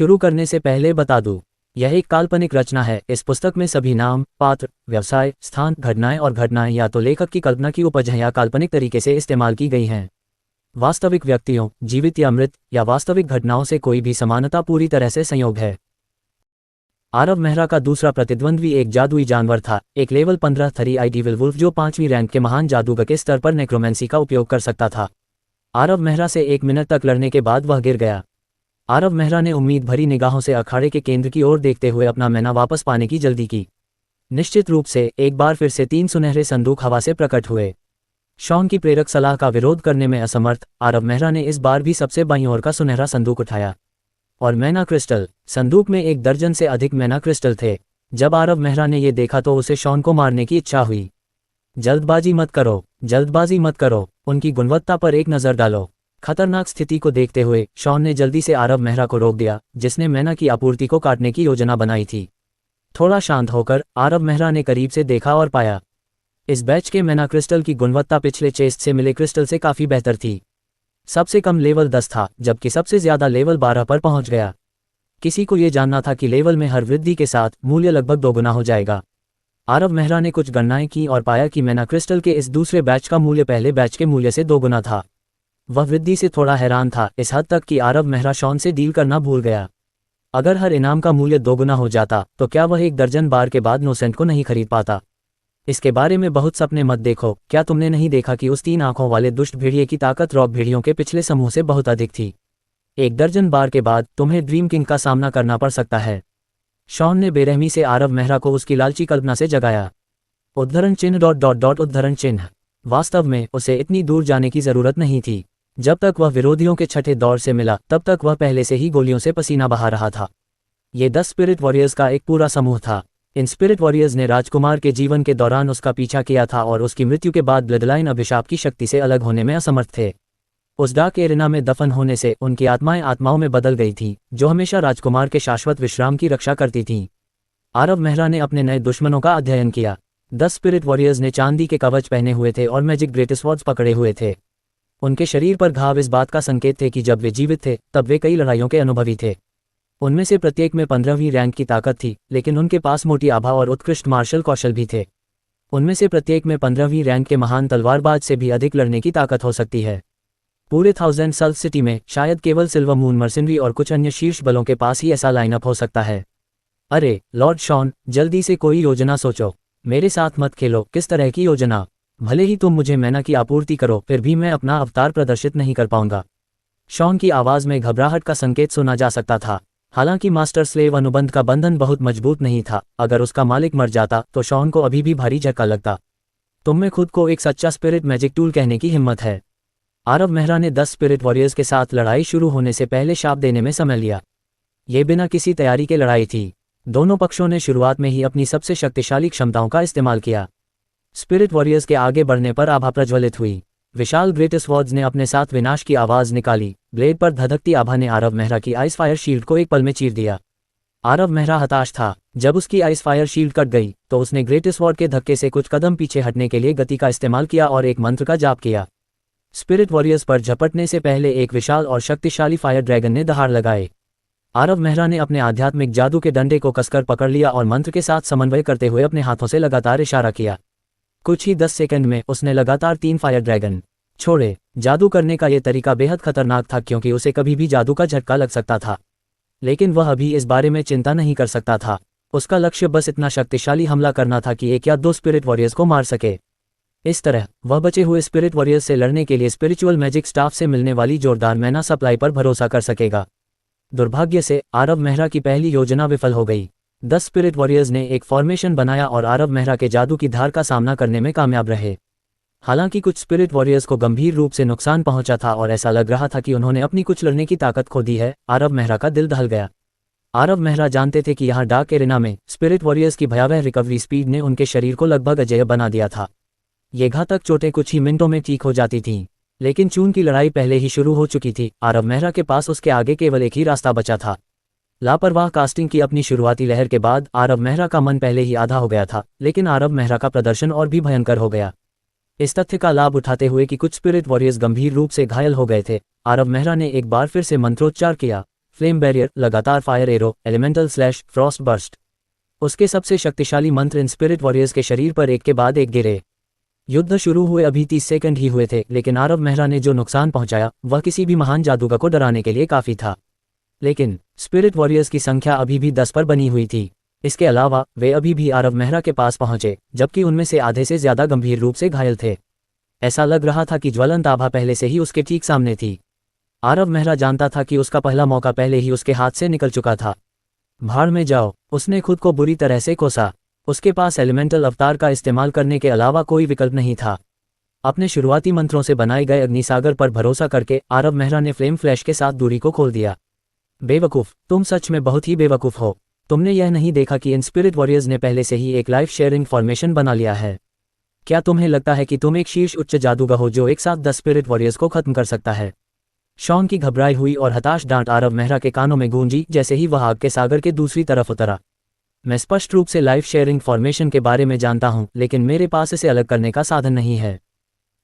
शुरू करने से पहले बता दूं, यह एक काल्पनिक रचना है। इस पुस्तक में सभी नाम, पात्र, व्यवसाय, स्थान, घटनाएं और घटनाएं या तो लेखक की कल्पना की उपज हैं या काल्पनिक तरीके से इस्तेमाल की गई हैं। वास्तविक व्यक्तियों, जीवित या मृत, या वास्तविक घटनाओं से कोई भी समानता पूरी तरह से संयोग है। आरव मेहरा का दूसरा प्रतिद्वंद्वी एक जादुई जानवर था, एक लेवल 15 थ्री-आइड इविल वुल्फ जो 5वीं रैंक के महान जादूगर के स्तर पर नेक्रोमेंसी का उपयोग कर सकता था। आरव मेहरा से 1 मिनट तक लड़ने के बाद वह गिर गया। आरव मेहरा ने उम्मीद भरी निगाहों से अखाड़े के केंद्र की ओर देखते हुए अपना मैना वापस पाने की जल्दी की। निश्चित रूप से एक बार फिर से 3 सुनहरे संदूक हवा से प्रकट हुए। शॉन की प्रेरक सलाह का विरोध करने में असमर्थ आरव मेहरा ने इस बार भी सबसे बाईं ओर का सुनहरा संदूक उठाया और मैना क्रिस्टल। संदूक में 1 दर्जन से अधिक मैना क्रिस्टल थे। जब आरव मेहरा ने यह देखा तो उसे शॉन को मारने की इच्छा हुई। जल्दबाजी मत करो, जल्दबाजी मत करो, उनकी गुणवत्ता पर एक नज़र डालो। खतरनाक स्थिति को देखते हुए शॉन ने जल्दी से आरव मेहरा को रोक दिया, जिसने मैना की आपूर्ति को काटने की योजना बनाई थी। थोड़ा शांत होकर आरव मेहरा ने करीब से देखा और पाया इस बैच के मैना क्रिस्टल की गुणवत्ता पिछले चेस्ट से मिले क्रिस्टल से काफ़ी बेहतर थी। सबसे कम लेवल 10 था, जबकि सबसे ज़्यादा लेवल 12 पर पहुंच गया। किसी को यह जानना था कि लेवल में हर वृद्धि के साथ मूल्य लगभग दोगुना हो जाएगा। आरव मेहरा ने कुछ गणनाएं की और पाया कि मैना क्रिस्टल के इस दूसरे बैच का मूल्य पहले बैच के मूल्य से दोगुना था। वह वृद्धि से थोड़ा हैरान था, इस हद तक कि आरव मेहरा शॉन से डील करना भूल गया। अगर हर इनाम का मूल्य दोगुना हो जाता तो क्या वह 1 दर्जन बार के बाद 9 सेंट को नहीं खरीद पाता। इसके बारे में बहुत सपने मत देखो। क्या तुमने नहीं देखा कि उस 3 आंखों वाले दुष्ट भेड़िए की ताकत रॉक भेड़ियों के पिछले समूह से बहुत अधिक थी। 1 दर्जन बार के बाद तुम्हें ड्रीम किंग का सामना करना पड़ सकता है। शॉन ने बेरहमी से आरव मेहरा को उसकी लालची कल्पना से जगाया। उद्धरण चिन्ह ... उद्धरण चिन्ह। वास्तव में उसे इतनी दूर जाने की जरूरत नहीं थी। जब तक वह विरोधियों के छठे दौर से मिला तब तक वह पहले से ही गोलियों से पसीना बहा रहा था। ये 10 स्पिरिट वॉरियर्स का एक पूरा समूह था। इन स्पिरिट वॉरियर्स ने राजकुमार के जीवन के दौरान उसका पीछा किया था और उसकी मृत्यु के बाद ब्लडलाइन अभिशाप की शक्ति से अलग होने में असमर्थ थे। उस डार्क एरिना में दफन होने से उनकी आत्माएं आत्माओं में बदल गई थीं, जो हमेशा राजकुमार के शाश्वत विश्राम की रक्षा करती थीं। आरव मेहरा ने अपने नए दुश्मनों का अध्ययन किया। 10 स्पिरिट वॉरियर्स ने चांदी के कवच पहने हुए थे और मैजिक ग्रेटस्वर्ड्स पकड़े हुए थे। उनके शरीर पर घाव इस बात का संकेत थे कि जब वे जीवित थे तब वे कई लड़ाइयों के अनुभवी थे। उनमें से प्रत्येक में 15वीं रैंक की ताकत थी, लेकिन उनके पास मोटी आभा और उत्कृष्ट मार्शल कौशल भी थे। उनमें से प्रत्येक में 15वीं रैंक के महान तलवारबाज से भी अधिक लड़ने की ताकत हो सकती है। पूरे 1000 सल्फ सिटी में शायद केवल सिल्वर मून मर्सिनरी और कुछ अन्य शीर्ष बलों के पास ही ऐसा लाइनअप हो सकता है। अरे लॉर्ड शॉन, जल्दी से कोई योजना सोचो। मेरे साथ मत खेलो। किस तरह की योजना? भले ही तुम मुझे मैना की आपूर्ति करो, फिर भी मैं अपना अवतार प्रदर्शित नहीं कर पाऊंगा। शॉन की आवाज़ में घबराहट का संकेत सुना जा सकता था। हालांकि मास्टर स्लेव अनुबंध का बंधन बहुत मजबूत नहीं था। अगर उसका मालिक मर जाता तो शॉन को अभी भी भारी झटका लगता। तुम में खुद को एक सच्चा स्पिरिट मैजिक टूल कहने की हिम्मत है। आरव मेहरा ने 10 स्पिरिट वॉरियर्स के साथ लड़ाई शुरू होने से पहले शाप देने में समय लिया। ये बिना किसी तैयारी के लड़ाई थी। दोनों पक्षों ने शुरुआत में ही अपनी सबसे शक्तिशाली क्षमताओं का इस्तेमाल किया। स्पिरिट वॉरियर्स के आगे बढ़ने पर आभा प्रज्वलित हुई। विशाल ग्रेटस्वर्ड्स ने अपने साथ विनाश की आवाज़ निकाली। ब्लेड पर धधकती आभा ने आरव मेहरा की आइस फायर शील्ड को एक पल में चीर दिया। आरव मेहरा हताश था। जब उसकी आइस फायर शील्ड कट गई तो उसने ग्रेटस्वर्ड के धक्के से कुछ कदम पीछे हटने के लिए गति का इस्तेमाल किया और एक मंत्र का जाप किया। स्पिरिट वॉरियर्स पर झपटने से पहले एक विशाल और शक्तिशाली फायर ड्रैगन ने दहाड़ लगाए। आरव मेहरा ने अपने आध्यात्मिक जादू के डंडे को कसकर पकड़ लिया और मंत्र के साथ समन्वय करते हुए अपने हाथों से लगातार इशारा किया। कुछ ही 10 सेकंड में उसने लगातार 3 फायर ड्रैगन छोड़े। जादू करने का यह तरीका बेहद खतरनाक था क्योंकि उसे कभी भी जादू का झटका लग सकता था, लेकिन वह अभी इस बारे में चिंता नहीं कर सकता था। उसका लक्ष्य बस इतना शक्तिशाली हमला करना था कि 1 या 2 स्पिरिट वॉरियर्स को मार सके। इस तरह वह बचे हुए स्पिरिट वॉरियर्स से लड़ने के लिए स्पिरिचुअल मैजिक स्टाफ से मिलने वाली जोरदार मैना सप्लाई पर भरोसा कर सकेगा। दुर्भाग्य से आरव मेहरा की पहली योजना विफल हो गई। 10 स्पिरिट वॉरियर्स ने एक फॉर्मेशन बनाया और आरव मेहरा के जादू की धार का सामना करने में कामयाब रहे। हालांकि कुछ स्पिरिट वॉरियर्स को गंभीर रूप से नुकसान पहुंचा था और ऐसा लग रहा था कि उन्होंने अपनी कुछ लड़ने की ताकत खो दी है। आरव मेहरा का दिल दहल गया। आरव मेहरा जानते थे कि यहाँ डार्क एरिना में स्पिरिट वॉरियर्स की भयावह रिकवरी स्पीड ने उनके शरीर को लगभग अजेय बना दिया था। ये घातक चोटें कुछ ही मिनटों में ठीक हो जाती थीं, लेकिन चून की लड़ाई पहले ही शुरू हो चुकी थी। आरव मेहरा के पास उसके आगे केवल एक ही रास्ता बचा था। लापरवाह कास्टिंग की अपनी शुरुआती लहर के बाद आरव मेहरा का मन पहले ही आधा हो गया था, लेकिन आरव मेहरा का प्रदर्शन और भी भयंकर हो गया। इस तथ्य का लाभ उठाते हुए कि कुछ स्पिरिट वॉरियर्स गंभीर रूप से घायल हो गए थे, आरव मेहरा ने एक बार फिर से मंत्रोच्चार किया। फ्लेम बैरियर, लगातार fire arrow, elemental slash, Frost burst. उसके सबसे शक्तिशाली मंत्र इन स्पिरिट वॉरियर्स के शरीर पर एक के बाद एक गिरे। युद्ध शुरू हुए अभी 30 सेकंड ही हुए थे, लेकिन आरव मेहरा ने जो नुकसान पहुंचाया वह किसी भी महान जादूगर को डराने के लिए काफी था। लेकिन स्पिरिट वॉरियर्स की संख्या अभी भी 10 पर बनी हुई थी। इसके अलावा वे अभी भी आरव मेहरा के पास पहुंचे, जबकि उनमें से आधे से ज्यादा गंभीर रूप से घायल थे। ऐसा लग रहा था कि ज्वलंत आभा पहले से ही उसके ठीक सामने थी। आरव मेहरा जानता था कि उसका पहला मौका पहले ही उसके हाथ से निकल चुका था। भाड़ में जाओ, उसने खुद को बुरी तरह से कोसा। उसके पास एलिमेंटल अवतार का इस्तेमाल करने के अलावा कोई विकल्प नहीं था। अपने शुरुआती मंत्रों से बनाए गए अग्निसागर पर भरोसा करके आरव मेहरा ने फ्लेम फ्लैश के साथ दूरी को खोल दिया। बेवकूफ, तुम सच में बहुत ही बेवकूफ हो। तुमने यह नहीं देखा कि इन स्पिरिट वॉरियर्स ने पहले से ही एक लाइफ शेयरिंग फॉर्मेशन बना लिया है। क्या तुम्हें लगता है कि तुम एक शीर्ष उच्च जादूगर हो जो एक साथ 10 स्पिरिट वॉरियर्स को खत्म कर सकता है? शॉन की घबराई हुई और हताश डांट आरव मेहरा के कानों में गूंजी जैसे ही वह आग के सागर के दूसरी तरफ उतरा। मैं स्पष्ट रूप से लाइफ शेयरिंग फॉर्मेशन के बारे में जानता हूं, लेकिन मेरे पास इसे अलग करने का साधन नहीं है।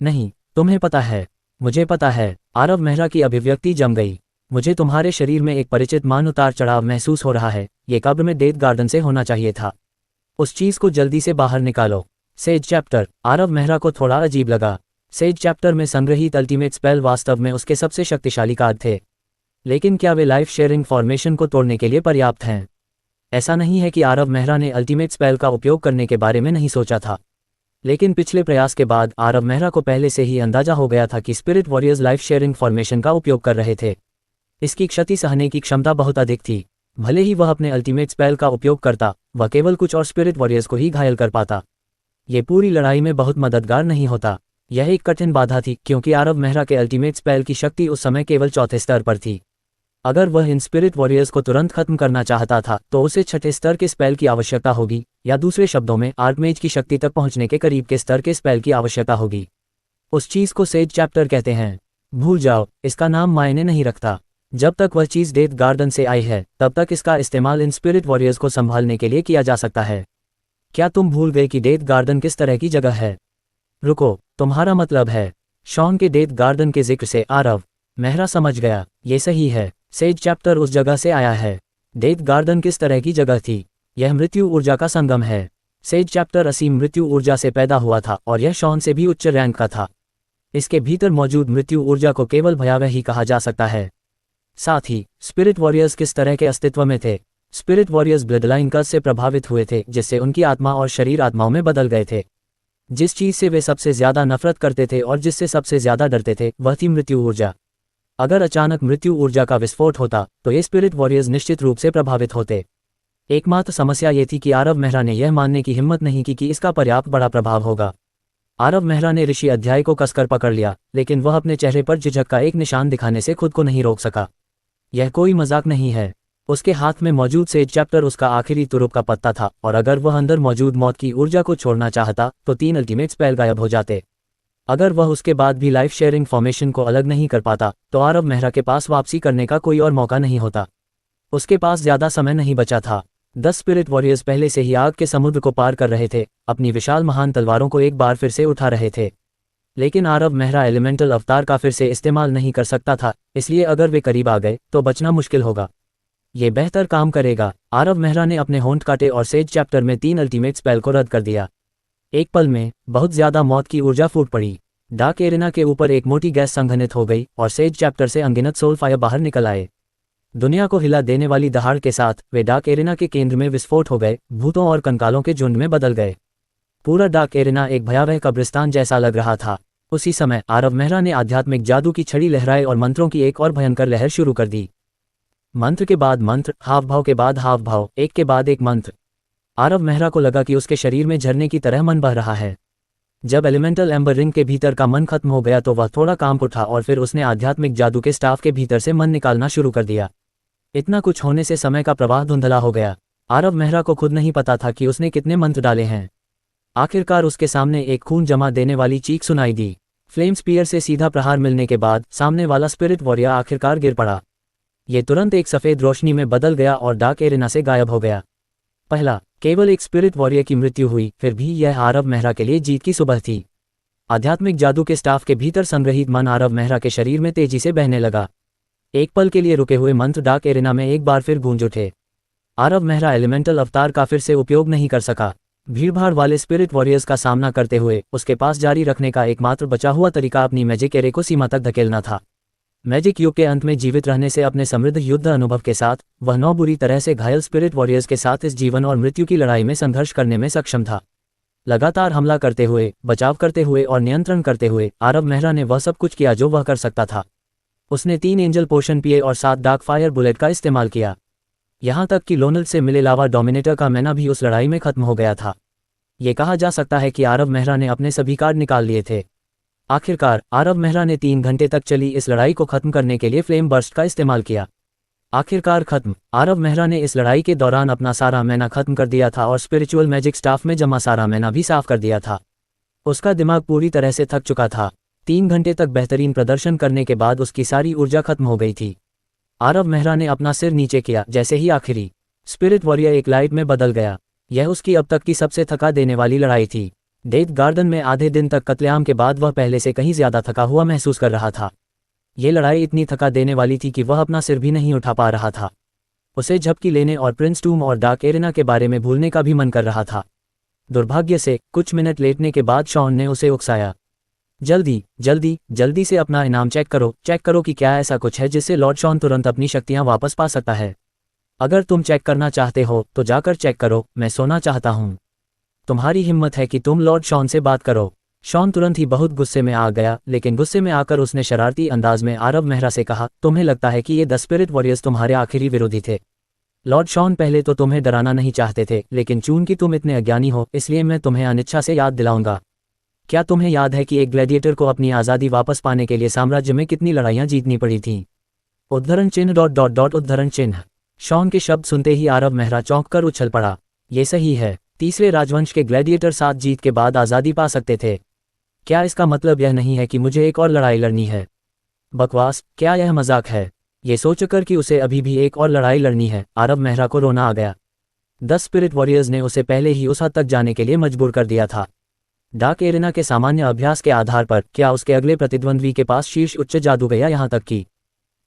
नहीं, तुम्हें पता है। मुझे पता है। आरव मेहरा की अभिव्यक्ति जम गई। मुझे तुम्हारे शरीर में एक परिचित मान उतार चढ़ाव महसूस हो रहा है। ये कब्र में डेथ गार्डन से होना चाहिए था। उस चीज को जल्दी से बाहर निकालो। Says chapter. आरव मेहरा को थोड़ा अजीब लगा। सेज चैप्टर में संग्रहित अल्टीमेट स्पेल वास्तव में उसके सबसे शक्तिशाली कार्ड थे, लेकिन क्या वे लाइफ शेयरिंग फॉर्मेशन को तोड़ने के लिए पर्याप्त हैं? ऐसा नहीं है कि आरव मेहरा ने अल्टीमेट स्पेल का उपयोग करने के बारे में नहीं सोचा था, लेकिन पिछले प्रयास के बाद आरव मेहरा को पहले से ही अंदाजा हो गया था कि spirit warriors life sharing formation का उपयोग कर रहे थे। इसकी क्षति सहने की क्षमता बहुत अधिक थी। भले ही वह अपने अल्टीमेट स्पेल का उपयोग करता, वह केवल कुछ और स्पिरिट वॉरियर्स को ही घायल कर पाता। ये पूरी लड़ाई में बहुत मददगार नहीं होता। यह एक कठिन बाधा थी, क्योंकि आरव मेहरा के अल्टीमेट स्पेल की शक्ति उस समय केवल चौथे स्तर पर थी। अगर वह इन स्पिरिट वॉरियर्स को तुरंत खत्म करना चाहता था तो उसे छठे स्तर के स्पेल की आवश्यकता होगी, या दूसरे शब्दों में आर्कमेज की शक्ति तक पहुंचने के करीब के स्तर के स्पेल की आवश्यकता होगी। उस चीज को सेज चैप्टर कहते हैं। भूल जाओ, इसका नाम मायने नहीं रखता। जब तक वह चीज डेथ गार्डन से आई है, तब तक इसका इस्तेमाल इन स्पिरिट वॉरियर्स को संभालने के लिए किया जा सकता है। क्या तुम भूल गए कि डेथ गार्डन किस तरह की जगह है? रुको, तुम्हारा मतलब है शॉन के डेथ गार्डन के जिक्र से आरव मेहरा समझ गया। ये सही है, सेज चैप्टर उस जगह से आया है। डेथ गार्डन किस तरह की जगह थी? यह मृत्यु ऊर्जा का संगम है। सेज चैप्टर असीम मृत्यु ऊर्जा से पैदा हुआ था और यह शॉन से भी उच्च रैंक का था। इसके भीतर मौजूद मृत्यु ऊर्जा को केवल भयावह ही कहा जा सकता है। साथ ही स्पिरिट वॉरियर्स किस तरह के अस्तित्व में थे? स्पिरिट वॉरियर्स ब्लडलाइन कर्स से प्रभावित हुए थे, जिससे उनकी आत्मा और शरीर आत्माओं में बदल गए थे। जिस चीज से वे सबसे ज्यादा नफरत करते थे और जिससे सबसे ज्यादा डरते थे वह थी मृत्यु ऊर्जा। अगर अचानक मृत्यु ऊर्जा का विस्फोट होता तो ये स्पिरिट वॉरियर्स निश्चित रूप से प्रभावित होते। एकमात्र समस्या ये थी कि आरव मेहरा ने यह मानने की हिम्मत नहीं की कि इसका पर्याप्त बड़ा प्रभाव होगा। आरव मेहरा ने ऋषि अध्याय को कसकर पकड़ लिया, लेकिन वह अपने चेहरे पर झिझक का एक निशान दिखाने से खुद को नहीं रोक सका। यह कोई मजाक नहीं है। उसके हाथ में मौजूद सेज चैप्टर उसका आखिरी तुरुप का पत्ता था, और अगर वह अंदर मौजूद मौत की ऊर्जा को छोड़ना चाहता तो 3 अल्टीमेट स्पेल गायब हो जाते। अगर वह उसके बाद भी लाइफ शेयरिंग फॉर्मेशन को अलग नहीं कर पाता तो आरव मेहरा के पास वापसी करने का कोई और मौका नहीं होता। उसके पास ज्यादा समय नहीं बचा था। 10 स्पिरिट वॉरियर्स पहले से ही आग के समुद्र को पार कर रहे थे, अपनी विशाल महान तलवारों को एक बार फिर से उठा रहे थे। लेकिन आरव मेहरा एलिमेंटल अवतार का फिर से इस्तेमाल नहीं कर सकता था, इसलिए अगर वे करीब आ गए तो बचना मुश्किल होगा। ये बेहतर काम करेगा। आरव मेहरा ने अपने होंठ काटे और सेज चैप्टर में 3 अल्टीमेट स्पेल को रद्द कर दिया। एक पल में बहुत ज्यादा मौत की ऊर्जा फूट पड़ी। डार्क एरिना के ऊपर एक मोटी गैस संघनित हो गई और सेज चैप्टर से अनगिनत सोल फायर बाहर निकल आए। दुनिया को हिला देने वाली दहाड़ के साथ वे डार्क एरिना के केंद्र में विस्फोट हो गए, भूतों और कंकालों के झुंड में बदल गए। पूरा डार्क एरिना एक भयावह कब्रिस्तान जैसा लग रहा था। उसी समय आरव मेहरा ने आध्यात्मिक जादू की छड़ी लहराए और मंत्रों की एक और भयंकर लहर शुरू कर दी। मंत्र के बाद मंत्र, हाव भाव के बाद हाव भाव, एक के बाद एक मंत्र। आरव मेहरा को लगा कि उसके शरीर में झरने की तरह मन बह रहा है। जब एलिमेंटल एम्बर रिंग के भीतर का मन खत्म हो गया तो वह थोड़ा कांप उठा और फिर उसने आध्यात्मिक जादू के स्टाफ के भीतर से मन निकालना शुरू कर दिया। इतना कुछ होने से समय का प्रवाह धुंधला हो गया। आरव मेहरा को खुद नहीं पता था कि उसने कितने मंत्र डाले हैं। आखिरकार उसके सामने एक खून जमा देने वाली चीख सुनाई दी। फ्लेम स्पीयर से सीधा प्रहार मिलने के बाद सामने वाला स्पिरिट वॉरियर आखिरकार गिर पड़ा। ये तुरंत एक सफेद रोशनी में बदल गया और डार्क एरिना से गायब हो गया। पहला, केवल एक स्पिरिट वॉरियर की मृत्यु हुई, फिर भी यह आरव मेहरा के लिए जीत की सुबह थी। आध्यात्मिक जादू के स्टाफ के भीतर संग्रहित मन आरव मेहरा के शरीर में तेजी से बहने लगा। एक पल के लिए रुके हुए मंत्र डार्क एरिना में एक बार फिर गूंज उठे। आरव मेहरा एलिमेंटल अवतार का फिर से उपयोग नहीं कर सका। भीड़भाड़ वाले स्पिरिट वॉरियर्स का सामना करते हुए उसके पास जारी रखने का एकमात्र बचा हुआ तरीका अपनी मैजिक एरे को सीमा तक धकेलना था। मैजिक युग के अंत में जीवित रहने से अपने समृद्ध युद्ध अनुभव के साथ वह 9 बुरी तरह से घायल स्पिरिट वॉरियर्स के साथ इस जीवन और मृत्यु की लड़ाई में संघर्ष करने में सक्षम था। लगातार हमला करते हुए, बचाव करते हुए और नियंत्रण करते हुए आरव मेहरा ने वह सब कुछ किया जो वह कर सकता था। उसने 3 एंजल पोशन पिए और 7 डार्क फायर बुलेट का इस्तेमाल किया। यहाँ तक कि लोनल से मिले लावा डोमिनेटर का मैना भी उस लड़ाई में खत्म हो गया था। ये कहा जा सकता है कि आरव मेहरा ने अपने सभी कार्ड निकाल लिए थे। आखिरकार आरव मेहरा ने 3 घंटे तक चली इस लड़ाई को खत्म करने के लिए फ्लेम बर्स्ट का इस्तेमाल किया। आखिरकार खत्म। आरव मेहरा ने इस लड़ाई के दौरान अपना सारा मैना खत्म कर दिया था और स्पिरिचुअल मैजिक स्टाफ में जमा सारा मैना भी साफ कर दिया था। उसका दिमाग पूरी तरह से थक चुका था। 3 घंटे तक बेहतरीन प्रदर्शन करने के बाद उसकी सारी ऊर्जा खत्म हो गई थी। आरव मेहरा ने अपना सिर नीचे किया जैसे ही आखिरी स्पिरिट वॉरियर एक लाइट में बदल गया। यह उसकी अब तक की सबसे थका देने वाली लड़ाई थी। डेथ गार्डन में आधे दिन तक कत्लेआम के बाद वह पहले से कहीं ज्यादा थका हुआ महसूस कर रहा था। ये लड़ाई इतनी थका देने वाली थी कि वह अपना सिर भी नहीं उठा पा रहा था। उसे झपकी लेने और प्रिंस टूम और डार्क एरिना के बारे में भूलने का भी मन कर रहा था। दुर्भाग्य से कुछ मिनट लेटने के बाद शॉन ने उसे उकसाया, जल्दी जल्दी जल्दी से अपना इनाम चेक करो कि क्या ऐसा कुछ है जिससे लॉर्ड शॉन तुरंत अपनी शक्तियां वापस पा सकता है। अगर तुम चेक करना चाहते हो तो जाकर चेक करो, मैं सोना चाहता हूँ। तुम्हारी हिम्मत है कि तुम लॉर्ड शॉन से बात करो। शॉन तुरंत ही बहुत गुस्से में आ गया, लेकिन गुस्से में आकर उसने शरारती अंदाज में आरव मेहरा से कहा, तुम्हें लगता है कि ये 10 स्पिरिट वॉरियर्स तुम्हारे आखिरी विरोधी थे? लॉर्ड शॉन पहले तो तुम्हें डराना नहीं चाहते थे, लेकिन चूंकि तुम इतने अज्ञानी हो इसलिए मैं तुम्हें अनिच्छा से याद दिलाऊंगा। क्या तुम्हें याद है कि एक ग्लैडिएटर को अपनी आज़ादी वापस पाने के लिए साम्राज्य में कितनी लड़ाइयाँ जीतनी पड़ी थीं? उद्धरण चिन्ह ... उद्धरण चिन्ह। शॉन के शब्द सुनते ही आरव मेहरा चौंक कर उछल पड़ा। ये सही है, तीसरे राजवंश के ग्लैडिएटर 7 जीत के बाद आज़ादी पा सकते थे। क्या इसका मतलब यह नहीं है कि मुझे एक और लड़ाई लड़नी है? बकवास, क्या यह मजाक है? ये सोचकर कि उसे अभी भी एक और लड़ाई लड़नी है, आरव मेहरा को रोना आ गया। 10 स्पिरिट वॉरियर्स ने उसे पहले ही उस हद तक जाने के लिए मजबूर कर दिया था। डार्क एरिना के सामान्य अभ्यास के आधार पर क्या उसके अगले प्रतिद्वंद्वी के पास शीर्ष उच्च जादू गया यहाँ तक कि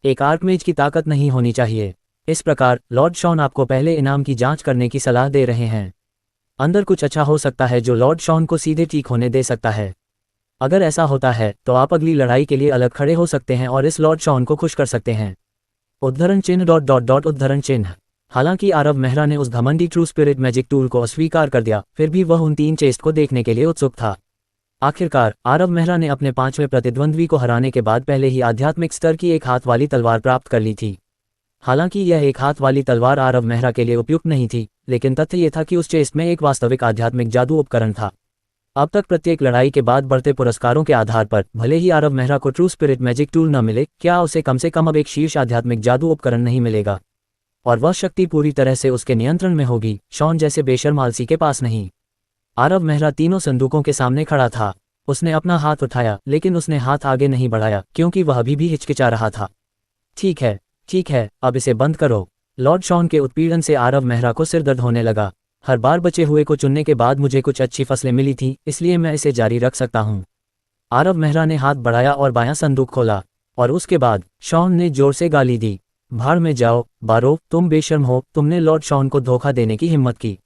एक आर्कमेज की ताकत नहीं होनी चाहिए। इस प्रकार लॉर्ड शॉन आपको पहले इनाम की जांच करने की सलाह दे रहे हैं। अंदर कुछ अच्छा हो सकता है जो लॉर्ड शॉन को सीधे ठीक होने दे सकता है। अगर ऐसा होता है तो आप अगली लड़ाई के लिए अलग खड़े हो सकते हैं और इस लॉर्ड शॉन को खुश कर सकते हैं। उद्धरण चिन्ह ... उद्धरण चिन्ह। हालांकि आरव मेहरा ने उस घमंडी ट्रू स्पिरिट मैजिक टूल को अस्वीकार कर दिया, फिर भी वह उन 3 चेस्ट को देखने के लिए उत्सुक था। आखिरकार आरव मेहरा ने अपने 5वें प्रतिद्वंद्वी को हराने के बाद पहले ही आध्यात्मिक स्तर की एक हाथ वाली तलवार प्राप्त कर ली थी। हालांकि यह एक हाथ वाली तलवार आरव मेहरा के लिए उपयुक्त नहीं थी, लेकिन तथ्य यह था कि उस चेस्ट में एक वास्तविक आध्यात्मिक जादू उपकरण था। अब तक प्रत्येक लड़ाई के बाद बढ़ते पुरस्कारों के आधार पर भले ही आरव मेहरा को ट्रू स्पिरिट मैजिक टूल न मिले, क्या उसे कम से कम अब एक शीर्ष आध्यात्मिक जादू उपकरण नहीं मिलेगा? और वह शक्ति पूरी तरह से उसके नियंत्रण में होगी, शॉन जैसे बेशर्म आलसी के पास नहीं। आरव मेहरा तीनों संदूकों के सामने खड़ा था। उसने अपना हाथ उठाया, लेकिन उसने हाथ आगे नहीं बढ़ाया क्योंकि वह अभी भी हिचकिचा रहा था। ठीक है, अब इसे बंद करो। लॉर्ड शॉन के उत्पीड़न से आरव मेहरा को सिर दर्द होने लगा। हर बार बचे हुए को चुनने के बाद मुझे कुछ अच्छी फसलें मिली थी, इसलिए मैं इसे जारी रख सकता हूँ। आरव मेहरा ने हाथ बढ़ाया और बायां संदूक खोला, और उसके बाद शॉन ने जोर से गाली दी, भाड़ में जाओ बारो, तुम बेशर्म हो, तुमने लॉर्ड शॉन को धोखा देने की हिम्मत की।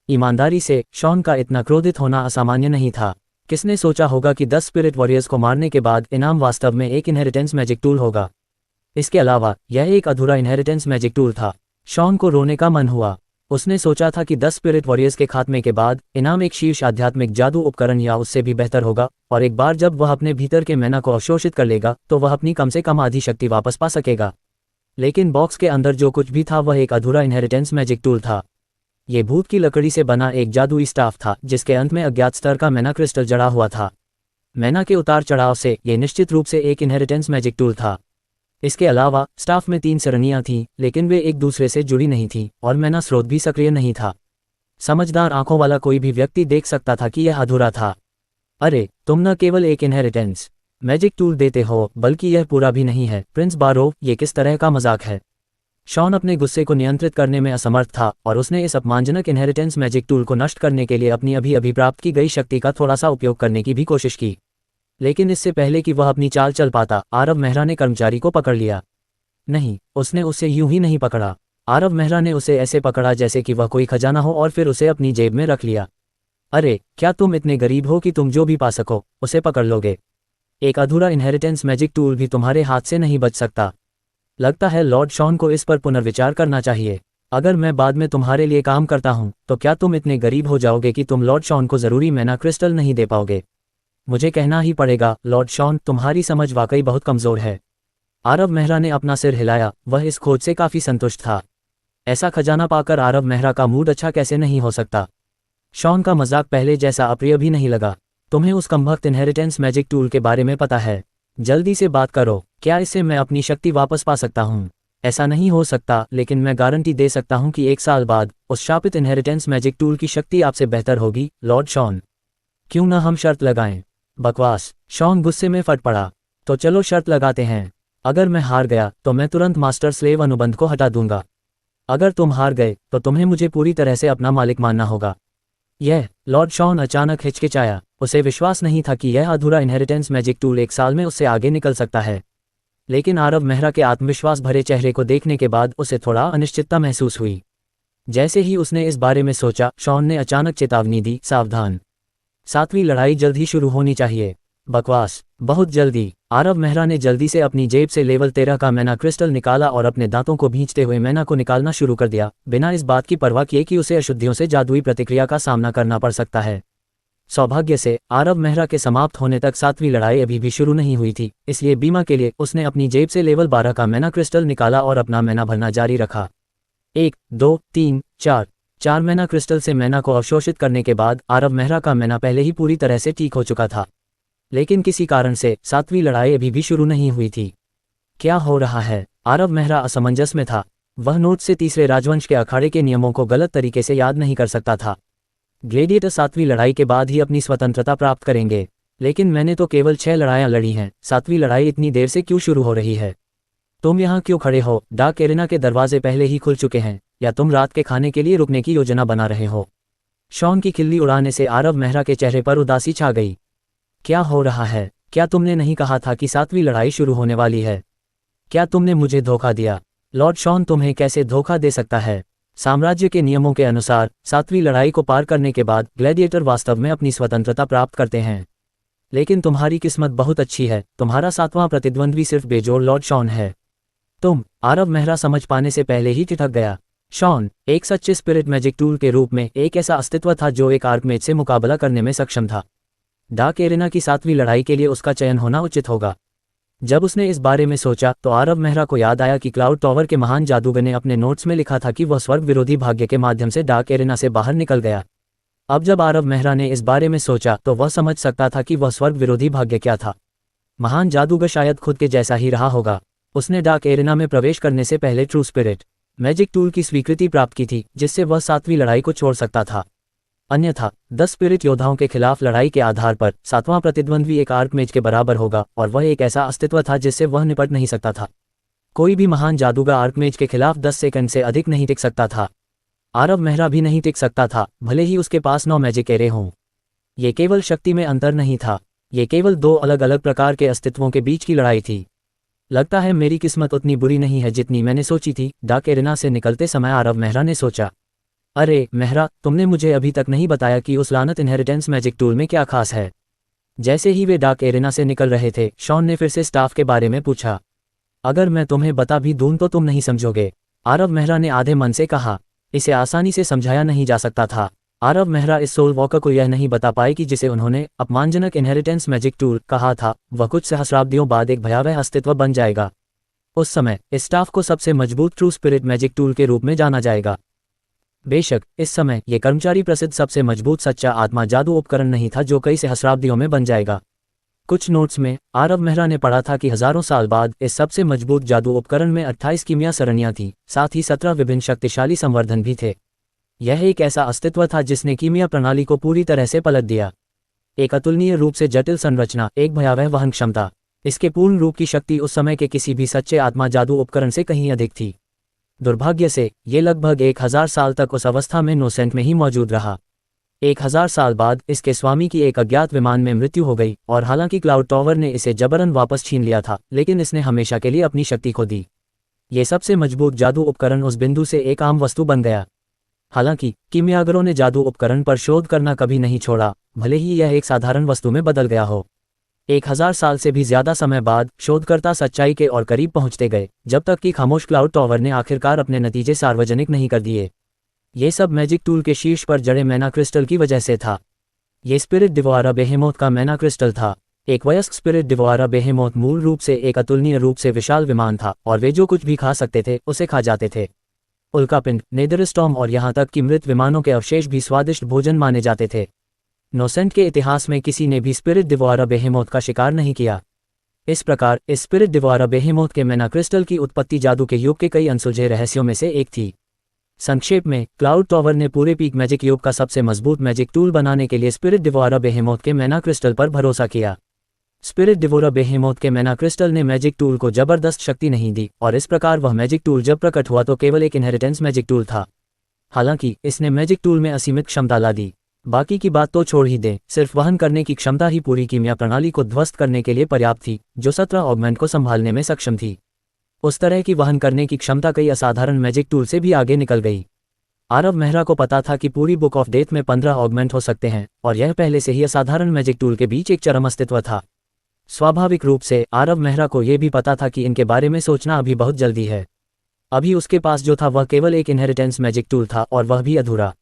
ईमानदारी से, शॉन का इतना क्रोधित होना असामान्य नहीं था। किसने सोचा होगा कि 10 स्पिरिट वॉरियर्स को मारने के बाद इनाम वास्तव में एक इनहेरिटेंस मैजिक टूल होगा? इसके अलावा यह एक अधूरा इनहेरिटेंस मैजिक टूल था। शॉन को रोने का मन हुआ। उसने सोचा था कि 10 स्पिरिट वॉरियर्स के खात्मे के बाद इनाम एक शीर्ष आध्यात्मिक जादू उपकरण या उससे भी बेहतर होगा, और एक बार जब वह अपने भीतर के मैना को अवशोषित कर लेगा तो वह अपनी कम से कम आधी शक्ति वापस पा सकेगा। लेकिन बॉक्स के अंदर जो कुछ भी था वह एक अधूरा इनहेरिटेंस मैजिक टूल था। ये भूत की लकड़ी से बना एक जादुई स्टाफ था जिसके अंत में अज्ञात स्तर का मैना क्रिस्टल जड़ा हुआ था। मैना के उतार चढ़ाव से यह निश्चित रूप से एक इनहेरिटेंस मैजिक टूल था। इसके अलावा स्टाफ में 3 सरणियां थीं, लेकिन वे एक दूसरे से जुड़ी नहीं थीं और मैना स्रोत भी सक्रिय नहीं था। समझदार आंखों वाला कोई भी व्यक्ति देख सकता था कि यह अधूरा था। अरे, तुम न केवल एक इनहेरिटेंस मैजिक टूल देते हो, बल्कि यह पूरा भी नहीं है। प्रिंस बारो, ये किस तरह का मजाक है? शॉन अपने गुस्से को नियंत्रित करने में असमर्थ था और उसने इस अपमानजनक इनहेरिटेंस मैजिक टूल को नष्ट करने के लिए अपनी अभी प्राप्त की गई शक्ति का थोड़ा सा उपयोग करने की भी कोशिश की। लेकिन इससे पहले कि वह अपनी चाल चल पाता, आरव मेहरा ने कर्मचारी को पकड़ लिया। नहीं, उसने उसे यूं ही नहीं पकड़ा। आरव मेहरा ने उसे ऐसे पकड़ा जैसे कि वह कोई खजाना हो और फिर उसे अपनी जेब में रख लिया। अरे, क्या तुम इतने गरीब हो कि तुम जो भी पा सको उसे पकड़ लोगे? एक अधूरा इनहेरिटेंस मैजिक टूल भी तुम्हारे हाथ से नहीं बच सकता। लगता है लॉर्ड शॉन को इस पर पुनर्विचार करना चाहिए। अगर मैं बाद में तुम्हारे लिए काम करता हूं, तो क्या तुम इतने गरीब हो जाओगे कि तुम लॉर्ड शॉन को ज़रूरी मैना क्रिस्टल नहीं दे पाओगे? मुझे कहना ही पड़ेगा, लॉर्ड शॉन, तुम्हारी समझ वाकई बहुत कमज़ोर है। आरव मेहरा ने अपना सिर हिलाया, वह इस खोज से काफ़ी संतुष्ट था। ऐसा खजाना पाकर आरव मेहरा का मूड अच्छा कैसे नहीं हो सकता। शॉन का मजाक पहले जैसा अप्रिय भी नहीं लगा। तुम्हें उस कमबख्त इनहेरिटेंस मैजिक टूल के बारे में पता है? जल्दी से बात करो, क्या इससे मैं अपनी शक्ति वापस पा सकता हूँ? ऐसा नहीं हो सकता, लेकिन मैं गारंटी दे सकता हूँ कि 1 साल बाद उस शापित इनहेरिटेंस मैजिक टूल की शक्ति आपसे बेहतर होगी, लॉर्ड शॉन। क्यों ना हम शर्त लगाएं? बकवास, शॉन गुस्से में फट पड़ा। तो चलो शर्त लगाते हैं। अगर मैं हार गया तो मैं तुरंत मास्टर स्लेव अनुबंध को हटा दूंगा। अगर तुम हार गए तो तुम्हें मुझे पूरी तरह से अपना मालिक मानना होगा। यह, लॉर्ड शॉन अचानक हिचकिचाया। उसे विश्वास नहीं था कि यह अधूरा इनहेरिटेंस मैजिक टूल 1 साल में उससे आगे निकल सकता है। लेकिन आरव मेहरा के आत्मविश्वास भरे चेहरे को देखने के बाद उसे थोड़ा अनिश्चितता महसूस हुई। जैसे ही उसने इस बारे में सोचा, शॉन ने अचानक चेतावनी दी, सावधान, 7वीं लड़ाई जल्द ही शुरू होनी चाहिए। बकवास, बहुत जल्दी। आरव मेहरा ने जल्दी से अपनी जेब से लेवल 13 का मैना क्रिस्टल निकाला और अपने दांतों को भींचते हुए मैना को निकालना शुरू कर दिया, बिना इस बात की परवाह किए कि उसे अशुद्धियों से जादुई प्रतिक्रिया का सामना करना पड़ सकता है। सौभाग्य से आरव मेहरा के समाप्त होने तक 7वीं लड़ाई अभी भी शुरू नहीं हुई थी, इसलिए बीमा के लिए उसने अपनी जेब से लेवल 12 का मैना क्रिस्टल निकाला और अपना मैना भरना जारी रखा। 1, 2, 3, 4 मैना क्रिस्टल से मैना को अवशोषित करने के बाद आरव मेहरा का मैना पहले ही पूरी तरह से ठीक हो चुका था। लेकिन किसी कारण से 7वीं लड़ाई अभी भी शुरू नहीं हुई थी। क्या हो रहा है? आरव मेहरा असमंजस में था। वह नोट से तीसरे राजवंश के अखाड़े के नियमों को गलत तरीके से याद नहीं कर सकता था। ग्लेडिएटर 7वीं लड़ाई के बाद ही अपनी स्वतंत्रता प्राप्त करेंगे, लेकिन मैंने तो केवल 6 लड़ाइयाँ लड़ी हैं। 7वीं लड़ाई इतनी देर से क्यों शुरू हो रही है? तुम यहाँ क्यों खड़े हो? डार्क एरिना के दरवाजे पहले ही खुल चुके हैं, या तुम रात के खाने के लिए रुकने की योजना बना रहे हो? शॉन की खिल्ली उड़ाने से आरव मेहरा के चेहरे पर उदासी छा गई। क्या हो रहा है? क्या तुमने नहीं कहा था कि 7वीं लड़ाई शुरू होने वाली है? क्या तुमने मुझे धोखा दिया? लॉर्ड शॉन तुम्हें कैसे धोखा दे सकता है? साम्राज्य के नियमों के अनुसार 7वीं लड़ाई को पार करने के बाद ग्लैडिएटर वास्तव में अपनी स्वतंत्रता प्राप्त करते हैं। लेकिन तुम्हारी किस्मत बहुत अच्छी है, तुम्हारा 7वां प्रतिद्वंद्वी सिर्फ बेजोड़ लॉर्ड शॉन है। तुम, आरव मेहरा समझ पाने से पहले ही ठिठक गया। शॉन, एक सच्चे स्पिरिट मैजिक टूल के रूप में एक ऐसा अस्तित्व था जो एक आर्कमेज से मुकाबला करने में सक्षम था। डार्क एरिना की 7वीं लड़ाई के लिए उसका चयन होना उचित होगा। जब उसने इस बारे में सोचा तो आरव मेहरा को याद आया कि क्लाउड टॉवर के महान जादूगर ने अपने नोट्स में लिखा था कि वह स्वर्ग विरोधी भाग्य के माध्यम से डार्क एरिना से बाहर निकल गया। अब जब आरव मेहरा ने इस बारे में सोचा तो वह समझ सकता था कि वह स्वर्ग विरोधी भाग्य क्या था। महान जादूगर शायद खुद के जैसा ही रहा होगा। उसने डार्क एरिना में प्रवेश करने से पहले ट्रू स्पिरिट मैजिक टूल की स्वीकृति प्राप्त की थी, जिससे वह 7वीं लड़ाई को छोड़ सकता था। अन्यथा 10 स्पिरिट योद्धाओं के खिलाफ लड़ाई के आधार पर 7वां प्रतिद्वंद्वी एक आर्कमेज के बराबर होगा, और वह एक ऐसा अस्तित्व था जिससे वह निपट नहीं सकता था। कोई भी महान जादूगर आर्कमेज के खिलाफ 10 सेकंड से अधिक नहीं टिक सकता था। आरव मेहरा भी नहीं टिक सकता था, भले ही उसके पास 9 मैजिक एरे हों। ये केवल शक्ति में अंतर नहीं था, ये केवल 2 अलग अलग प्रकार के अस्तित्वों के बीच की लड़ाई थी। लगता है मेरी किस्मत उतनी बुरी नहीं है जितनी मैंने सोची थी, डार्क एरिना से निकलते समय आरव मेहरा ने सोचा। अरे मेहरा, तुमने मुझे अभी तक नहीं बताया कि उस लानत इनहेरिटेंस मैजिक टूल में क्या खास है। जैसे ही वे डार्क एरिना से निकल रहे थे, शॉन ने फिर से स्टाफ के बारे में पूछा। अगर मैं तुम्हें बता भी दूं तो तुम नहीं समझोगे, आरव मेहरा ने आधे मन से कहा। इसे आसानी से समझाया नहीं जा सकता था। आरव मेहरा इस सोल वॉकर को यह नहीं बता पाए कि जिसे उन्होंने अपमानजनक इनहेरिटेंस मैजिक टूल कहा था, वह कुछ सहस्राब्दियों बाद एक भयावह अस्तित्व बन जाएगा। उस समय इस स्टाफ को सबसे मजबूत ट्रू स्पिरिट मैजिक टूल के रूप में जाना जाएगा। बेशक इस समय ये कर्मचारी प्रसिद्ध सबसे मजबूत सच्चा आत्मा जादू उपकरण नहीं था जो कई सहस्राब्दियों में बन जाएगा। कुछ नोट्स में आरव मेहरा ने पढ़ा था कि हजारों साल बाद इस सबसे मजबूत जादू उपकरण में 28 कीमिया सरणियां थीं, साथ ही 17 विभिन्न शक्तिशाली संवर्धन भी थे। यह एक ऐसा अस्तित्व था जिसने कीमिया प्रणाली को पूरी तरह से पलट दिया। एक अतुलनीय रूप से जटिल संरचना, एक भयावह वहन क्षमता। इसके पूर्ण रूप की शक्ति उस समय के किसी भी सच्चे आत्मा जादू उपकरण से कहीं अधिक थी। दुर्भाग्य से ये लगभग 1000 साल तक उस अवस्था में नोसेंट में ही मौजूद रहा। 1000 साल बाद इसके स्वामी की एक अज्ञात विमान में मृत्यु हो गई, और हालांकि क्लाउड टॉवर ने इसे जबरन वापस छीन लिया था, लेकिन इसने हमेशा के लिए अपनी शक्ति खो दी। ये सबसे मजबूत जादू उपकरण उस बिंदु से एक आम वस्तु बन गया। हालांकि कीमियागरों ने जादू उपकरण पर शोध करना कभी नहीं छोड़ा, भले ही यह एक साधारण वस्तु में बदल गया हो। 1000 साल से भी ज्यादा समय बाद शोधकर्ता सच्चाई के और करीब पहुंचते गए, जब तक कि खामोश क्लाउड टॉवर ने आखिरकार अपने नतीजे सार्वजनिक नहीं कर दिए। ये सब मैजिक टूल के शीर्ष पर जड़े मैना क्रिस्टल की वजह से था। ये स्पिरिट डिवोआरा बेहेमोथ का मैना क्रिस्टल था। एक वयस्क स्पिरिट डिवोआरा बेहेमोथ मूल रूप से एक अतुलनीय रूप से विशाल विमान था, और वे जो कुछ भी खा सकते थे उसे खा जाते थे। उल्कापिंड, नेदरस्टॉर्म और यहाँ तक कि मृत विमानों के अवशेष भी स्वादिष्ट भोजन माने जाते थे। नोसेंट के इतिहास में किसी ने भी स्पिरिट डिवोआरा बेहेमोथ का शिकार नहीं किया। इस प्रकार इस स्पिरिट डिवोआरा बेहेमोथ के मैना क्रिस्टल की उत्पत्ति जादू के युग के कई अनसुलझे रहस्यों में से एक थी। संक्षेप में, क्लाउड टॉवर ने पूरे पीक मैजिक युग का सबसे मजबूत मैजिक टूल बनाने के लिए स्पिरिट डिवोआरा बेहेमोथ के मैना क्रिस्टल पर भरोसा किया। स्पिरिट डिवोआरा बेहेमोथ के मैना क्रिस्टल ने मैजिक टूल को जबरदस्त शक्ति नहीं दी, और इस प्रकार वह मैजिक टूल जब प्रकट हुआ तो केवल एक इनहेरिटेंस मैजिक टूल था। हालांकि इसने मैजिक टूल में असीमित क्षमता ला दी। बाकी की बात तो छोड़ ही दें, सिर्फ वहन करने की क्षमता ही पूरी कीमिया प्रणाली को ध्वस्त करने के लिए पर्याप्त थी, जो 17 ऑगमेंट को संभालने में सक्षम थी। उस तरह की वहन करने की क्षमता कई असाधारण मैजिक टूल से भी आगे निकल गई। आरव मेहरा को पता था कि पूरी बुक ऑफ डेथ में 15 ऑगमेंट हो सकते हैं, और यह पहले से ही असाधारण मैजिक टूल के बीच एक चरम अस्तित्व था। स्वाभाविक रूप से आरव मेहरा को यह भी पता था कि इनके बारे में सोचना अभी बहुत जल्दी है। अभी उसके पास जो था वह केवल एक इनहेरिटेंस मैजिक टूल था, और वह भी अधूरा।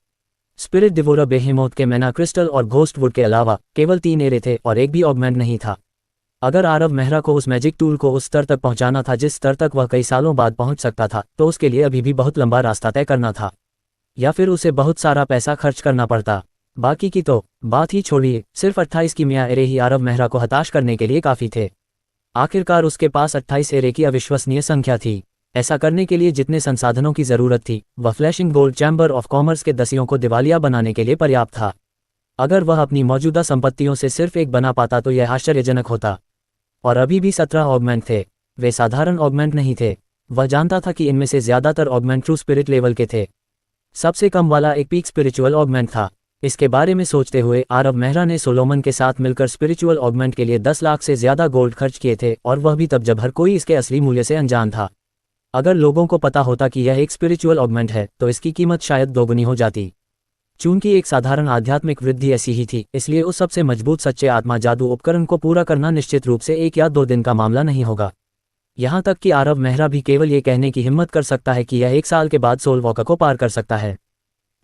स्पिरिट डिवोआरा बेहेमोथ के मैना क्रिस्टल और घोस्ट वुड के अलावा केवल 3 एरे थे और एक भी ऑगमेंट नहीं था। अगर आरव मेहरा को उस मैजिक टूल को उस स्तर तक पहुंचाना था जिस स्तर तक वह कई सालों बाद पहुंच सकता था, तो उसके लिए अभी भी बहुत लंबा रास्ता तय करना था, या फिर उसे बहुत सारा पैसा खर्च करना पड़ता। बाकी की तो बात ही छोड़िए, सिर्फ 28 कीमिया एरे ही आरव मेहरा को हताश करने के लिए काफ़ी थे। आखिरकार उसके पास 28 एरे की अविश्वसनीय संख्या थी। ऐसा करने के लिए जितने संसाधनों की जरूरत थी, वह flashing gold chamber of commerce के दसियों को दिवालिया बनाने के लिए पर्याप्त था। अगर वह अपनी मौजूदा संपत्तियों से सिर्फ एक बना पाता तो यह आश्चर्यजनक होता। और अभी भी 17 ऑगमेंट थे। वे साधारण ऑगमेंट नहीं थे। वह जानता था कि इनमें से ज्यादातर ऑगमेंट ट्रू स्पिरिट लेवल के थे। सबसे कम वाला एक पीक स्पिरिचुअल ऑगमेंट था। इसके बारे में सोचते हुए आरव मेहरा ने सोलोमन के साथ मिलकर स्पिरिचुअल ऑगमेंट के लिए 10 लाख से ज्यादा गोल्ड खर्च किए थे, और वह भी तब जब हर कोई इसके असली मूल्य से अनजान था। अगर लोगों को पता होता कि यह एक स्पिरिचुअल ऑगमेंट है तो इसकी कीमत शायद दोगुनी हो जाती। चूंकि एक साधारण आध्यात्मिक वृद्धि ऐसी ही थी, इसलिए उस सबसे मजबूत सच्चे आत्मा जादू उपकरण को पूरा करना निश्चित रूप से 1 या 2 दिन का मामला नहीं होगा। यहाँ तक कि आरव मेहरा भी केवल ये कहने की हिम्मत कर सकता है कि यह 1 साल के बाद सोल वॉकर को पार कर सकता है।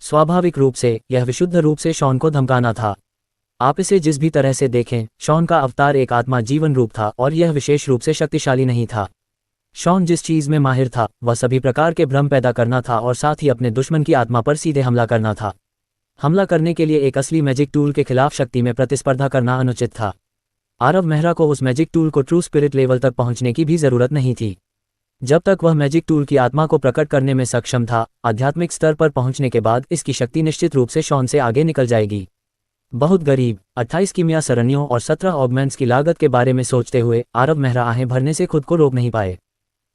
स्वाभाविक रूप से यह विशुद्ध रूप से शॉन को धमकाना था। आप इसे जिस भी तरह से देखें, शॉन का अवतार एक आत्मा जीवन रूप था, और यह विशेष रूप से शक्तिशाली नहीं था। शॉन जिस चीज में माहिर था वह सभी प्रकार के भ्रम पैदा करना था, और साथ ही अपने दुश्मन की आत्मा पर सीधे हमला करना था। हमला करने के लिए एक असली मैजिक टूल के खिलाफ शक्ति में प्रतिस्पर्धा करना अनुचित था। आरव मेहरा को उस मैजिक टूल को ट्रू स्पिरिट लेवल तक पहुंचने की भी जरूरत नहीं थी। जब तक वह मैजिक टूल की आत्मा को प्रकट करने में सक्षम था, आध्यात्मिक स्तर पर पहुंचने के बाद इसकी शक्ति निश्चित रूप से शॉन से आगे निकल जाएगी। बहुत गरीब 28 कीमिया सरणियों और 17 ऑगमेंट्स की लागत के बारे में सोचते हुए आरव मेहरा आहें भरने से खुद को रोक नहीं पाए।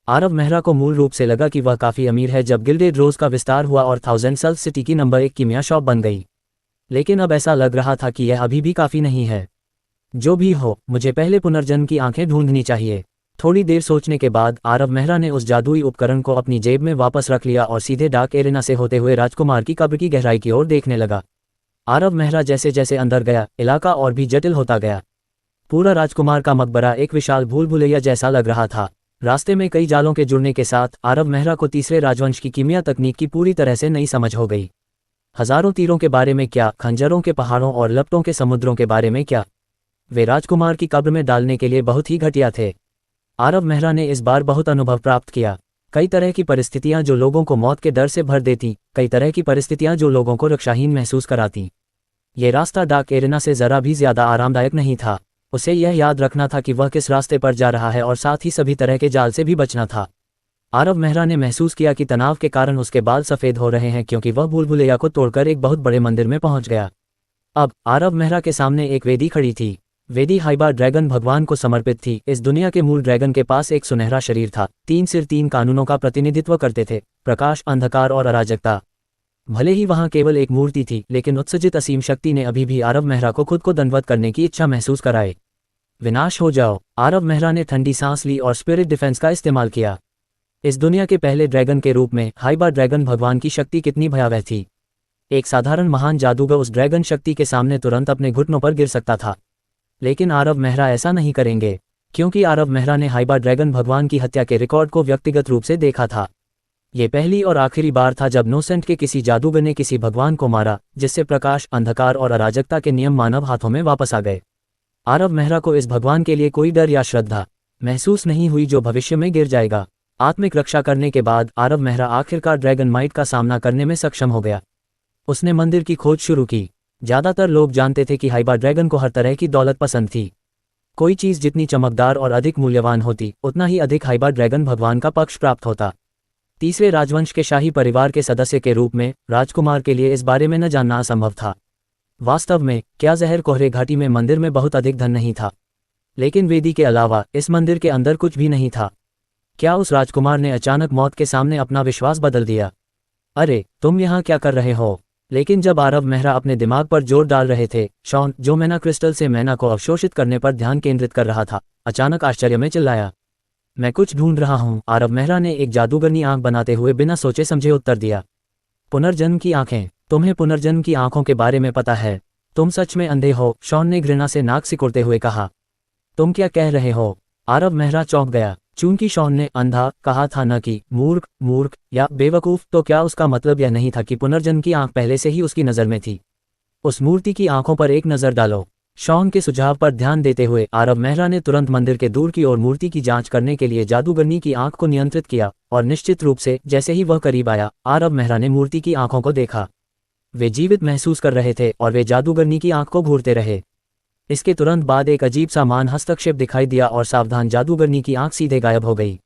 आरव मेहरा को मूल रूप से लगा कि वह काफ़ी अमीर है जब गिल्डेड रोज का विस्तार हुआ और 1000 सल्फ सिटी की नंबर 1 कीमिया शॉप बन गई। लेकिन अब ऐसा लग रहा था कि यह अभी भी काफ़ी नहीं है। जो भी हो, मुझे पहले पुनर्जन्म की आंखें ढूंढनी चाहिए। थोड़ी देर सोचने के बाद आरव मेहरा ने उस जादुई उपकरण को अपनी जेब में वापस रख लिया और सीधे डार्क एरेना से होते हुए राजकुमार की कब्र की गहराई की ओर देखने लगा। आरव मेहरा जैसे जैसे अंदर गया, इलाका और भी जटिल होता गया। पूरा राजकुमार का मकबरा एक विशाल भूल भुलैया जैसा लग रहा था। रास्ते में कई जालों के जुड़ने के साथ आरव मेहरा को तीसरे राजवंश की कीमिया तकनीक की पूरी तरह से नई समझ हो गई। हजारों तीरों के बारे में क्या, खंजरों के पहाड़ों और लपटों के समुद्रों के बारे में क्या, वे राजकुमार की कब्र में डालने के लिए बहुत ही घटिया थे। आरव मेहरा ने इस बार बहुत अनुभव प्राप्त किया। कई तरह की परिस्थितियां जो लोगों को मौत के डर से भर देती, कई तरह की परिस्थितियां जो लोगों को रक्षाहीन महसूस कराती। ये रास्ता डार्क एरेना से जरा भी ज्यादा आरामदायक नहीं था। उसे यह याद रखना था कि वह किस रास्ते पर जा रहा है और साथ ही सभी तरह के जाल से भी बचना था। आरव मेहरा ने महसूस किया कि तनाव के कारण उसके बाल सफ़ेद हो रहे हैं, क्योंकि वह भूल भुलैया को तोड़कर एक बहुत बड़े मंदिर में पहुंच गया। अब आरव मेहरा के सामने एक वेदी खड़ी थी। वेदी हाइबा ड्रैगन भगवान को समर्पित थी। इस दुनिया के मूल ड्रैगन के पास एक सुनहरा शरीर था। 3 सिर 3 कानूनों का प्रतिनिधित्व करते थे, प्रकाश, अंधकार और अराजकता। भले ही वहां केवल एक मूर्ति थी, लेकिन उत्सर्जित असीम शक्ति ने अभी भी आरव मेहरा को खुद को दंडवत करने की इच्छा महसूस कराए। विनाश हो जाओ। आरव मेहरा ने ठंडी सांस ली और स्पिरिट डिफेंस का इस्तेमाल किया। इस दुनिया के पहले ड्रैगन के रूप में हाइबा ड्रैगन भगवान की शक्ति कितनी भयावह थी। एक साधारण महान जादूगर उस ड्रैगन शक्ति के सामने तुरंत अपने घुटनों पर गिर सकता था। लेकिन आरव मेहरा ऐसा नहीं करेंगे, क्योंकि आरव मेहरा ने हाइबा ड्रैगन भगवान की हत्या के रिकॉर्ड को व्यक्तिगत रूप से देखा था। ये पहली और आखिरी बार था जब नोसेंट के किसी जादूगर ने किसी भगवान को मारा, जिससे प्रकाश, अंधकार और अराजकता के नियम मानव हाथों में वापस आ गए। आरव मेहरा को इस भगवान के लिए कोई डर या श्रद्धा महसूस नहीं हुई जो भविष्य में गिर जाएगा। आत्मिक रक्षा करने के बाद आरव मेहरा आखिरकार ड्रैगन माइट का सामना करने में सक्षम हो गया। उसने मंदिर की खोज शुरू की। ज्यादातर लोग जानते थे कि हाइबा ड्रैगन को हर तरह की दौलत पसंद थी। कोई चीज जितनी चमकदार और अधिक मूल्यवान होती, उतना ही अधिक हाइबा ड्रैगन भगवान का पक्ष प्राप्त होता। तीसरे राजवंश के शाही परिवार के सदस्य के रूप में राजकुमार के लिए इस बारे में न जानना असंभव था। वास्तव में क्या जहर कोहरे घाटी में मंदिर में बहुत अधिक धन नहीं था, लेकिन वेदी के अलावा इस मंदिर के अंदर कुछ भी नहीं था। क्या उस राजकुमार ने अचानक मौत के सामने अपना विश्वास बदल दिया? अरे तुम यहाँ क्या कर रहे हो? लेकिन जब आरव मेहरा अपने दिमाग पर जोर डाल रहे थे, शॉन, जो मैना क्रिस्टल से मैना को अवशोषित करने पर ध्यान केंद्रित कर रहा था, अचानक आश्चर्य में चिल्लाया, मैं कुछ ढूंढ रहा हूँ। आरव मेहरा ने एक जादूगरनी आंख बनाते हुए बिना सोचे समझे उत्तर दिया, पुनर्जन्म की आंखें। तुम्हें पुनर्जन्म की आंखों के बारे में पता है? तुम सच में अंधे हो, शॉन ने घृणा से नाक सिकुड़ते हुए कहा। तुम क्या कह रहे हो? आरव मेहरा चौंक गया। चूंकि शॉन ने अंधा कहा था, न कि मूर्ख या बेवकूफ, तो क्या उसका मतलब यह नहीं था कि पुनर्जन्म की आंख पहले से ही उसकी नज़र में थी? उस मूर्ति की आंखों पर एक नज़र डालो। शॉन के सुझाव पर ध्यान देते हुए आरव मेहरा ने तुरंत मंदिर के दूर की ओर मूर्ति की जांच करने के लिए जादूगरनी की आंख को नियंत्रित किया, और निश्चित रूप से जैसे ही वह करीब आया, आरव मेहरा ने मूर्ति की आंखों को देखा। वे जीवित महसूस कर रहे थे और वे जादूगरनी की आंख को घूरते रहे। इसके तुरंत बाद एक अजीब सा मान हस्तक्षेप दिखाई दिया और सावधान जादूगरनी की आंख सीधे गायब हो गई।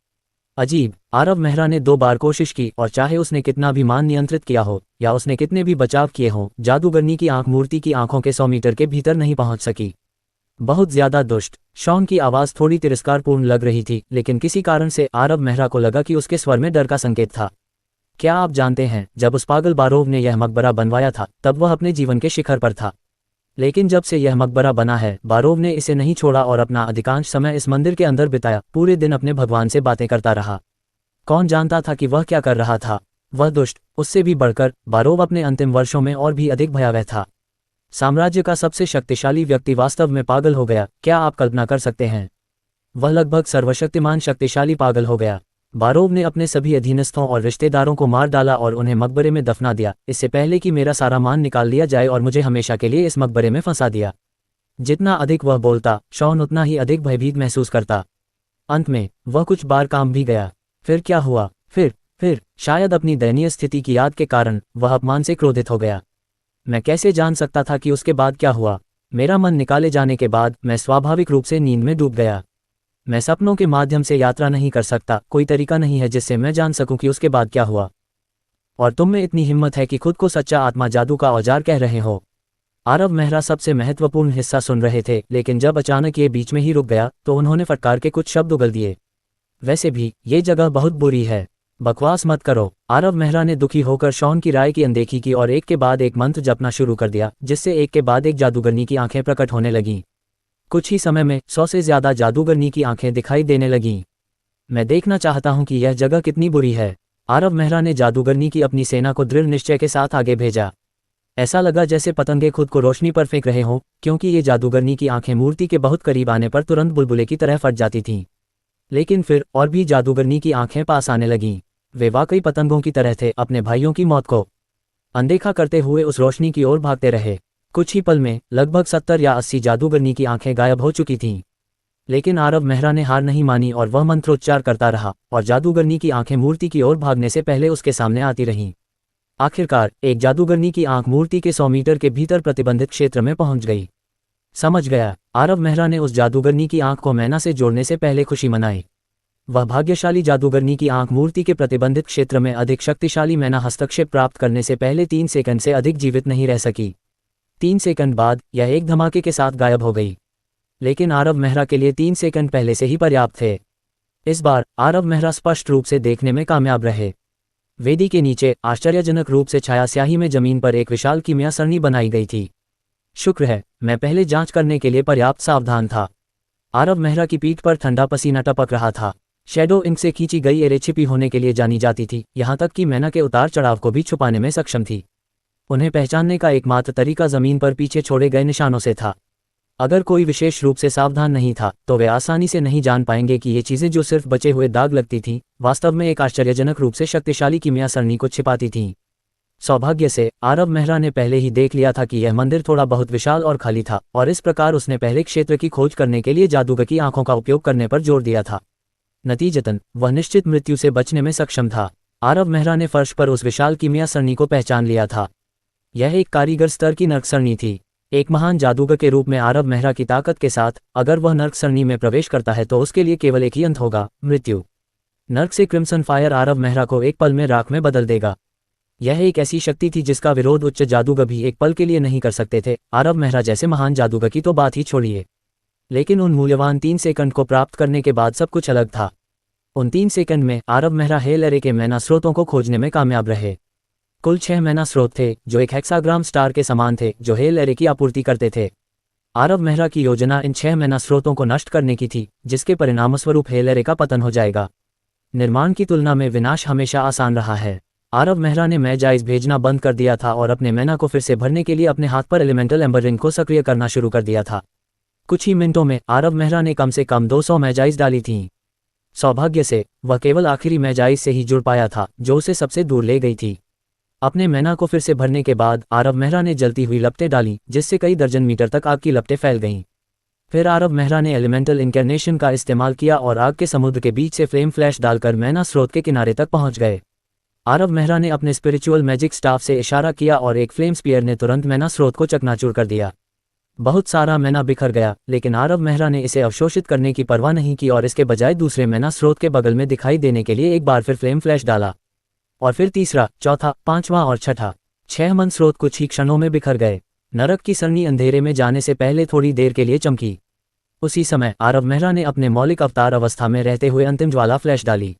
अजीब। आरव मेहरा ने 2 बार कोशिश की, और चाहे उसने कितना भी मान नियंत्रित किया हो या उसने कितने भी बचाव किए हों, जादूगरनी की आंख मूर्ति की आंखों के 100 मीटर के भीतर नहीं पहुंच सकी। बहुत ज्यादा दुष्ट। शॉन की आवाज थोड़ी तिरस्कारपूर्ण लग रही थी, लेकिन किसी कारण से आरव मेहरा को लगा कि उसके स्वर में डर का संकेत था। क्या आप जानते हैं, जब उस पागल बारोव ने यह मकबरा बनवाया था, तब वह अपने जीवन के शिखर पर था। लेकिन जब से यह मकबरा बना है, बारोव ने इसे नहीं छोड़ा और अपना अधिकांश समय इस मंदिर के अंदर बिताया। पूरे दिन अपने भगवान से बातें करता रहा। कौन जानता था कि वह क्या कर रहा था? वह दुष्ट। उससे भी बढ़कर बारोव अपने अंतिम वर्षों में और भी अधिक भयावह था। साम्राज्य का सबसे शक्तिशाली व्यक्ति वास्तव में पागल हो गया। क्या आप कल्पना कर सकते हैं? वह लगभग सर्वशक्तिमान शक्तिशाली पागल हो गया। बारोव ने अपने सभी अधीनस्थों और रिश्तेदारों को मार डाला और उन्हें मकबरे में दफना दिया, इससे पहले कि मेरा सारा मान निकाल लिया जाए और मुझे हमेशा के लिए इस मकबरे में फंसा दिया। जितना अधिक वह बोलता, शॉन उतना ही अधिक भयभीत महसूस करता। अंत में वह कुछ बार काम भी गया। फिर क्या हुआ? फिर शायद अपनी दयनीय स्थिति की याद के कारण वह अपमान से क्रोधित हो गया। मैं कैसे जान सकता था कि उसके बाद क्या हुआ? मेरा मन निकाले जाने के बाद मैं स्वाभाविक रूप से नींद में डूब गया। मैं सपनों के माध्यम से यात्रा नहीं कर सकता। कोई तरीका नहीं है जिससे मैं जान सकूं कि उसके बाद क्या हुआ। और तुम में इतनी हिम्मत है कि खुद को सच्चा आत्मा जादू का औजार कह रहे हो। आरव मेहरा सबसे महत्वपूर्ण हिस्सा सुन रहे थे, लेकिन जब अचानक ये बीच में ही रुक गया तो उन्होंने फटकार के कुछ शब्द उगल दिए। वैसे भी ये जगह बहुत बुरी है। बकवास मत करो। आरव मेहरा ने दुखी होकर शॉन की राय की अनदेखी की और एक के बाद एक मंत्र जपना शुरू कर दिया, जिससे एक के बाद एक जादूगरनी की आंखें प्रकट होने लगीं। कुछ ही समय में 100 से ज्यादा जादूगरनी की आंखें दिखाई देने लगीं। मैं देखना चाहता हूं कि यह जगह कितनी बुरी है। आरव मेहरा ने जादूगरनी की अपनी सेना को दृढ़ निश्चय के साथ आगे भेजा। ऐसा लगा जैसे पतंगे खुद को रोशनी पर फेंक रहे हों, क्योंकि ये जादूगरनी की आंखें मूर्ति के बहुत करीब आने पर तुरंत बुलबुले की तरह फट जाती थीं। लेकिन फिर और भी जादूगरनी की आंखें पास आने लगीं। वे वाकई पतंगों की तरह थे, अपने भाइयों की मौत को अनदेखा करते हुए उस रोशनी की ओर भागते रहे। कुछ ही पल में लगभग 70 या 80 जादूगरनी की आंखें गायब हो चुकी थीं। लेकिन आरव मेहरा ने हार नहीं मानी और वह मंत्रोच्चार करता रहा, और जादूगरनी की आंखें मूर्ति की ओर भागने से पहले उसके सामने आती रहीं। आखिरकार एक जादूगरनी की आंख मूर्ति के 100 मीटर के भीतर प्रतिबंधित क्षेत्र में पहुंच गई। समझ गया। आरव मेहरा ने उस जादूगरनी की आंख को मैना से जोड़ने से पहले खुशी मनाई। वह भाग्यशाली जादूगरनी की आंख मूर्ति के प्रतिबंधित क्षेत्र में अधिक शक्तिशाली मैना हस्तक्षेप प्राप्त करने से पहले 3 सेकंड से अधिक जीवित नहीं रह सकी। 3 सेकंड बाद यह एक धमाके के साथ गायब हो गई। लेकिन आरव मेहरा के लिए 3 सेकंड पहले से ही पर्याप्त थे। इस बार आरव मेहरा स्पष्ट रूप से देखने में कामयाब रहे। वेदी के नीचे आश्चर्यजनक रूप से छाया स्याही में जमीन पर एक विशाल कीमिया सरणी बनाई गई थी। शुक्र है, मैं पहले जांच करने के लिए पर्याप्त सावधान था। आरव मेहरा की पीठ पर ठंडा पसीना टपक रहा था। शैडो इंक से खींची गई एरे छिपी होने के लिए जानी जाती थी, यहाँ तक कि मैना के उतार चढ़ाव को भी छुपाने में सक्षम थी। उन्हें पहचानने का एकमात्र तरीका ज़मीन पर पीछे छोड़े गए निशानों से था। अगर कोई विशेष रूप से सावधान नहीं था तो वे आसानी से नहीं जान पाएंगे कि ये चीज़ें जो सिर्फ बचे हुए दाग लगती थीं, वास्तव में एक आश्चर्यजनक रूप से शक्तिशाली कीमिया सरणी को छिपाती थीं। सौभाग्य से आरव मेहरा ने पहले ही देख लिया था कि यह मंदिर थोड़ा बहुत विशाल और खाली था, और इस प्रकार उसने पहले क्षेत्र की खोज करने के लिए जादूगर की आंखों का उपयोग करने पर जोर दिया था। नतीजतन वह निश्चित मृत्यु से बचने में सक्षम था। आरव मेहरा ने फर्श पर उस विशाल कीमिया सरणी को पहचान लिया था। यह एक कारीगर स्तर की नर्क सरणी थी। एक महान जादूगर के रूप में आरव मेहरा की ताकत के साथ अगर वह नर्क सरणी में प्रवेश करता है तो उसके लिए केवल एक ही अंत होगा, मृत्यु। नर्क से क्रिम्सन फायर आरव मेहरा को एक पल में राख में बदल देगा। यह एक ऐसी शक्ति थी जिसका विरोध उच्च जादूगर भी एक पल के लिए नहीं कर सकते थे। आरव मेहरा जैसे महान जादूगर की तो बात ही छोड़िए, लेकिन उन मूल्यवान 3 सेकंड को प्राप्त करने के बाद सब कुछ अलग था। उन 3 सेकंड में आरव मेहरा हेल एरे के मैना स्रोतों को खोजने में कामयाब रहे। कुल 6 मैना स्रोत थे जो एक हेक्साग्राम स्टार के समान थे, जो हेल एरे की आपूर्ति करते थे। आरव मेहरा की योजना इन 6 मैना स्रोतों को नष्ट करने की थी, जिसके परिणामस्वरूप हेल एरे का पतन हो जाएगा। निर्माण की तुलना में विनाश हमेशा आसान रहा है। आरव मेहरा ने मैजाइज भेजना बंद कर दिया था और अपने मैना को फिर से भरने के लिए अपने हाथ पर एलिमेंटल एम्बर रिंग को सक्रिय करना शुरू कर दिया था। कुछ ही मिनटों में आरव मेहरा ने कम से कम 200 मैजाइज डाली थीं। सौभाग्य से वह केवल आखिरी मैजाइज से ही जुड़ पाया था, जो उसे सबसे दूर ले गई थी। अपने मैना को फिर से भरने के बाद आरव मेहरा ने जलती हुई लपटें डाली, जिससे कई दर्जन मीटर तक आग की लपटें फैल गईं। फिर आरव मेहरा ने एलिमेंटल इनकर्नेशन का इस्तेमाल किया और आग के समुद्र के बीच से फ्लेम फ्लैश डालकर मैना स्रोत के किनारे तक पहुंच गए। आरव मेहरा ने अपने स्पिरिचुअल मैजिक स्टाफ से इशारा किया और एक फ्लेम स्पीयर ने तुरंत मैना स्रोत को चकनाचूर कर दिया। बहुत सारा मैना बिखर गया, लेकिन आरव मेहरा ने इसे अवशोषित करने की परवाह नहीं की और इसके बजाय दूसरे मैना स्रोत के बगल में दिखाई देने के लिए एक बार फिर फ्लेम फ्लैश डाला। और फिर तीसरा, चौथा, पांचवां और छठा। 6 मन स्रोत कुछ ही क्षणों में बिखर गए। नरक की सरणी अंधेरे में जाने से पहले थोड़ी देर के लिए चमकी। उसी समय आरव मेहरा ने अपने मौलिक अवतार अवस्था में रहते हुए अंतिम ज्वाला फ्लैश डाली।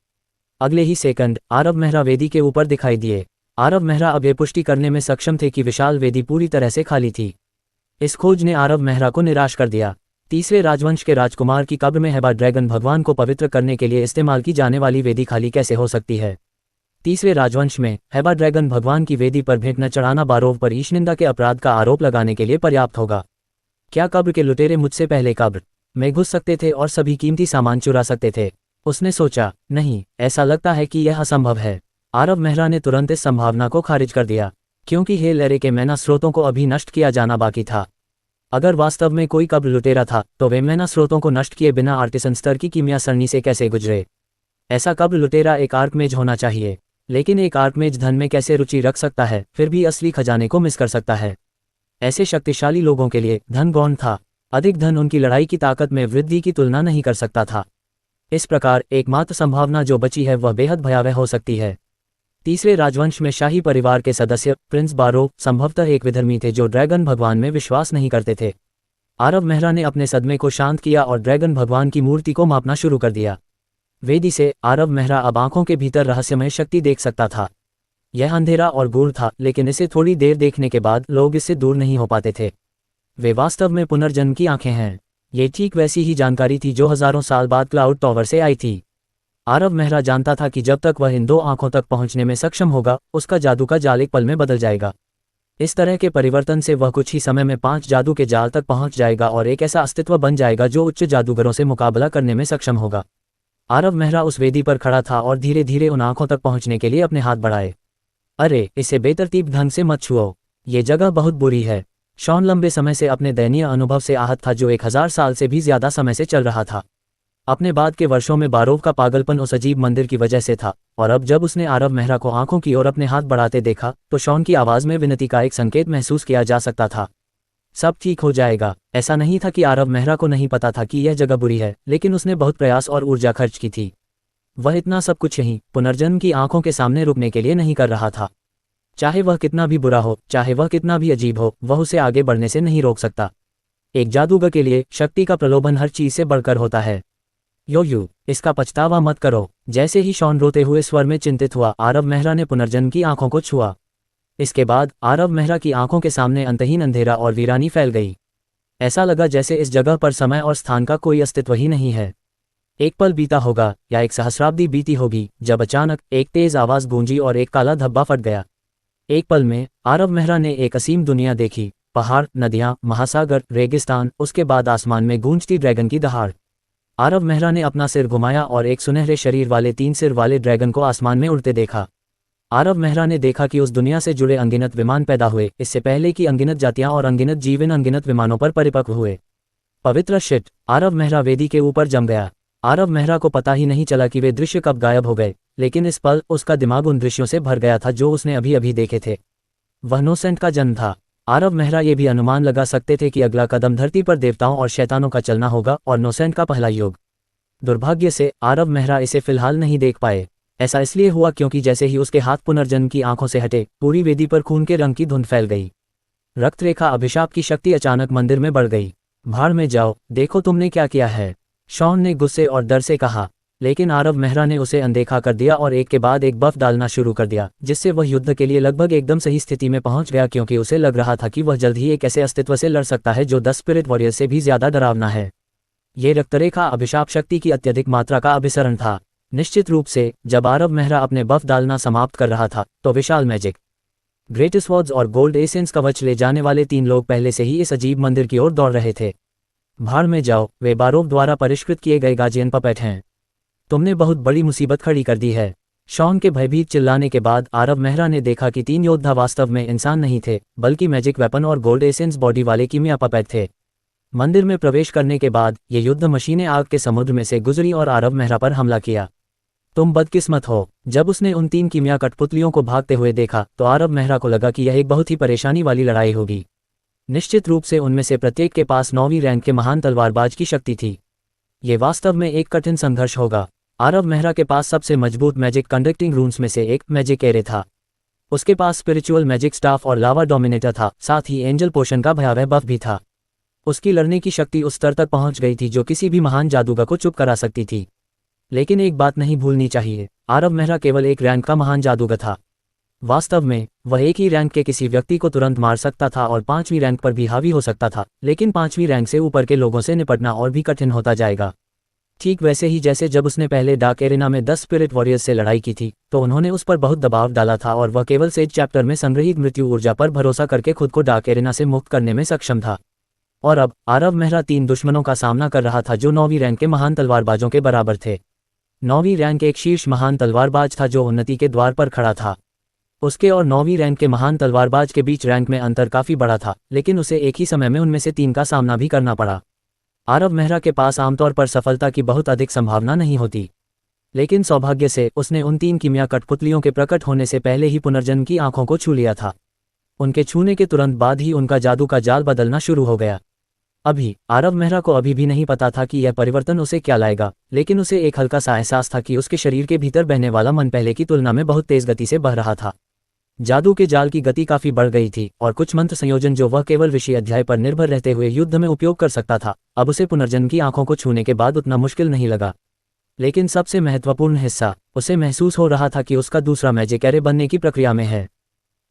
अगले ही सेकंड आरव मेहरा वेदी के ऊपर दिखाई दिए। आरव मेहरा अब ये पुष्टि करने में सक्षम थे कि विशाल वेदी पूरी तरह से खाली थी। इस खोज ने आरव मेहरा को निराश कर दिया। तीसरे राजवंश के राजकुमार की कब्र में हेबा ड्रैगन भगवान को पवित्र करने के लिए इस्तेमाल की जाने वाली वेदी खाली कैसे हो सकती है? तीसरे राजवंश में हेबा ड्रैगन भगवान की वेदी पर भेंट न चढ़ाना बारोव पर ईशनिंदा के अपराध का आरोप लगाने के लिए पर्याप्त होगा। क्या कब्र के लुटेरे मुझसे पहले कब्र में घुस सकते थे और सभी कीमती सामान चुरा सकते थे? उसने सोचा, नहीं, ऐसा लगता है कि यह असंभव है। आरव मेहरा ने तुरंत इस संभावना को खारिज कर दिया, क्योंकि हेल एरे के मैना स्रोतों को अभी नष्ट किया जाना बाकी था। अगर वास्तव में कोई कब्र लुटेरा था तो वे मैना स्रोतों को नष्ट किए बिना आर्टिसन स्तर की कीमिया सरणी से कैसे गुजरे? ऐसा कब्र लुटेरा एक आर्कमेज होना चाहिए, लेकिन एक आर्कमेज धन में कैसे रुचि रख सकता है, फिर भी असली खजाने को मिस कर सकता है? ऐसे शक्तिशाली लोगों के लिए धन गौण था। अधिक धन उनकी लड़ाई की ताकत में वृद्धि की तुलना नहीं कर सकता था। इस प्रकार एकमात्र संभावना जो बची है वह बेहद भयावह हो सकती है। तीसरे राजवंश में शाही परिवार के सदस्य प्रिंस बारो संभवतः एक विधर्मी थे जो ड्रैगन भगवान में विश्वास नहीं करते थे। आरव मेहरा ने अपने सदमे को शांत किया और ड्रैगन भगवान की मूर्ति को मापना शुरू कर दिया। वेदी से आरव मेहरा अब आंखों के भीतर रहस्यमय शक्ति देख सकता था। यह अंधेरा और गूढ़ था, लेकिन इसे थोड़ी देर देखने के बाद लोग इससे दूर नहीं हो पाते थे। वे वास्तव में पुनर्जन्म की आंखें हैं। ये ठीक वैसी ही जानकारी थी जो हजारों साल बाद क्लाउड टॉवर से आई थी। आरव मेहरा जानता था कि जब तक वह इन 2 आंखों तक पहुंचने में सक्षम होगा, उसका जादू का जाल एक पल में बदल जाएगा। इस तरह के परिवर्तन से वह कुछ ही समय में 5 जादू के जाल तक पहुंच जाएगा और एक ऐसा अस्तित्व बन जाएगा जो उच्च जादूगरों से मुकाबला करने में सक्षम होगा। आरव मेहरा उस वेदी पर खड़ा था और धीरे धीरे उन आंखों तक पहुंचने के लिए अपने हाथ बढ़ाए। अरे, इसे बेतरतीब ढंग से मत छुओ, ये जगह बहुत बुरी है। शॉन लंबे समय से अपने दयनीय अनुभव से आहत था, जो 1000 साल से भी ज्यादा समय से चल रहा था। अपने बाद के वर्षों में बारोव का पागलपन उस अजीब मंदिर की वजह से था, और अब जब उसने आरव मेहरा को आंखों की ओर अपने हाथ बढ़ाते देखा तो शॉन की आवाज में विनती का एक संकेत महसूस किया जा सकता था। सब ठीक हो जाएगा। ऐसा नहीं था कि आरव मेहरा को नहीं पता था कि यह जगह बुरी है, लेकिन उसने बहुत प्रयास और ऊर्जा खर्च की थी। वह इतना सब कुछ यहीं पुनर्जन्म की आंखों के सामने रुकने के लिए नहीं कर रहा था। चाहे वह कितना भी बुरा हो, चाहे वह कितना भी अजीब हो, वह उसे आगे बढ़ने से नहीं रोक सकता। एक जादूगर के लिए शक्ति का प्रलोभन हर चीज से बढ़कर होता है। यो, इसका पछतावा मत करो। जैसे ही शॉन रोते हुए स्वर में चिंतित हुआ, आरव मेहरा ने पुनर्जन्म की आंखों को छुआ। इसके बाद आरव मेहरा की आंखों के सामने अंतहीन अंधेरा और वीरानी फैल गई। ऐसा लगा जैसे इस जगह पर समय और स्थान का कोई अस्तित्व ही नहीं है। एक पल बीता होगा या एक सहस्राब्दी बीती होगी जब अचानक एक तेज आवाज गूंजी और एक काला धब्बा फट गया। एक पल में आरव मेहरा ने एक असीम दुनिया देखी, पहाड़, नदियां, महासागर, रेगिस्तान, उसके बाद आसमान में गूंजती ड्रैगन की दहाड़। आरव मेहरा ने अपना सिर घुमाया और एक सुनहरे शरीर वाले 3 सिर वाले ड्रैगन को आसमान में उड़ते देखा। आरव मेहरा ने देखा कि उस दुनिया से जुड़े अनगिनत विमान पैदा हुए, इससे पहले कि अनगिनत जातियां और अनगिनत जीव इन अनगिनत विमानों पर परिपक्व हुए। पवित्र शिट! आरव मेहरा वेदी के ऊपर जम गया। आरव मेहरा को पता ही नहीं चला कि वे दृश्य कब गायब हो गए, लेकिन इस पल उसका दिमाग उन दृश्यों से भर गया था जो उसने अभी अभी देखे थे। वह नोसेंट का जन्म था। आरव मेहरा ये भी अनुमान लगा सकते थे कि अगला कदम धरती पर देवताओं और शैतानों का चलना होगा और नोसेंट का पहला युग। दुर्भाग्य से आरव मेहरा इसे फिलहाल नहीं देख पाए। ऐसा इसलिए हुआ क्योंकि जैसे ही उसके हाथ पुनर्जन्म की आंखों से हटे, पूरी वेदी पर खून के रंग की धुंध फैल गई। रक्तरेखा अभिशाप की शक्ति अचानक मंदिर में बढ़ गई। भाड़ में जाओ, देखो तुमने क्या किया है, शॉन ने गुस्से और डर से कहा। लेकिन आरव मेहरा ने उसे अनदेखा कर दिया और एक के बाद एक बफ डालना शुरू कर दिया, जिससे वह युद्ध के लिए लगभग एकदम सही स्थिति में पहुंच गया, क्योंकि उसे लग रहा था कि वह जल्द ही एक ऐसे अस्तित्व से लड़ सकता है जो 10 स्पिरिट वॉरियर से भी ज्यादा डरावना है। ये रक्तरेखा अभिशाप शक्ति की अत्यधिक मात्रा का अभिसरण था। निश्चित रूप से जब आरव मेहरा अपने बफ डालना समाप्त कर रहा था तो विशाल मैजिक, ग्रेट स्वॉर्ड्स और गोल्ड एसेंस कवच ले जाने वाले 3 लोग पहले से ही इस अजीब मंदिर की ओर दौड़ रहे थे। भाड़ में जाओ, वे बारोव द्वारा परिष्कृत किए गए गार्जियन पपेट हैं। तुमने बहुत बड़ी मुसीबत खड़ी कर दी है। शॉन के भयभीत चिल्लाने के बाद आरव मेहरा ने देखा कि 3 योद्धा वास्तव में इंसान नहीं थे, बल्कि मैजिक वेपन और गोल्ड एसेंस बॉडी वाले कीमिया पपेट थे। मंदिर में प्रवेश करने के बाद ये युद्ध मशीनें आग के समुद्र में से गुजरी और आरव मेहरा पर हमला किया। तुम बदकिस्मत हो। जब उसने उन 3 कीमिया कठपुतलियों को भागते हुए देखा तो आरव मेहरा को लगा कि यह एक बहुत ही परेशानी वाली लड़ाई होगी। निश्चित रूप से उनमें से प्रत्येक के पास 9वीं रैंक के महान तलवारबाज की शक्ति थी। ये वास्तव में एक कठिन संघर्ष होगा। आरव मेहरा के पास सबसे मजबूत मैजिक कंडक्टिंग रून्स में से एक मैजिक एरे था। उसके पास स्पिरिचुअल मैजिक स्टाफ और लावा डोमिनेटर था, साथ ही एंजल पोशन का भयावह बफ भी था। उसकी लड़ने की शक्ति उस स्तर तक पहुंच गई थी जो किसी भी महान जादूगर को चुप करा सकती थी। लेकिन एक बात नहीं भूलनी चाहिए, आरव मेहरा केवल एक रैंक का महान जादूगर था। वास्तव में वह एक ही रैंक के किसी व्यक्ति को तुरंत मार सकता था और 5वीं रैंक पर भी हावी हो सकता था, लेकिन 5वीं रैंक से ऊपर के लोगों से निपटना और भी कठिन होता जाएगा। ठीक वैसे ही जैसे जब उसने पहले डार्क एरेना में 10 स्पिरिट वॉरियर्स से लड़ाई की थी तो उन्होंने उस पर बहुत दबाव डाला था और वह केवल सेज चैप्टर में संग्रहित मृत्यु ऊर्जा पर भरोसा करके खुद को डार्क एरेना से मुक्त करने में सक्षम था। और अब आरव मेहरा 3 दुश्मनों का सामना कर रहा था जो 9वीं रैंक के महान तलवारबाजों के बराबर थे। 9वीं रैंक एक शीर्ष महान तलवारबाज था जो उन्नति के द्वार पर खड़ा था। उसके और 9वीं रैंक के महान तलवारबाज के बीच रैंक में अंतर काफी बड़ा था, लेकिन उसे एक ही समय में उनमें से 3 का सामना भी करना पड़ा। आरव मेहरा के पास आमतौर पर सफलता की बहुत अधिक संभावना नहीं होती, लेकिन सौभाग्य से उसने उन 3 कीमिया कठपुतलियों के प्रकट होने से पहले ही पुनर्जन्म की आंखों को छू लिया था। उनके छूने के तुरंत बाद ही उनका जादू का जाल बदलना शुरू हो गया। अभी आरव मेहरा को अभी भी नहीं पता था कि यह परिवर्तन उसे क्या लाएगा, लेकिन उसे एक हल्का सा एहसास था कि उसके शरीर के भीतर बहने वाला मन पहले की तुलना में बहुत तेज गति से बह रहा था। जादू के जाल की गति काफी बढ़ गई थी और कुछ मंत्र संयोजन जो वह केवल ऋषि अध्याय पर निर्भर रहते हुए युद्ध में उपयोग कर सकता था, अब उसे पुनर्जन्म की आंखों को छूने के बाद उतना मुश्किल नहीं लगा। लेकिन सबसे महत्वपूर्ण हिस्सा, उसे महसूस हो रहा था कि उसका दूसरा मैजिक एरे बनने की प्रक्रिया में है।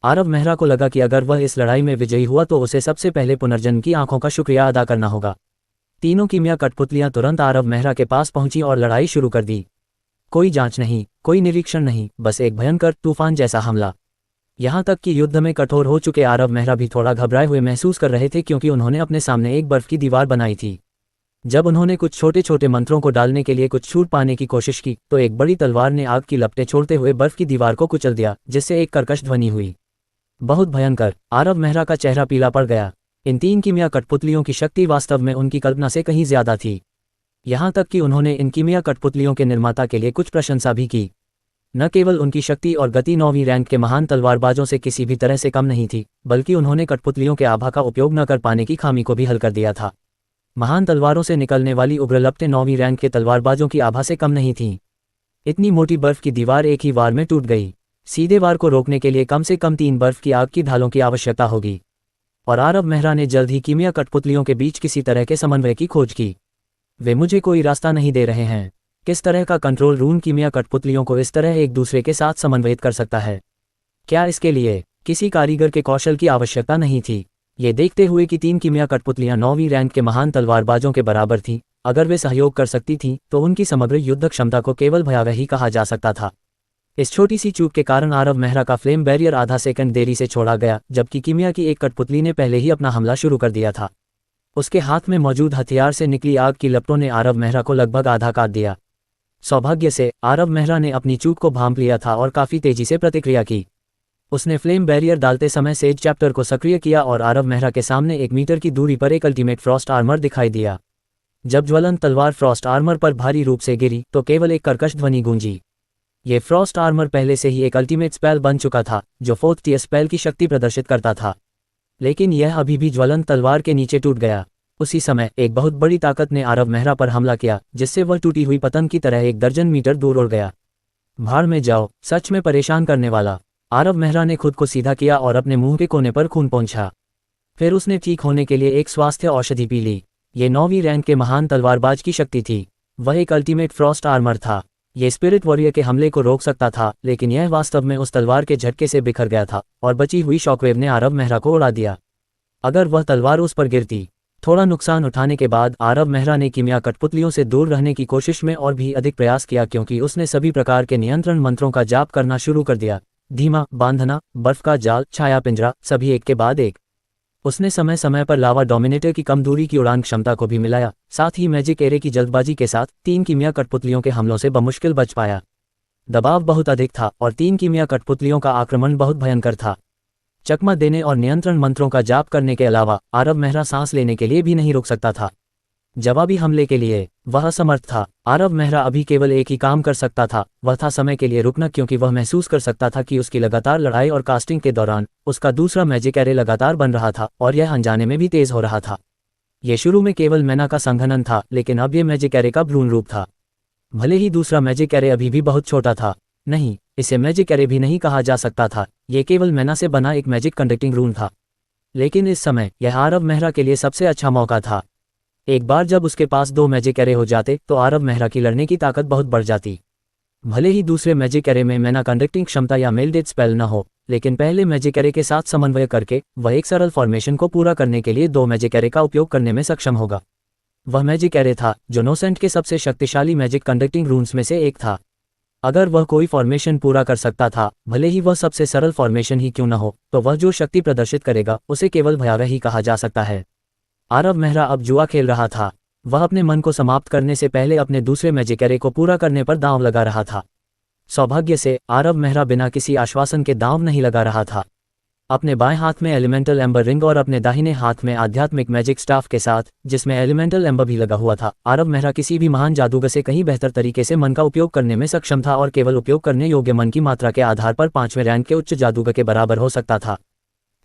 आरव मेहरा को लगा कि अगर वह इस लड़ाई में विजयी हुआ तो उसे सबसे पहले पुनर्जन्म की आंखों का शुक्रिया अदा करना होगा। तीनों कीमिया कठपुतलियां तुरंत आरव मेहरा के पास पहुंची और लड़ाई शुरू कर दी। कोई जांच नहीं, कोई निरीक्षण नहीं, बस एक भयंकर तूफान जैसा हमला। यहाँ तक कि युद्ध में कठोर हो चुके आरव मेहरा भी थोड़ा घबराए हुए महसूस कर रहे थे, क्योंकि उन्होंने अपने सामने एक बर्फ की दीवार बनाई थी। जब उन्होंने कुछ छोटे छोटे मंत्रों को डालने के लिए कुछ छूट पाने की कोशिश की तो एक बड़ी तलवार ने आग की लपटें छोड़ते हुए बर्फ की दीवार को कुचल दिया, जिससे एक कर्कश ध्वनि हुई। बहुत भयंकर। आरव मेहरा का चेहरा पीला पड़ गया। इन 3 कीमिया कठपुतलियों की शक्ति वास्तव में उनकी कल्पना से कहीं ज्यादा थी। यहाँ तक कि उन्होंने इन कीमिया कठपुतलियों के निर्माता के लिए कुछ प्रशंसा भी की। न केवल उनकी शक्ति और गति 9वीं रैंक के महान तलवारबाजों से किसी भी तरह से कम नहीं थी, बल्कि उन्होंने कठपुतलियों के आभा का उपयोग न कर पाने की खामी को भी हल कर दिया था। महान तलवारों से निकलने वाली उग्र लपटें 9वीं रैंक के तलवारबाजों की आभा से कम नहीं थीं। इतनी मोटी बर्फ की दीवार एक ही वार में टूट गई। सीधे वार को रोकने के लिए कम से कम 3 बर्फ की आग की ढालों की आवश्यकता होगी, और आरव मेहरा ने जल्द ही कीमिया कठपुतलियों के बीच किसी तरह के समन्वय की खोज की। वे मुझे कोई रास्ता नहीं दे रहे हैं। किस तरह का कंट्रोल रूम कीमिया कठपुतलियों को इस तरह एक दूसरे के साथ समन्वयित कर सकता है? क्या इसके लिए किसी कारीगर के कौशल की आवश्यकता नहीं थी? ये देखते हुए कि 3 कीमिया कठपुतलियां 9वीं रैंक के महान तलवारबाजों के बराबर थीं, अगर वे सहयोग कर सकती थीं तो उनकी समग्र युद्ध क्षमता को केवल भयावह ही कहा जा सकता था। इस छोटी सी चूक के कारण आरव मेहरा का फ्लेम बैरियर आधा सेकंड देरी से छोड़ा गया, जबकि कीमिया की एक कठपुतली ने पहले ही अपना हमला शुरू कर दिया था। उसके हाथ में मौजूद हथियार से निकली आग की लपटों ने आरव मेहरा को लगभग आधा काट दिया। सौभाग्य से आरव मेहरा ने अपनी चूक को भांप लिया था और काफी तेजी से प्रतिक्रिया की। उसने फ्लेम बैरियर डालते समय सेज चैप्टर को सक्रिय किया और आरव मेहरा के सामने 1 मीटर की दूरी पर एक अल्टीमेट फ्रॉस्ट आर्मर दिखाई दिया। जब ज्वलंत तलवार फ्रॉस्ट आर्मर पर भारी रूप से गिरी तो केवल एक कर्कश ध्वनि गूंजी। ये फ्रॉस्ट आर्मर पहले से ही एक अल्टीमेट स्पेल बन चुका था जो 4th टियर स्पेल की शक्ति प्रदर्शित करता था, लेकिन यह अभी भी ज्वलंत तलवार के नीचे टूट गया। उसी समय एक बहुत बड़ी ताकत ने आरव मेहरा पर हमला किया, जिससे वह टूटी हुई पतंग की तरह 1 दर्जन मीटर दूर उड़ गया। भाड़ में जाओ, सच में परेशान करने वाला। आरव मेहरा ने खुद को सीधा किया और अपने मुंह के कोने पर खून पोंछा। फिर उसने ठीक होने के लिए एक स्वास्थ्य औषधि पी ली। ये 9वीं रैंक के महान तलवारबाज की शक्ति थी। वह एक अल्टीमेट फ्रॉस्ट आर्मर था। ये स्पिरिट वॉरियर के हमले को रोक सकता था, लेकिन यह वास्तव में उस तलवार के झटके से बिखर गया था और बची हुई शॉकवेव ने आरव मेहरा को उड़ा दिया। अगर वह तलवार उस पर गिरती। थोड़ा नुकसान उठाने के बाद आरव मेहरा ने कीमिया कठपुतलियों से दूर रहने की कोशिश में और भी अधिक प्रयास किया, क्योंकि उसने सभी प्रकार के नियंत्रण मंत्रों का जाप करना शुरू कर दिया। धीमा, बांधना, बर्फ का जाल, छाया पिंजरा, सभी एक के बाद एक। उसने समय समय पर लावा डोमिनेटर की कम दूरी की उड़ान क्षमता को भी मिलाया। साथ ही मैजिक एरे की जल्दबाजी के साथ 3 कीमिया कठपुतलियों के हमलों से बमुश्किल बच पाया। दबाव बहुत अधिक था और 3 कीमिया कठपुतलियों का आक्रमण बहुत भयंकर था। चकमा देने और नियंत्रण मंत्रों का जाप करने के अलावा आरव मेहरा सांस लेने के लिए भी नहीं रुक सकता था। जवाबी हमले के लिए वह असमर्थ था। आरव मेहरा अभी केवल एक ही काम कर सकता था, वह था समय के लिए रुकना, क्योंकि वह महसूस कर सकता था कि उसकी लगातार लड़ाई और कास्टिंग के दौरान उसका दूसरा मैजिक एरे लगातार बन रहा था और यह अनजाने में भी तेज हो रहा था। यह शुरू में केवल मैना का संघनन था, लेकिन अब यह मैजिक एरे का भ्रूण रूप था। भले ही दूसरा मैजिक एरे अभी भी बहुत छोटा था, नहीं, इसे मैजिक एरे भी नहीं कहा जा सकता था, यह केवल मैना से बना एक मैजिक कंडक्टिंग रूम था। लेकिन इस समय यह आरव मेहरा के लिए सबसे अच्छा मौका था। एक बार जब उसके पास 2 मैजिक एरे हो जाते तो आरव मेहरा की लड़ने की ताकत बहुत बढ़ जाती। भले ही दूसरे मैजिक एरे में मैना कंडक्टिंग क्षमता या मेल्डेड स्पेल न हो, लेकिन पहले मैजिक एरे के साथ समन्वय करके वह एक सरल फॉर्मेशन को पूरा करने के लिए 2 मैजिक एरे का उपयोग करने में सक्षम होगा। वह मैजिक एरे था जो नोसेंट के सबसे शक्तिशाली मैजिक कंडक्टिंग रूम्स में से एक था। अगर वह कोई फॉर्मेशन पूरा कर सकता था, भले ही वह सबसे सरल फॉर्मेशन ही क्यों न हो, तो वह जो शक्ति प्रदर्शित करेगा उसे केवल भयावह ही कहा जा सकता है। आरव मेहरा अब जुआ खेल रहा था। वह अपने मन को समाप्त करने से पहले अपने दूसरे मैजिक एरे को पूरा करने पर दांव लगा रहा था। सौभाग्य से आरव मेहरा बिना किसी आश्वासन के दांव नहीं लगा रहा था। अपने बाएं हाथ में एलिमेंटल एम्बर रिंग और अपने दाहिने हाथ में आध्यात्मिक मैजिक स्टाफ के साथ, जिसमें एलिमेंटल एम्बर भी लगा हुआ था, आरव मेहरा किसी भी महान जादूगर से कहीं बेहतर तरीके से मन का उपयोग करने में सक्षम था और केवल उपयोग करने योग्य मन की मात्रा के आधार पर 5वें रैंक के उच्च जादूगर के बराबर हो सकता था।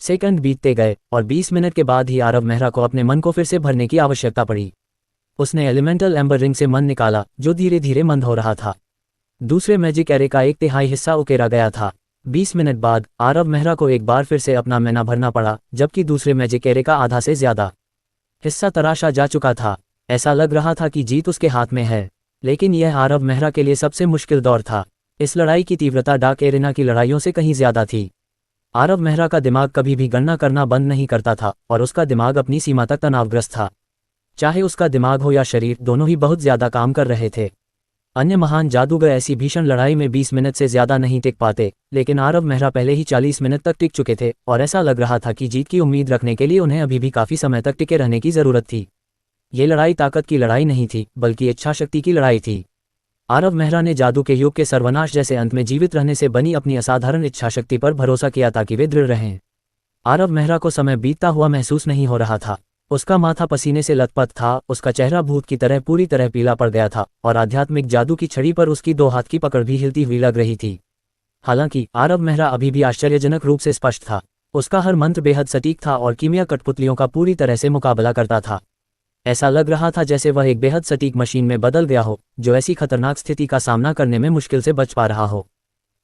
सेकंड बीतते गए और 20 मिनट के बाद ही आरव मेहरा को अपने मन को फिर से भरने की आवश्यकता पड़ी। उसने एलिमेंटल एम्बर रिंग से मन निकाला, जो धीरे धीरे मंद हो रहा था। दूसरे मैजिक एरे का 1/3 हिस्सा उकेरा गया था। 20 मिनट बाद आरव मेहरा को एक बार फिर से अपना मैना भरना पड़ा, जबकि दूसरे मैजिक एरे का आधा से ज्यादा हिस्सा तराशा जा चुका था। ऐसा लग रहा था कि जीत उसके हाथ में है, लेकिन यह आरव मेहरा के लिए सबसे मुश्किल दौर था। इस लड़ाई की तीव्रता डार्क एरेना की लड़ाइयों से कहीं ज्यादा थी। आरव मेहरा का दिमाग कभी भी गणना करना बंद नहीं करता था और उसका दिमाग अपनी सीमा तक तनावग्रस्त था। चाहे उसका दिमाग हो या शरीर, दोनों ही बहुत ज्यादा काम कर रहे थे। अन्य महान जादूगर ऐसी भीषण लड़ाई में 20 मिनट से ज्यादा नहीं टिक पाते, लेकिन आरव मेहरा पहले ही 40 मिनट तक टिक चुके थे और ऐसा लग रहा था कि जीत की उम्मीद रखने के लिए उन्हें अभी भी काफी समय तक टिके रहने की जरूरत थी। ये लड़ाई ताकत की लड़ाई नहीं थी, बल्कि इच्छाशक्ति की लड़ाई थी। आरव मेहरा ने जादू के युग के सर्वनाश जैसे अंत में जीवित रहने से बनी अपनी असाधारण इच्छाशक्ति पर भरोसा किया ताकि वे दृढ़ रहें। आरव मेहरा को समय बीतता हुआ महसूस नहीं हो रहा था। उसका माथा पसीने से लथपथ था, उसका चेहरा भूत की तरह पूरी तरह पीला पड़ गया था और आध्यात्मिक जादू की छड़ी पर उसकी 2 हाथ की पकड़ भी हिलती हुई लग रही थी। हालांकि आरव मेहरा अभी भी आश्चर्यजनक रूप से स्पष्ट था। उसका हर मंत्र बेहद सटीक था और कीमिया कठपुतलियों का पूरी तरह से मुकाबला करता था। ऐसा लग रहा था जैसे वह एक बेहद सटीक मशीन में बदल गया हो, जो ऐसी खतरनाक स्थिति का सामना करने में मुश्किल से बच पा रहा हो।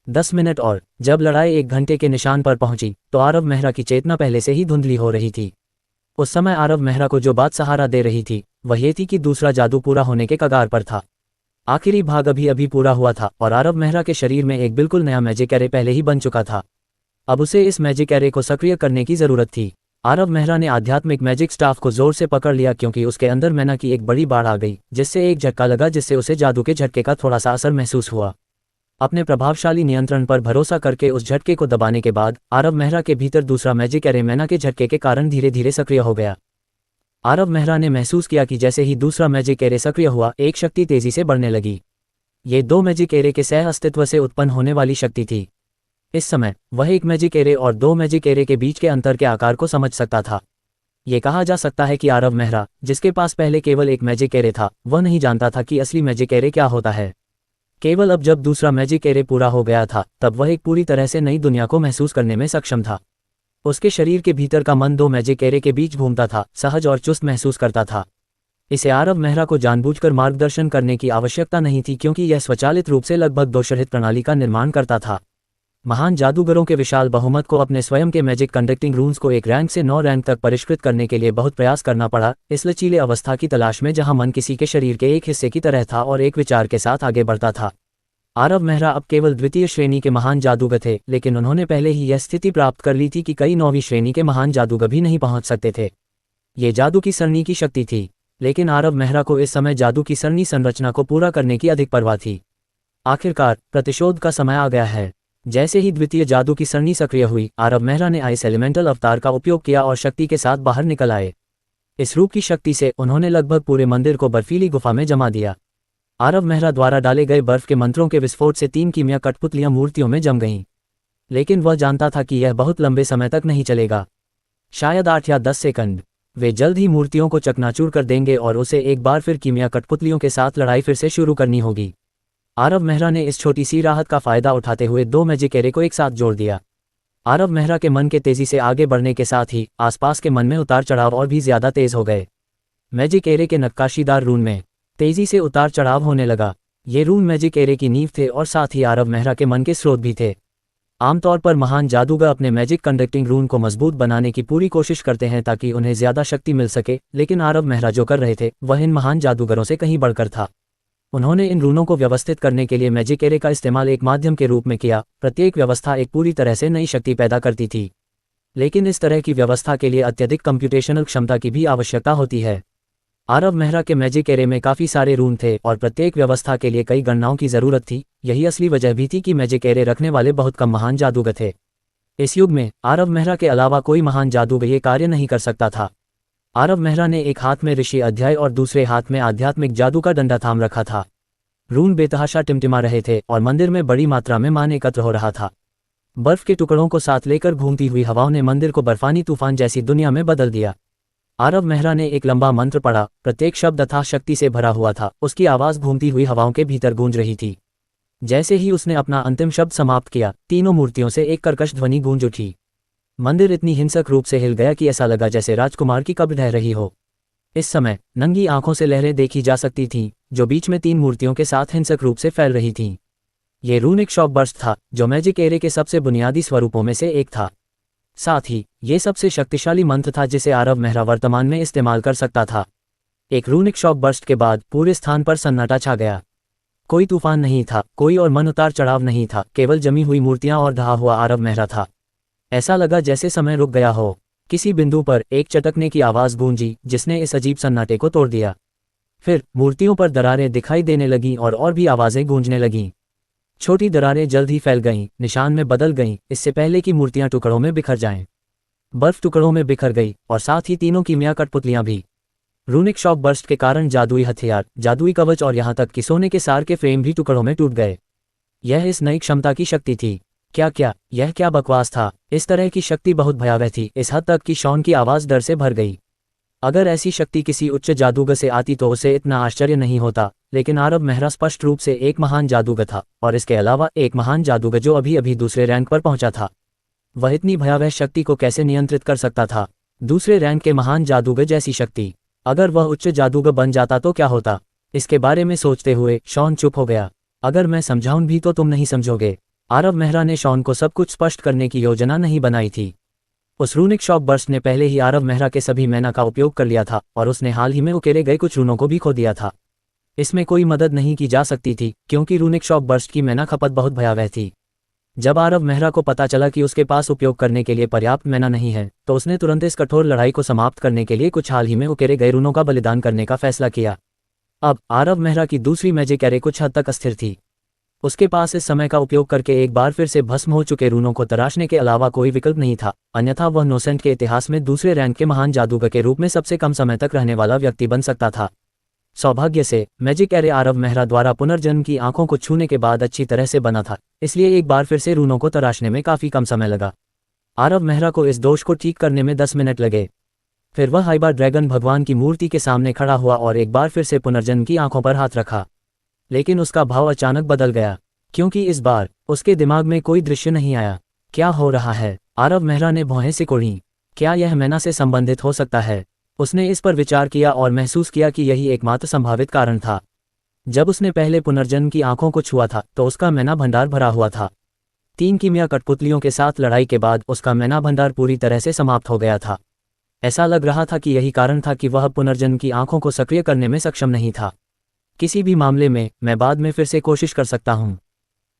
10 मिनट और जब लड़ाई 1 घंटे के निशान पर पहुंची तो आरव मेहरा की चेतना पहले से ही धुंधली हो रही थी। उस समय आरव मेहरा को जो बात सहारा दे रही थी वह ये थी कि दूसरा जादू पूरा होने के कगार पर था। आखिरी भाग अभी अभी पूरा हुआ था और आरव मेहरा के शरीर में एक बिल्कुल नया मैजिक एरे पहले ही बन चुका था। अब उसे इस मैजिक एरे को सक्रिय करने की जरूरत थी। आरव मेहरा ने आध्यात्मिक मैजिक स्टाफ को जोर से पकड़ लिया क्योंकि उसके अंदर मैना की एक बड़ी बाढ़ आ गई, जिससे एक झटका लगा जिससे उसे जादू के झटके का थोड़ा सा असर महसूस हुआ। अपने प्रभावशाली नियंत्रण पर भरोसा करके उस झटके को दबाने के बाद आरव मेहरा के भीतर दूसरा मैजिक एरे मैना के झटके के कारण धीरे धीरे सक्रिय हो गया। आरव मेहरा ने महसूस किया कि जैसे ही दूसरा मैजिक एरे सक्रिय हुआ, एक शक्ति तेजी से बढ़ने लगी। ये दो मैजिक एरे के सह अस्तित्व से उत्पन्न होने वाली शक्ति थी। इस समय वह एक मैजिक एरे और दो मैजिक एरे के बीच के अंतर के आकार को समझ सकता था। ये कहा जा सकता है कि आरव मेहरा, जिसके पास पहले केवल एक मैजिक एरे था, वह नहीं जानता था कि असली मैजिक एरे क्या होता है। केवल अब जब दूसरा मैजिक एरे पूरा हो गया था, तब वह एक पूरी तरह से नई दुनिया को महसूस करने में सक्षम था। उसके शरीर के भीतर का मन दो मैजिक एरे के बीच घूमता था, सहज और चुस्त महसूस करता था। इसे आरव मेहरा को जानबूझकर मार्गदर्शन करने की आवश्यकता नहीं थी क्योंकि यह स्वचालित रूप से लगभग दोषरहित प्रणाली का निर्माण करता था। महान जादूगरों के विशाल बहुमत को अपने स्वयं के मैजिक कंडक्टिंग रून्स को 1 रैंक से 9 रैंक तक परिष्कृत करने के लिए बहुत प्रयास करना पड़ा, इस लचीले अवस्था की तलाश में जहां मन किसी के शरीर के एक हिस्से की तरह था और एक विचार के साथ आगे बढ़ता था। आरव मेहरा अब केवल द्वितीय श्रेणी के महान जादूगर थे, लेकिन उन्होंने पहले ही यह स्थिति प्राप्त कर ली थी कि कई 9वीं श्रेणी के महान जादूगर भी नहीं पहुंच सकते थे। ये जादू की सरणी की शक्ति थी, लेकिन आरव मेहरा को इस समय जादू की सरणी संरचना को पूरा करने की अधिक परवाह थी। आखिरकार प्रतिशोध का समय आ गया है। जैसे ही द्वितीय जादू की सरणी सक्रिय हुई, आरव मेहरा ने आइस एलिमेंटल अवतार का उपयोग किया और शक्ति के साथ बाहर निकल आए। इस रूप की शक्ति से उन्होंने लगभग पूरे मंदिर को बर्फीली गुफा में जमा दिया। आरव मेहरा द्वारा डाले गए बर्फ के मंत्रों के विस्फोट से 3 कीमिया कठपुतलियां मूर्तियों में जम गईं। लेकिन वह जानता था कि यह बहुत लंबे समय तक नहीं चलेगा, शायद 8 या 10 सेकंड। वे जल्द ही मूर्तियों को चकनाचूर कर देंगे और उसे एक बार फिर कीमिया कठपुतलियों के साथ लड़ाई फिर से शुरू करनी होगी। आरव मेहरा ने इस छोटी सी राहत का फायदा उठाते हुए 2 मैजिक एरे को एक साथ जोड़ दिया। आरव मेहरा के मन के तेजी से आगे बढ़ने के साथ ही आसपास के मन में उतार चढ़ाव और भी ज्यादा तेज हो गए। मैजिक एरे के नक्काशीदार रून में तेजी से उतार चढ़ाव होने लगा। ये रून मैजिक एरे की नींव थे और साथ ही आरव मेहरा के मन के स्रोत भी थे। आमतौर पर महान जादूगर अपने मैजिक कंडक्टिंग रून को मजबूत बनाने की पूरी कोशिश करते हैं ताकि उन्हें ज्यादा शक्ति मिल सके, लेकिन आरव मेहरा जो कर रहे थे वह इन महान जादूगरों से कहीं बढ़कर था। उन्होंने इन रूनों को व्यवस्थित करने के लिए मैजिक एरे का इस्तेमाल एक माध्यम के रूप में किया। प्रत्येक व्यवस्था एक पूरी तरह से नई शक्ति पैदा करती थी, लेकिन इस तरह की व्यवस्था के लिए अत्यधिक कंप्यूटेशनल क्षमता की भी आवश्यकता होती है। आरव मेहरा के मैजिक एरे में काफ़ी सारे रून थे और प्रत्येक व्यवस्था के लिए कई गणनाओं की ज़रूरत थी। यही असली वजह भी थी कि मैजिक एरे रखने वाले बहुत कम महान जादूगर थे। इस युग में आरव मेहरा के अलावा कोई महान जादूगर ये कार्य नहीं कर सकता था। आरव मेहरा ने एक हाथ में ऋषि अध्याय और दूसरे हाथ में आध्यात्मिक जादू का डंडा थाम रखा था। रून बेतहाशा टिमटिमा रहे थे और मंदिर में बड़ी मात्रा में मान एकत्र हो रहा था। बर्फ के टुकड़ों को साथ लेकर घूमती हुई हवाओं ने मंदिर को बर्फानी तूफान जैसी दुनिया में बदल दिया। आरव मेहरा ने एक लंबा मंत्र पढ़ा, प्रत्येक शब्द अथाह शक्ति से भरा हुआ था। उसकी आवाज़ घूमती हुई हवाओं के भीतर गूंज रही थी। जैसे ही उसने अपना अंतिम शब्द समाप्त किया, तीनों मूर्तियों से एक कर्कश ध्वनि गूंज उठी। मंदिर इतनी हिंसक रूप से हिल गया कि ऐसा लगा जैसे राजकुमार की कब्र ढह रही हो। इस समय नंगी आंखों से लहरें देखी जा सकती थीं, जो बीच में 3 मूर्तियों के साथ हिंसक रूप से फैल रही थीं। ये रूनिक शॉक बर्स्ट था, जो मैजिक एरे के सबसे बुनियादी स्वरूपों में से एक था। साथ ही ये सबसे शक्तिशाली मंत्र था जिसे आरव मेहरा वर्तमान में इस्तेमाल कर सकता था। एक रूनिक शॉक बर्स्ट के बाद पूरे स्थान पर सन्नाटा छा गया। कोई तूफान नहीं था, कोई और मन उतार चढ़ाव नहीं था, केवल जमी हुई मूर्तियां और ढहा हुआ आरव मेहरा था। ऐसा लगा जैसे समय रुक गया हो। किसी बिंदु पर एक चटकने की आवाज़ गूंजी जिसने इस अजीब सन्नाटे को तोड़ दिया। फिर मूर्तियों पर दरारें दिखाई देने लगीं और भी आवाज़ें गूंजने लगीं। छोटी दरारें जल्द ही फैल गईं, निशान में बदल गईं, इससे पहले कि मूर्तियां टुकड़ों में बिखर जाएं। बर्फ टुकड़ों में बिखर गई और साथ ही तीनों कीमिया कठपुतलियां भी। रूनिक शॉक बर्स्ट के कारण जादुई हथियार, जादुई कवच और यहां तक कि सोने के सार के फ्रेम भी टुकड़ों में टूट गए। यह इस नई क्षमता की शक्ति थी। यह क्या बकवास था। इस तरह की शक्ति बहुत भयावह थी, इस हद तक कि शॉन की आवाज़ डर से भर गई। अगर ऐसी शक्ति किसी उच्च जादूगर से आती तो उसे इतना आश्चर्य नहीं होता, लेकिन आरव मेहरा स्पष्ट रूप से एक महान जादूगर था, और इसके अलावा एक महान जादूगर जो अभी अभी दूसरे रैंक पर पहुंचा था। वह इतनी भयावह शक्ति को कैसे नियंत्रित कर सकता था? दूसरे रैंक के महान जादूगर जैसी शक्ति। अगर वह उच्च जादूगर बन जाता तो क्या होता? इसके बारे में सोचते हुए शॉन चुप हो गया। अगर मैं समझाऊं भी तो तुम नहीं समझोगे। आरव मेहरा ने शॉन को सब कुछ स्पष्ट करने की योजना नहीं बनाई थी। उस रूनिक शॉक बर्स्ट ने पहले ही आरव मेहरा के सभी मैना का उपयोग कर लिया था और उसने हाल ही में उकेरे गए कुछ रूनों को भी खो दिया था। इसमें कोई मदद नहीं की जा सकती थी क्योंकि रूनिक शॉक बर्स्ट की मैना खपत बहुत भयावह थी। जब आरव मेहरा को पता चला कि उसके पास उपयोग करने के लिए पर्याप्त मैना नहीं है, तो उसने तुरंत इस कठोर लड़ाई को समाप्त करने के लिए कुछ हाल ही में उकेरे गए रूनों का बलिदान करने का फैसला किया। अब आरव मेहरा की दूसरी मैजिक एरे कुछ हद तक अस्थिर थी। उसके पास इस समय का उपयोग करके एक बार फिर से भस्म हो चुके रूनों को तराशने के अलावा कोई विकल्प नहीं था, अन्यथा वह नोसेंट के इतिहास में दूसरे रैंक के महान जादूगर के रूप में सबसे कम समय तक रहने वाला व्यक्ति बन सकता था। सौभाग्य से मैजिक एरे आरव मेहरा द्वारा पुनर्जन्म की आंखों को छूने के बाद अच्छी तरह से बना था, इसलिए एक बार फिर से रूनों को तराशने में काफी कम समय लगा। आरव मेहरा को इस दोष को ठीक करने में 10 मिनट लगे। फिर वह हाइबर ड्रैगन भगवान की मूर्ति के सामने खड़ा हुआ और एक बार फिर से पुनर्जन्म की आंखों पर हाथ रखा। लेकिन उसका भाव अचानक बदल गया, क्योंकि इस बार उसके दिमाग में कोई दृश्य नहीं आया। क्या हो रहा है? आरव मेहरा ने भौहें सिकोड़ी। क्या यह मैना से संबंधित हो सकता है? उसने इस पर विचार किया और महसूस किया कि यही एकमात्र संभावित कारण था। जब उसने पहले पुनर्जन्म की आंखों को छुआ था तो उसका मैना भंडार भरा हुआ था। 3 कीमिया कठपुतलियों के साथ लड़ाई के बाद उसका मैना भंडार पूरी तरह से समाप्त हो गया था। ऐसा लग रहा था कि यही कारण था कि वह पुनर्जन्म की आंखों को सक्रिय करने में सक्षम नहीं था। किसी भी मामले में मैं बाद में फिर से कोशिश कर सकता हूँ।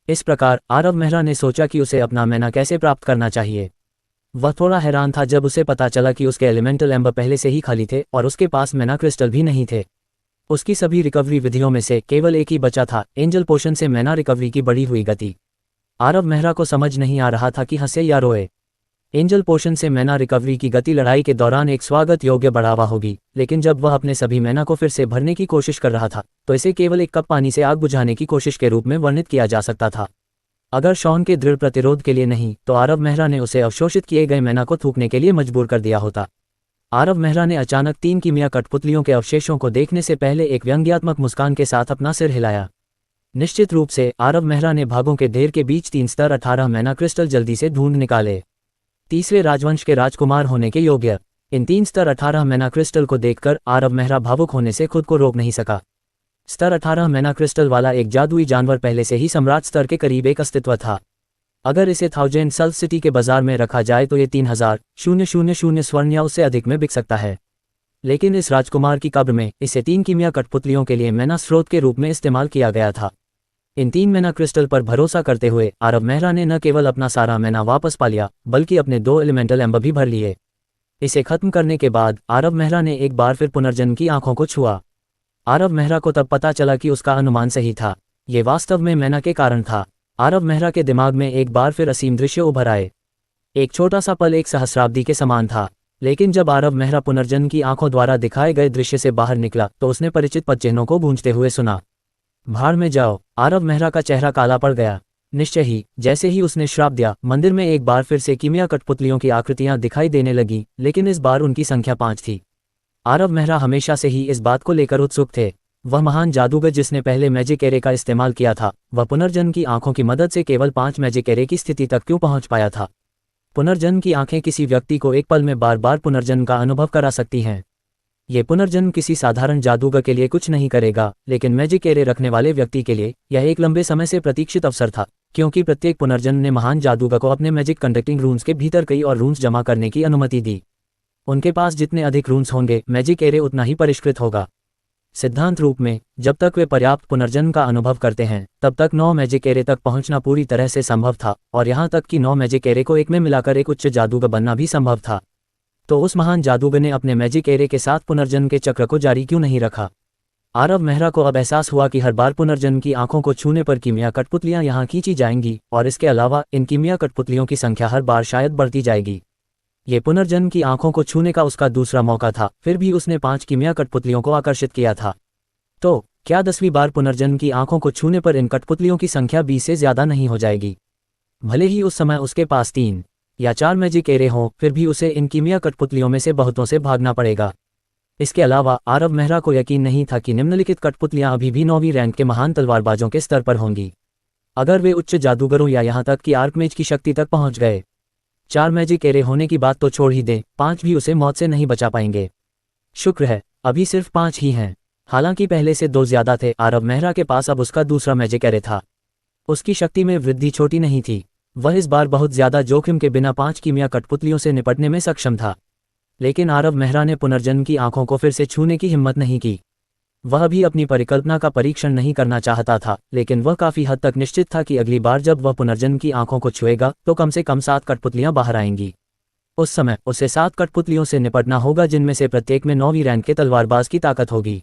इस प्रकार आरव मेहरा ने सोचा कि उसे अपना मैना कैसे प्राप्त करना चाहिए। वह थोड़ा हैरान था जब उसे पता चला कि उसके एलिमेंटल एम्बर पहले से ही खाली थे और उसके पास मैना क्रिस्टल भी नहीं थे। उसकी सभी रिकवरी विधियों में से केवल एक ही बचा था, एंजल पोशन से मैना रिकवरी की बढ़ी हुई गति। आरव मेहरा को समझ नहीं आ रहा था कि हंसे या रोए। एंजल पोशन से मैना रिकवरी की गति लड़ाई के दौरान एक स्वागत योग्य बढ़ावा होगी, लेकिन जब वह अपने सभी मैना को फिर से भरने की कोशिश कर रहा था तो इसे केवल एक कप पानी से आग बुझाने की कोशिश के रूप में वर्णित किया जा सकता था। अगर शॉन के दृढ़ प्रतिरोध के लिए नहीं तो आरव मेहरा ने उसे अवशोषित किए गए मैना को थूकने के लिए मजबूर कर दिया होता। आरव मेहरा ने अचानक 3 कीमिया कठपुतलियों के अवशेषों को देखने से पहले एक व्यंग्यात्मक मुस्कान के साथ अपना सिर हिलाया। निश्चित रूप से आरव मेहरा ने भागों के ढेर के बीच 3 स्तर 18 मैना क्रिस्टल जल्दी से ढूंढ निकाले। तीसरे राजवंश के राजकुमार होने के योग्य इन 3 स्तर 18 मैना क्रिस्टल को देखकर आरव मेहरा भावुक होने से खुद को रोक नहीं सका। स्तर 18 मैना क्रिस्टल वाला एक जादुई जानवर पहले से ही सम्राट स्तर के करीब एक अस्तित्व था। अगर इसे 1000 सल्फ सिटी के बाजार में रखा जाए तो ये 3000 स्वर्ण या उससे अधिक में बिक सकता है। लेकिन इस राजकुमार की कब्र में इसे 3 कीमिया कठपुतलियों के लिए मैना स्रोत के रूप में इस्तेमाल किया गया था। इन 3 मैना क्रिस्टल पर भरोसा करते हुए आरव मेहरा ने न केवल अपना सारा मैना वापस पा लिया बल्कि अपने 2 एलिमेंटल एम्बर भी भर लिए। इसे खत्म करने के बाद आरव मेहरा ने एक बार फिर पुनर्जन्म की आंखों को छुआ। आरव मेहरा को तब पता चला कि उसका अनुमान सही था, ये वास्तव में मैना के कारण था। आरव मेहरा के दिमाग में एक बार फिर असीम दृश्य उभर आए। एक छोटा सा पल एक सहस्राब्दी के समान था, लेकिन जब आरव मेहरा पुनर्जन्म की आंखों द्वारा दिखाए गए दृश्य से बाहर निकला तो उसने परिचित पदचिन्हों को गूंजते हुए सुना। भाड़ में जाओ। आरव मेहरा का चेहरा काला पड़ गया। निश्चय ही जैसे ही उसने श्राप दिया, मंदिर में एक बार फिर से कीमिया कठपुतलियों की आकृतियां दिखाई देने लगी, लेकिन इस बार उनकी संख्या 5 थी। आरव मेहरा हमेशा से ही इस बात को लेकर उत्सुक थे। वह महान जादूगर जिसने पहले मैजिक एरे का इस्तेमाल किया था, वह पुनर्जन्म की आंखों की मदद से केवल 5 मैजिक एरे की स्थिति तक क्यों पहुंच पाया था। पुनर्जन्म की आंखें किसी व्यक्ति को एक पल में बार बार पुनर्जन्म का अनुभव करा सकती हैं। ये पुनर्जन्म किसी साधारण जादूगर के लिए कुछ नहीं करेगा, लेकिन मैजिक एरे रखने वाले व्यक्ति के लिए यह एक लंबे समय से प्रतीक्षित अवसर था, क्योंकि प्रत्येक पुनर्जन्म ने महान जादूगर को अपने मैजिक कंडक्टिंग रून्स के भीतर कई और रून्स जमा करने की अनुमति दी। उनके पास जितने अधिक रून्स होंगे, मैजिक एरे उतना ही परिष्कृत होगा। सिद्धांत रूप में जब तक वे पर्याप्त पुनर्जन्म का अनुभव करते हैं तब तक 9 मैजिक एरे तक पहुंचना पूरी तरह से संभव था, और यहां तक कि 9 मैजिक एरे को एक में मिलाकर एक उच्च जादूगर बनना भी संभव था। तो उस महान जादूगर ने अपने मैजिक एरे के साथ पुनर्जन्म के चक्र को जारी क्यों नहीं रखा। आरव मेहरा को अब एहसास हुआ कि हर बार पुनर्जन्म की आंखों को छूने पर कीमिया कठपुतलियां यहां खींची जाएंगी, और इसके अलावा इन कीमिया कठपुतलियों की संख्या हर बार शायद बढ़ती जाएगी। ये पुनर्जन्म की आंखों को छूने का उसका दूसरा मौका था, फिर भी उसने 5 कीमिया कठपुतलियों को आकर्षित किया था। तो क्या 10वीं बार पुनर्जन्म की आंखों को छूने पर इन कठपुतलियों की संख्या 20 से ज्यादा नहीं हो जाएगी। भले ही उस समय उसके पास 3 या 4 मैजिक एरे हों, फिर भी उसे इन कीमिया कठपुतलियों में से बहुतों से भागना पड़ेगा। इसके अलावा आरव मेहरा को यकीन नहीं था कि निम्नलिखित कठपुतलियां अभी भी 9वीं रैंक के महान तलवारबाजों के स्तर पर होंगी। अगर वे उच्च जादूगरों या यहां तक कि आर्कमेज की शक्ति तक पहुंच गए। 4 मैजिक एरे होने की बात तो छोड़ ही दें, 5 भी उसे मौत से नहीं बचा पाएंगे। शुक्र है अभी सिर्फ 5 ही हैं। हालांकि पहले से 2 ज्यादा थे। आरव मेहरा के पास अब उसका दूसरा मैजिक एरे था। उसकी शक्ति में वृद्धि छोटी नहीं थी। वह इस बार बहुत ज्यादा जोखिम के बिना 5 कीमिया कठपुतलियों से निपटने में सक्षम था। लेकिन आरव मेहरा ने पुनर्जन्म की आंखों को फिर से छूने की हिम्मत नहीं की। वह भी अपनी परिकल्पना का परीक्षण नहीं करना चाहता था, लेकिन वह काफी हद तक निश्चित था कि अगली बार जब वह पुनर्जन्म की आंखों को छुएगा तो कम से कम 7 कठपुतलियां बाहर आएंगी। उस समय उसे 7 कठपुतलियों से निपटना होगा, जिनमें से प्रत्येक में 9वीं रैंक के तलवारबाज की ताकत होगी।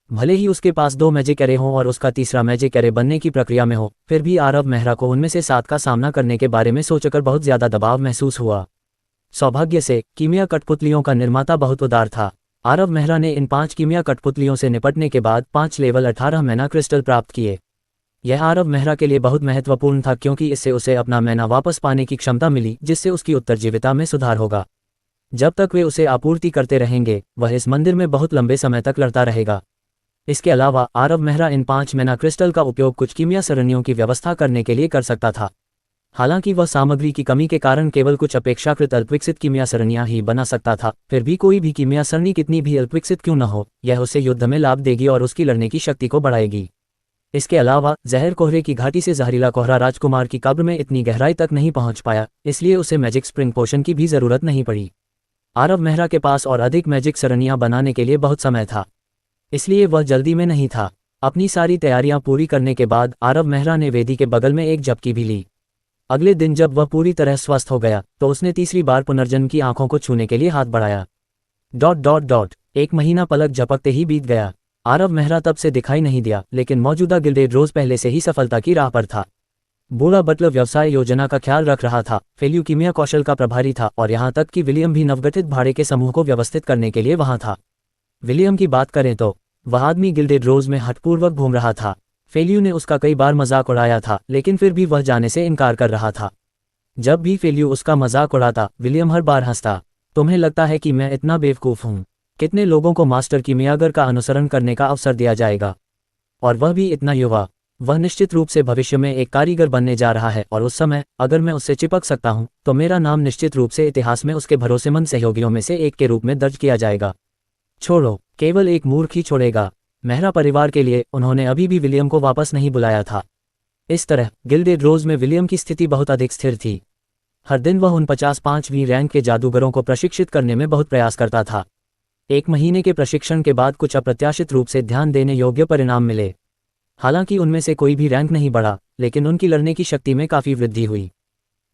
भले ही उसके पास 2 मैजिक एरे हों और उसका तीसरा मैजिक एरे बनने की प्रक्रिया में हो, फिर भी आरव मेहरा को उनमें से 7 का सामना करने के बारे में सोचकर बहुत ज्यादा दबाव महसूस हुआ। सौभाग्य से कीमिया कठपुतलियों का निर्माता बहुत उदार था। आरव मेहरा ने इन 5 कीमिया कठपुतलियों से निपटने के बाद 5 लेवल 18 मैना क्रिस्टल प्राप्त किए। यह आरव मेहरा के लिए बहुत महत्वपूर्ण था, क्योंकि इससे उसे अपना मैना वापस पाने की क्षमता मिली, जिससे उसकी उत्तरजीविता में सुधार होगा। जब तक वे उसे आपूर्ति करते रहेंगे, वह इस मंदिर में बहुत लंबे समय तक लड़ता रहेगा। इसके अलावा आरव मेहरा इन 5 मैना क्रिस्टल का उपयोग कुछ कीमिया सरणियों की व्यवस्था करने के लिए कर सकता था। हालांकि वह सामग्री की कमी के कारण केवल कुछ अपेक्षाकृत अल्पविकसित कीमिया सरणियां ही बना सकता था, फिर भी कोई भी कीमिया सरणी कितनी भी अल्पविकसित क्यों न हो, यह उसे युद्ध में लाभ देगी और उसकी लड़ने की शक्ति को बढ़ाएगी। इसके अलावा जहर कोहरे की घाटी से जहरीला कोहरा राजकुमार की कब्र में इतनी गहराई तक नहीं पहुंच पाया, इसलिए उसे मैजिक स्प्रिंग पोशन की भी जरूरत नहीं पड़ी। आरव मेहरा के पास और अधिक मैजिक सरणियां बनाने के लिए बहुत समय था, इसलिए वह जल्दी में नहीं था। अपनी सारी तैयारियां पूरी करने के बाद आरव मेहरा ने वेदी के बगल में एक झपकी भी ली। अगले दिन जब वह पूरी तरह स्वस्थ हो गया तो उसने तीसरी बार पुनर्जन्म की आंखों को छूने के लिए हाथ बढ़ाया। ... 1 महीना पलक झपकते ही बीत गया। आरव मेहरा तब से दिखाई नहीं दिया, लेकिन मौजूदा गिल्डेड रोज पहले से ही सफलता की राह पर था। बूढ़ा बटलर व्यवसाय योजना का ख्याल रख रहा था, फेल्यू कीमिया कौशल का प्रभारी था, और यहाँ तक कि विलियम भी नवगठित भाड़े के समूह को व्यवस्थित करने के लिए वहां था। विलियम की बात करें तो वह आदमी गिल्डेड रोज में हठपूर्वक घूम रहा था। फेल्यू ने उसका कई बार मजाक उड़ाया था, लेकिन फिर भी वह जाने से इनकार कर रहा था। जब भी फेल्यू उसका मजाक उड़ाता, विलियम हर बार हंसता। तुम्हें लगता है कि मैं इतना बेवकूफ़ हूँ? कितने लोगों को मास्टर कीमियागर का अनुसरण करने का अवसर दिया जाएगा, और वह भी इतना युवा। वह निश्चित रूप से भविष्य में एक कारीगर बनने जा रहा है, और उस समय अगर मैं उससे चिपक सकता हूँ तो मेरा नाम निश्चित रूप से इतिहास में उसके भरोसेमंद सहयोगियों में से एक के रूप में दर्ज किया जाएगा। छोड़ो, केवल एक मूर्ख ही छोड़ेगा। मेहरा परिवार के लिए उन्होंने अभी भी विलियम को वापस नहीं बुलाया था। इस तरह गिल्डेड रोज में विलियम की स्थिति बहुत अधिक स्थिर थी। हर दिन वह उन 55वीं रैंक के जादूगरों को प्रशिक्षित करने में बहुत प्रयास करता था। 1 महीने के प्रशिक्षण के बाद कुछ अप्रत्याशित रूप से ध्यान देने योग्य परिणाम मिले। हालांकि उनमें से कोई भी रैंक नहीं बढ़ा, लेकिन उनकी लड़ने की शक्ति में काफ़ी वृद्धि हुई।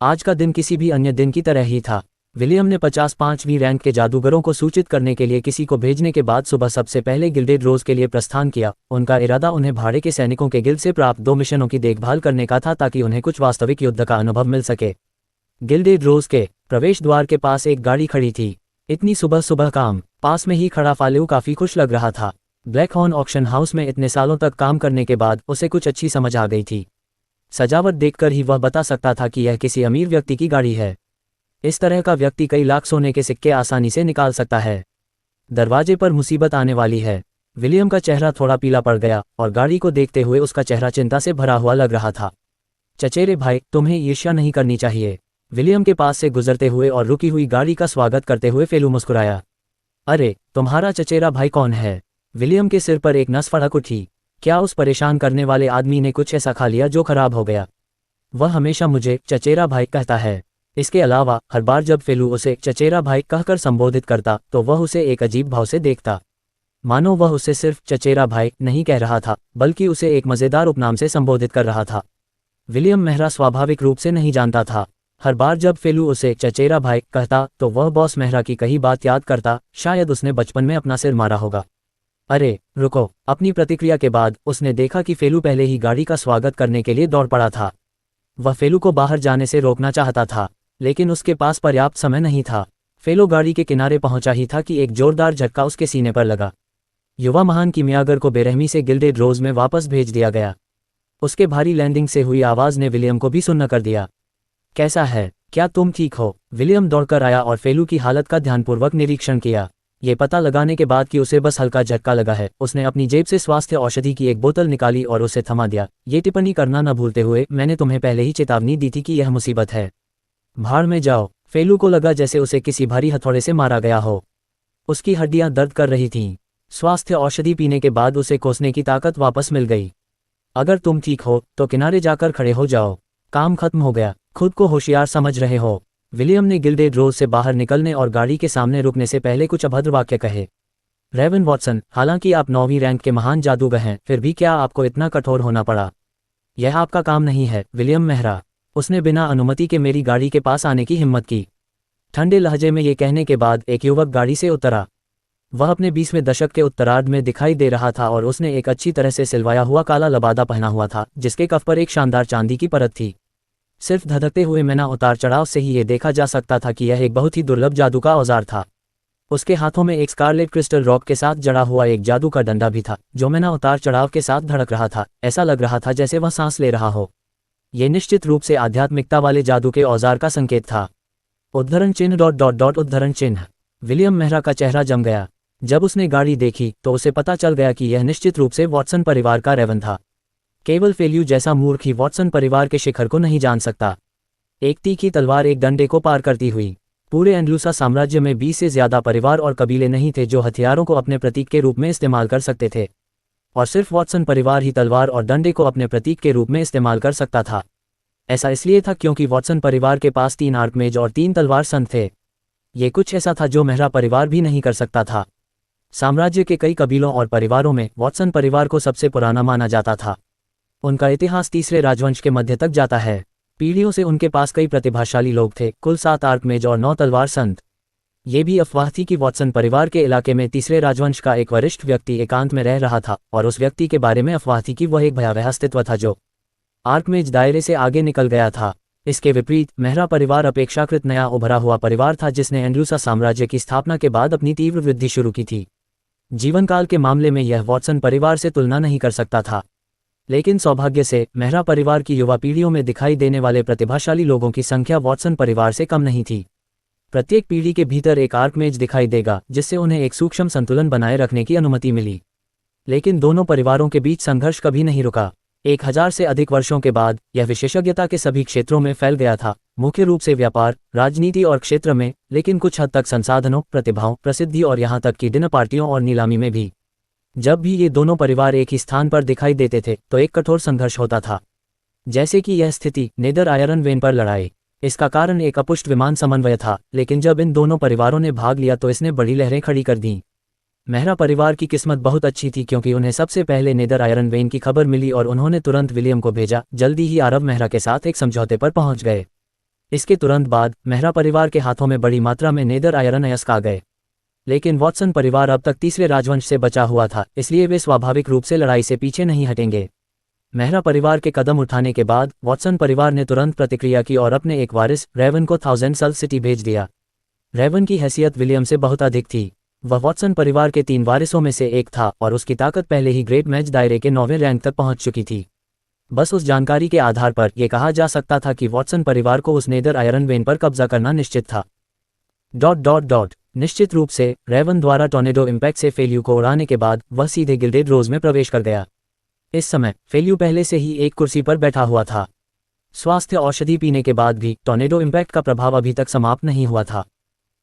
आज का दिन किसी भी अन्य दिन की तरह ही था। विलियम ने 55वीं रैंक के जादूगरों को सूचित करने के लिए किसी को भेजने के बाद सुबह सबसे पहले गिल्डेड रोज के लिए प्रस्थान किया। उनका इरादा उन्हें भाड़े के सैनिकों के गिल्ड से प्राप्त 2 मिशनों की देखभाल करने का था, ताकि उन्हें कुछ वास्तविक युद्ध का अनुभव मिल सके। गिल्डेड रोज के प्रवेश द्वार के पास एक गाड़ी खड़ी थी। इतनी सुबह सुबह काम पास में ही खड़ा फालेऊ काफी खुश लग रहा था। ब्लैक हॉर्न ऑक्शन हाउस में इतने सालों तक काम करने के बाद उसे कुछ अच्छी समझ आ गई थी। सजावट देखकर ही वह बता सकता था कि यह किसी अमीर व्यक्ति की गाड़ी है। इस तरह का व्यक्ति कई लाख सोने के सिक्के आसानी से निकाल सकता है। दरवाजे पर मुसीबत आने वाली है। विलियम का चेहरा थोड़ा पीला पड़ गया, और गाड़ी को देखते हुए उसका चेहरा चिंता से भरा हुआ लग रहा था। चचेरे भाई, तुम्हें ईर्ष्या नहीं करनी चाहिए। विलियम के पास से गुजरते हुए और रुकी हुई गाड़ी का स्वागत करते हुए फेलू मुस्कुराया। अरे, तुम्हारा चचेरा भाई कौन है? विलियम के सिर पर एक नस फड़क उठी। क्या उस परेशान करने वाले आदमी ने कुछ ऐसा खा लिया जो खराब हो गया? वह हमेशा मुझे चचेरा भाई कहता है। इसके अलावा हर बार जब फेलू उसे चचेरा भाई कहकर संबोधित करता तो वह उसे एक अजीब भाव से देखता, मानो वह उसे सिर्फ चचेरा भाई नहीं कह रहा था, बल्कि उसे एक मज़ेदार उपनाम से संबोधित कर रहा था। विलियम मेहरा स्वाभाविक रूप से नहीं जानता था। हर बार जब फेलू उसे चचेरा भाई कहता तो वह बॉस मेहरा की कही बात याद करता। शायद उसने बचपन में अपना सिर मारा होगा। अरे रुको! अपनी प्रतिक्रिया के बाद उसने देखा कि फेलू पहले ही गाड़ी का स्वागत करने के लिए दौड़ पड़ा था। वह फेलू को बाहर जाने से रोकना चाहता था, लेकिन उसके पास पर्याप्त समय नहीं था। फेलू गाड़ी के किनारे पहुंचा ही था कि एक जोरदार झटका उसके सीने पर लगा। युवा महान कीमियागर को बेरहमी से गिल्डेड रोज में वापस भेज दिया गया। उसके भारी लैंडिंग से हुई आवाज़ ने विलियम को भी सुन्न कर दिया। कैसा है? क्या तुम ठीक हो? विलियम दौड़कर आया और फेलू की हालत का ध्यानपूर्वक निरीक्षण किया। ये पता लगाने के बाद कि उसे बस हल्का झटका लगा है, उसने अपनी जेब से स्वास्थ्य औषधि की एक बोतल निकाली और उसे थमा दिया, ये टिप्पणी करना न भूलते हुए, मैंने तुम्हें पहले ही चेतावनी दी थी कि यह मुसीबत है। भाड़ में जाओ। फेलू को लगा जैसे उसे किसी भारी हथौड़े से मारा गया हो। उसकी हड्डियां दर्द कर रही थीं। स्वास्थ्य औषधि पीने के बाद उसे कोसने की ताकत वापस मिल गई। अगर तुम ठीक हो तो किनारे जाकर खड़े हो जाओ। काम खत्म हो गया। खुद को होशियार समझ रहे हो? विलियम ने गिल्डेड रोज से बाहर निकलने और गाड़ी के सामने रुकने से पहले कुछ अभद्र वाक्य कहे। रेवन वॉटसन, हालांकि आप 9वीं रैंक के महान जादूगर हैं, फिर भी क्या आपको इतना कठोर होना पड़ा? यह आपका काम नहीं है, विलियम मेहरा। उसने बिना अनुमति के मेरी गाड़ी के पास आने की हिम्मत की। ठंडे लहजे में ये कहने के बाद एक युवक गाड़ी से उतरा। वह अपने 20वें दशक के उत्तरार्ध में दिखाई दे रहा था और उसने एक अच्छी तरह से सिलवाया हुआ काला लबादा पहना हुआ था, जिसके कफ पर एक शानदार चांदी की परत थी। सिर्फ धधकते हुए मैना उतार चढ़ाव से ही ये देखा जा सकता था कि यह एक बहुत ही दुर्लभ जादू का औजार था। उसके हाथों में एक स्कारलेट क्रिस्टल रॉक के साथ जड़ा हुआ एक जादू का डंडा भी था, जो मैना उतार चढ़ाव के साथ धड़क रहा था। ऐसा लग रहा था जैसे वह सांस ले रहा हो। ये निश्चित रूप से आध्यात्मिकता वाले जादू के औजार का संकेत था। उद्धरण चिन्ह ... उद्धरण चिन्ह। विलियम मेहरा का चेहरा जम गया। जब उसने गाड़ी देखी तो उसे पता चल गया कि यह निश्चित रूप से वॉटसन परिवार का रेवन था। केवल फेल्यू जैसा मूर्ख ही वॉटसन परिवार के शिखर को नहीं जान सकता। एक तीखी तलवार एक डंडे को पार करती हुई। पूरे एंडलूसा साम्राज्य में 20 से ज्यादा परिवार और कबीले नहीं थे जो हथियारों को अपने प्रतीक के रूप में इस्तेमाल कर सकते थे, और सिर्फ वॉटसन परिवार ही तलवार और डंडे को अपने प्रतीक के रूप में इस्तेमाल कर सकता था। ऐसा इसलिए था क्योंकि वॉटसन परिवार के पास 3 आर्कमेज और 3 तलवार संत थे। ये कुछ ऐसा था जो मेहरा परिवार भी नहीं कर सकता था। साम्राज्य के कई कबीलों और परिवारों में वॉटसन परिवार को सबसे पुराना माना जाता था। उनका इतिहास तीसरे राजवंश के मध्य तक जाता है। पीढ़ियों से उनके पास कई प्रतिभाशाली लोग थे, कुल 7 आर्कमेज और 9 तलवार संत। ये भी अफवाह थी कि वॉटसन परिवार के इलाके में तीसरे राजवंश का एक वरिष्ठ व्यक्ति एकांत में रह रहा था, और उस व्यक्ति के बारे में अफवाह थी कि वह एक भयावह अस्तित्व था जो आर्कमेज दायरे से आगे निकल गया था। इसके विपरीत मेहरा परिवार अपेक्षाकृत नया उभरा हुआ परिवार था, जिसने एंडलूसा साम्राज्य की स्थापना के बाद अपनी तीव्र वृद्धि शुरू की थी। जीवनकाल के मामले में यह वॉटसन परिवार से तुलना नहीं कर सकता था, लेकिन सौभाग्य से मेहरा परिवार की युवा पीढ़ियों में दिखाई देने वाले प्रतिभाशाली लोगों की संख्या वॉटसन परिवार से कम नहीं थी। प्रत्येक पीढ़ी के भीतर एक आर्कमेज दिखाई देगा, जिससे उन्हें एक सूक्ष्म संतुलन बनाए रखने की अनुमति मिली। लेकिन दोनों परिवारों के बीच संघर्ष कभी नहीं रुका। 1000 से अधिक वर्षों के बाद यह विशेषज्ञता के सभी क्षेत्रों में फैल गया था, मुख्य रूप से व्यापार, राजनीति और क्षेत्र में, लेकिन कुछ हद तक संसाधनों, प्रतिभाओं, प्रसिद्धि और यहाँ तक कि डिनर पार्टियों और नीलामी में भी। जब भी ये दोनों परिवार एक ही स्थान पर दिखाई देते थे तो एक कठोर संघर्ष होता था, जैसे कि यह स्थिति नेदर आयरन वेन पर लड़ाई। इसका कारण एक अपुष्ट विमान समन्वय था, लेकिन जब इन दोनों परिवारों ने भाग लिया तो इसने बड़ी लहरें खड़ी कर दीं। मेहरा परिवार की किस्मत बहुत अच्छी थी क्योंकि उन्हें सबसे पहले नेदर आयरन वेन की खबर मिली और उन्होंने तुरंत विलियम को भेजा। जल्दी ही आरब मेहरा के साथ एक समझौते पर पहुंच गए। इसके तुरंत बाद मेहरा परिवार के हाथों में बड़ी मात्रा में नेदर आयरन अयस्क आ गए, लेकिन वॉटसन परिवार अब तक तीसरे राजवंश से बचा हुआ था, इसलिए वे स्वाभाविक रूप से लड़ाई से पीछे नहीं हटेंगे। मेहरा परिवार के कदम उठाने के बाद वॉटसन परिवार ने तुरंत प्रतिक्रिया की और अपने एक वारिस रेवन को 1000 सल सिटी भेज दिया। रेवन की हैसियत विलियम से बहुत अधिक थी। वह वॉटसन परिवार के 3 वारिसों में से एक था और उसकी ताकत पहले ही ग्रेट मैच दायरे के 9वें रैंक तक पहुंच चुकी थी। बस उस जानकारी के आधार पर यह कहा जा सकता था कि वॉटसन परिवार को उस नेदर आयरन वेन पर कब्जा करना निश्चित था। ... निश्चित रूप से रेवन द्वारा टॉर्नेडो इम्पैक्ट से फेल्यू को उड़ाने के बाद वह सीधे गिल्डेड रोज में प्रवेश कर गया। इस समय फेल्यू पहले से ही एक कुर्सी पर बैठा हुआ था। स्वास्थ्य औषधि पीने के बाद भी टॉर्नेडो इम्पैक्ट का प्रभाव अभी तक समाप्त नहीं हुआ था।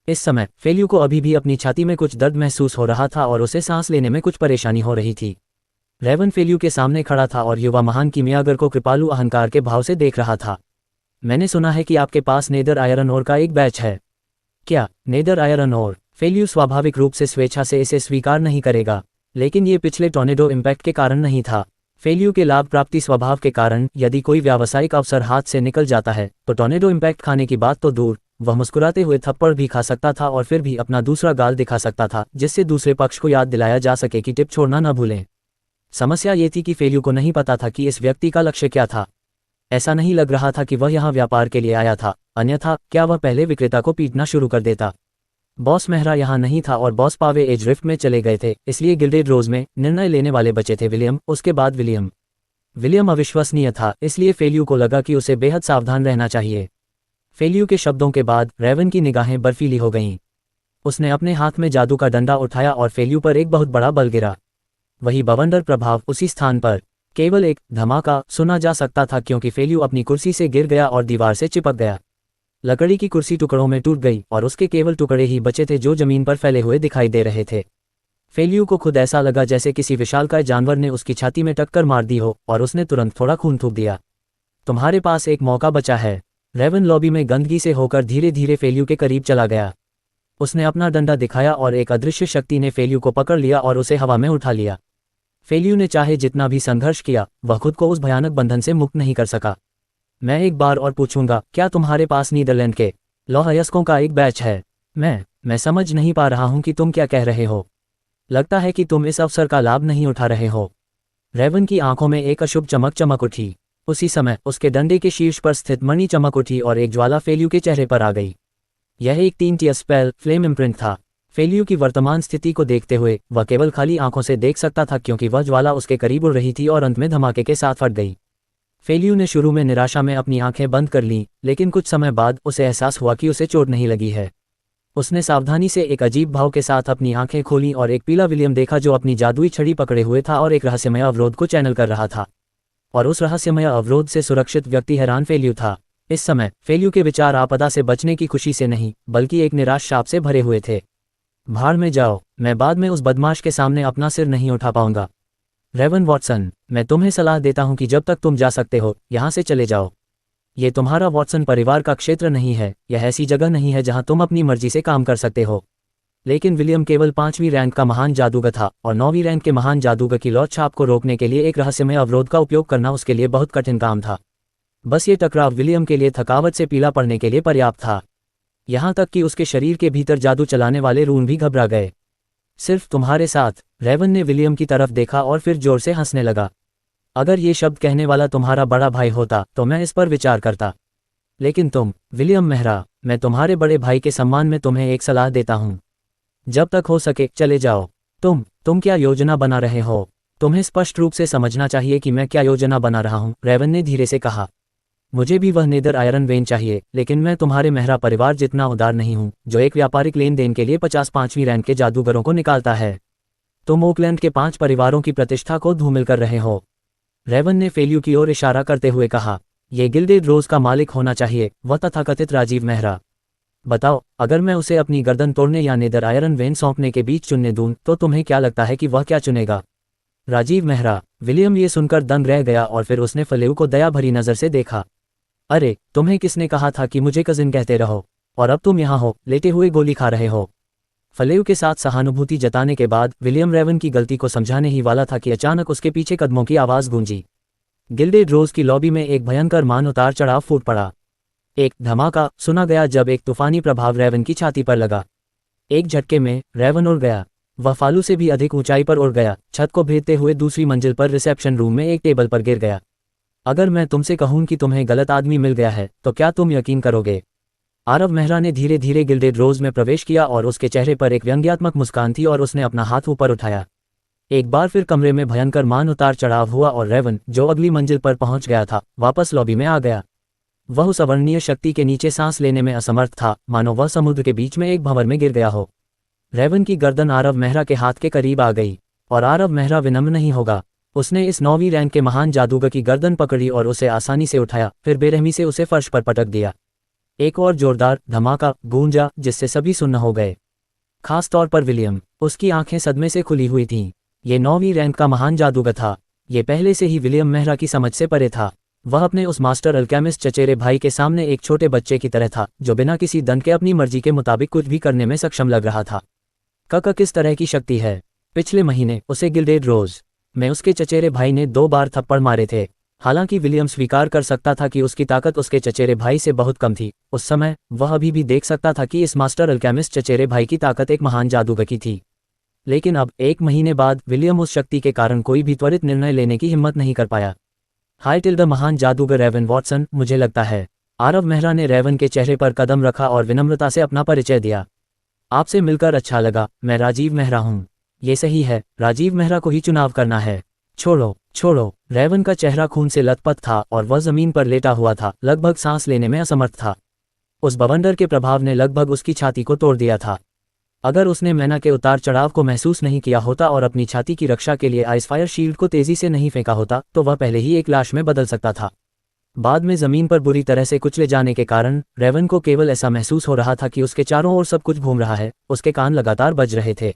इस समय फेल्यू को अभी भी अपनी छाती में कुछ दर्द महसूस हो रहा था और उसे सांस लेने में कुछ परेशानी हो रही थी। रेवन फेल्यू के सामने खड़ा था और युवा महान कीमियागर को कृपालु अहंकार के भाव से देख रहा था। मैंने सुना है कि आपके पास नेदर आयरन ओर का एक बैच है। क्या नेदर आयरन ओर? फेल्यू स्वाभाविक रूप से स्वेच्छा से इसे स्वीकार नहीं करेगा, लेकिन ये पिछले टॉर्नेडो इम्पैक्ट के कारण नहीं था। फेल्यू के लाभ प्राप्ति स्वभाव के कारण यदि कोई व्यावसायिक अवसर हाथ से निकल जाता है तो टॉर्नेडो इम्पैक्ट खाने की बात तो दूर, वह मुस्कुराते हुए थप्पड़ भी खा सकता था और फिर भी अपना दूसरा गाल दिखा सकता था, जिससे दूसरे पक्ष को याद दिलाया जा सके कि टिप छोड़ना न भूलें। समस्या ये थी कि फेल्यू को नहीं पता था कि इस व्यक्ति का लक्ष्य क्या था। ऐसा नहीं लग रहा था कि वह यहाँ व्यापार के लिए आया था, अन्यथा क्या वह पहले विक्रेता को पीटना शुरू कर देता। बॉस मेहरा यहाँ नहीं था और बॉस पावे एज रिफ्ट में चले गए थे, इसलिए गिल्डेड रोज में निर्णय लेने वाले बचे थे विलियम। उसके बाद विलियम अविश्वसनीय था, इसलिए फेल्यू को लगा कि उसे बेहद सावधान रहना चाहिए। फेल्यू के शब्दों के बाद रेवन की निगाहें बर्फीली हो गईं। उसने अपने हाथ में जादू का डंडा उठाया और फेल्यू पर एक बहुत बड़ा बल गिरा। वही बवंडर प्रभाव उसी स्थान पर केवल एक धमाका सुना जा सकता था क्योंकि फेल्यू अपनी कुर्सी से गिर गया और दीवार से चिपक गया। लकड़ी की कुर्सी टुकड़ों में टूट गई और उसके केवल टुकड़े ही बचे थे जो जमीन पर फैले हुए दिखाई दे रहे थे। फेल्यू को खुद ऐसा लगा जैसे किसी विशालकाय जानवर ने उसकी छाती में टक्कर मार दी हो और उसने तुरंत थोड़ा खून थूक दिया। तुम्हारे पास एक मौका बचा है। रेवन लॉबी में गंदगी से होकर धीरे धीरे फेल्यू के करीब चला गया। उसने अपना डंडा दिखाया और एक अदृश्य शक्ति ने फेलियू को पकड़ लिया और उसे हवा में उठा लिया। फेलियू ने चाहे जितना भी संघर्ष किया, वह खुद को उस भयानक बंधन से मुक्त नहीं कर सका। मैं एक बार और पूछूंगा, क्या तुम्हारे पास नीदरलैंड के लौहयस्कों का एक बैच है? मैं समझ नहीं पा रहा हूं कि तुम क्या कह रहे हो। लगता है कि तुम इस अवसर का लाभ नहीं उठा रहे हो। रेवन की आंखों में एक अशुभ चमक चमक उठी। उसी समय उसके डंडे के शीर्ष पर स्थित मणि चमक उठी और एक ज्वाला फेलियू के चेहरे पर आ गई। यह एक 3 टियर स्पेल फ्लेम इम्प्रिंट था। फेलियू की वर्तमान स्थिति को देखते हुए वह केवल खाली आंखों से देख सकता था, क्योंकि वह ज्वाला उसके करीब उड़ रही थी और अंत में धमाके के साथ फट गई। फेलियू ने शुरू में निराशा में अपनी आंखें बंद कर लीं, लेकिन कुछ समय बाद उसे एहसास हुआ कि उसे चोट नहीं लगी है। उसने सावधानी से एक अजीब भाव के साथ अपनी आंखें खोलीं और एक पीला विलियम देखा जो अपनी जादुई छड़ी पकड़े हुए था और एक रहस्यमय अवरोध को चैनल कर रहा था। और उस रहस्यमय अवरोध से सुरक्षित व्यक्ति हैरान फेलियू था। इस समय फेलियू के विचार आपदा से बचने की खुशी से नहीं, बल्कि एक निराश शाप से भरे हुए थे। भाड़ में जाओ, मैं बाद में उस बदमाश के सामने अपना सिर नहीं उठा पाऊंगा। रेवन वॉटसन, मैं तुम्हें सलाह देता हूं कि जब तक तुम जा सकते हो, यहां से चले जाओ। ये तुम्हारा वॉटसन परिवार का क्षेत्र नहीं है, यह ऐसी जगह नहीं है जहां तुम अपनी मर्जी से काम कर सकते हो। लेकिन विलियम केवल 5वीं रैंक का महान जादूगर था, और 9वीं रैंक के महान जादूगर की लौट छाप को रोकने के लिए एक रहस्यमय अवरोध का उपयोग करना उसके लिए बहुत कठिन काम था। बस ये टकराव विलियम के लिए थकावट से पीला पड़ने के लिए पर्याप्त था। यहाँ तक कि उसके शरीर के भीतर जादू चलाने वाले रून भी घबरा गए। सिर्फ तुम्हारे साथ। रेवन ने विलियम की तरफ देखा और फिर जोर से हंसने लगा। अगर ये शब्द कहने वाला तुम्हारा बड़ा भाई होता तो मैं इस पर विचार करता। लेकिन तुम, विलियम मेहरा, मैं तुम्हारे बड़े भाई के सम्मान में तुम्हें एक सलाह देता हूँ। जब तक हो सके चले जाओ। तुम क्या योजना बना रहे हो? तुम्हें स्पष्ट रूप से समझना चाहिए कि मैं क्या योजना बना रहा हूँ, रेवन ने धीरे से कहा। मुझे भी वह नेदर आयरन वेन चाहिए, लेकिन मैं तुम्हारे मेहरा परिवार जितना उदार नहीं हूँ जो एक व्यापारिक लेन देन के लिए 55वीं रैंक के जादूगरों को निकालता है। तुम ओकलैंड के 5 परिवारों की प्रतिष्ठा को धूमिल कर रहे हो। रेवन ने फेलियू की ओर इशारा करते हुए कहा, यह गिल्डेड रोज का मालिक होना चाहिए, वह तथाकथित राजीव मेहरा। बताओ, अगर मैं उसे अपनी गर्दन तोड़ने या नेदर आयरन वेन सौंपने के बीच चुनने दूं तो तुम्हें क्या लगता है कि वह क्या चुनेगा? राजीव मेहरा। विलियम ये सुनकर दंग रह गया और फिर उसने फेलियू को दया भरी नजर से देखा। अरे, तुम्हें किसने कहा था कि मुझे कजिन कहते रहो? और अब तुम यहाँ हो, लेटे हुए गोली खा रहे हो। फेलियू के साथ सहानुभूति जताने के बाद विलियम रेवन की गलती को समझाने ही वाला था कि अचानक उसके पीछे कदमों की आवाज गूंजी। गिल्डेड रोज की लॉबी में एक भयंकर मान उतार चढ़ाव फूट पड़ा। एक धमाका सुना गया जब एक तूफानी प्रभाव रेवन की छाती पर लगा। एक झटके में रेवन उड़ गया। वह फालू से भी अधिक ऊंचाई पर उड़ गया, छत को भेदते हुए दूसरी मंजिल पर रिसेप्शन रूम में एक टेबल पर गिर गया। अगर मैं तुमसे कहूं कि तुम्हें गलत आदमी मिल गया है तो क्या तुम यकीन करोगे? आरव मेहरा ने धीरे धीरे गिल्डेड रोज में प्रवेश किया और उसके चेहरे पर एक व्यंग्यात्मक मुस्कान थी और उसने अपना हाथ ऊपर उठाया। एक बार फिर कमरे में भयंकर मान उतार चढ़ाव हुआ और रेवन, जो अगली मंजिल पर पहुंच गया था, वापस लॉबी में आ गया। वह उस अवर्णनीय शक्ति के नीचे सांस लेने में असमर्थ था, मानो वह समुद्र के बीच में एक भंवर में गिर गया हो। रेवन की गर्दन आरव मेहरा के हाथ के करीब आ गई, और आरव मेहरा विनम्र नहीं होगा। उसने इस 9वीं रैंक के महान जादूगर की गर्दन पकड़ी और उसे आसानी से उठाया, फिर बेरहमी से उसे फर्श पर पटक दिया। एक और जोरदार धमाका गूंजा जिससे सभी सुन्न हो गए, खास तौर पर विलियम। उसकी आंखें सदमे से खुली हुई थीं। ये 9वीं रैंक का महान जादूगर था। ये पहले से ही विलियम मेहरा की समझ से परे था। वह अपने उस मास्टर अल्केमिस्ट चचेरे भाई के सामने एक छोटे बच्चे की तरह था, जो बिना किसी दंड के अपनी मर्जी के मुताबिक कुछ भी करने में सक्षम लग रहा था। काका किस तरह की शक्ति है? पिछले महीने उसे गिल्डेड रोज में उसके चचेरे भाई ने 2 बार थप्पड़ मारे थे। हालांकि विलियम स्वीकार कर सकता था कि उसकी ताकत उसके चचेरे भाई से बहुत कम थी, उस समय वह अभी भी देख सकता था कि इस मास्टर अल्केमिस्ट चचेरे भाई की ताकत एक महान जादूगर की थी। लेकिन अब 1 महीने बाद विलियम उस शक्ति के कारण कोई भी त्वरित निर्णय लेने की हिम्मत नहीं कर पाया। हाय टिल्ड महान जादूगर रेवन वॉटसन, मुझे लगता है। आरव मेहरा ने रेवन के चेहरे पर कदम रखा और विनम्रता से अपना परिचय दिया। आपसे मिलकर अच्छा लगा, मैं राजीव मेहरा हूँ। ये सही है, राजीव मेहरा को ही चुनाव करना है। छोड़ो। रेवन का चेहरा खून से लथपथ था और वह जमीन पर लेटा हुआ था, लगभग सांस लेने में असमर्थ था। उस बवंडर के प्रभाव ने लगभग उसकी छाती को तोड़ दिया था। अगर उसने मैना के उतार चढ़ाव को महसूस नहीं किया होता और अपनी छाती की रक्षा के लिए आइसफायर शील्ड को तेजी से नहीं फेंका होता तो वह पहले ही एक लाश में बदल सकता था। बाद में जमीन पर बुरी तरह से कुचले जाने के कारण रेवन को केवल ऐसा महसूस हो रहा था कि उसके चारों ओर सब कुछ घूम रहा है। उसके कान लगातार बज रहे थे।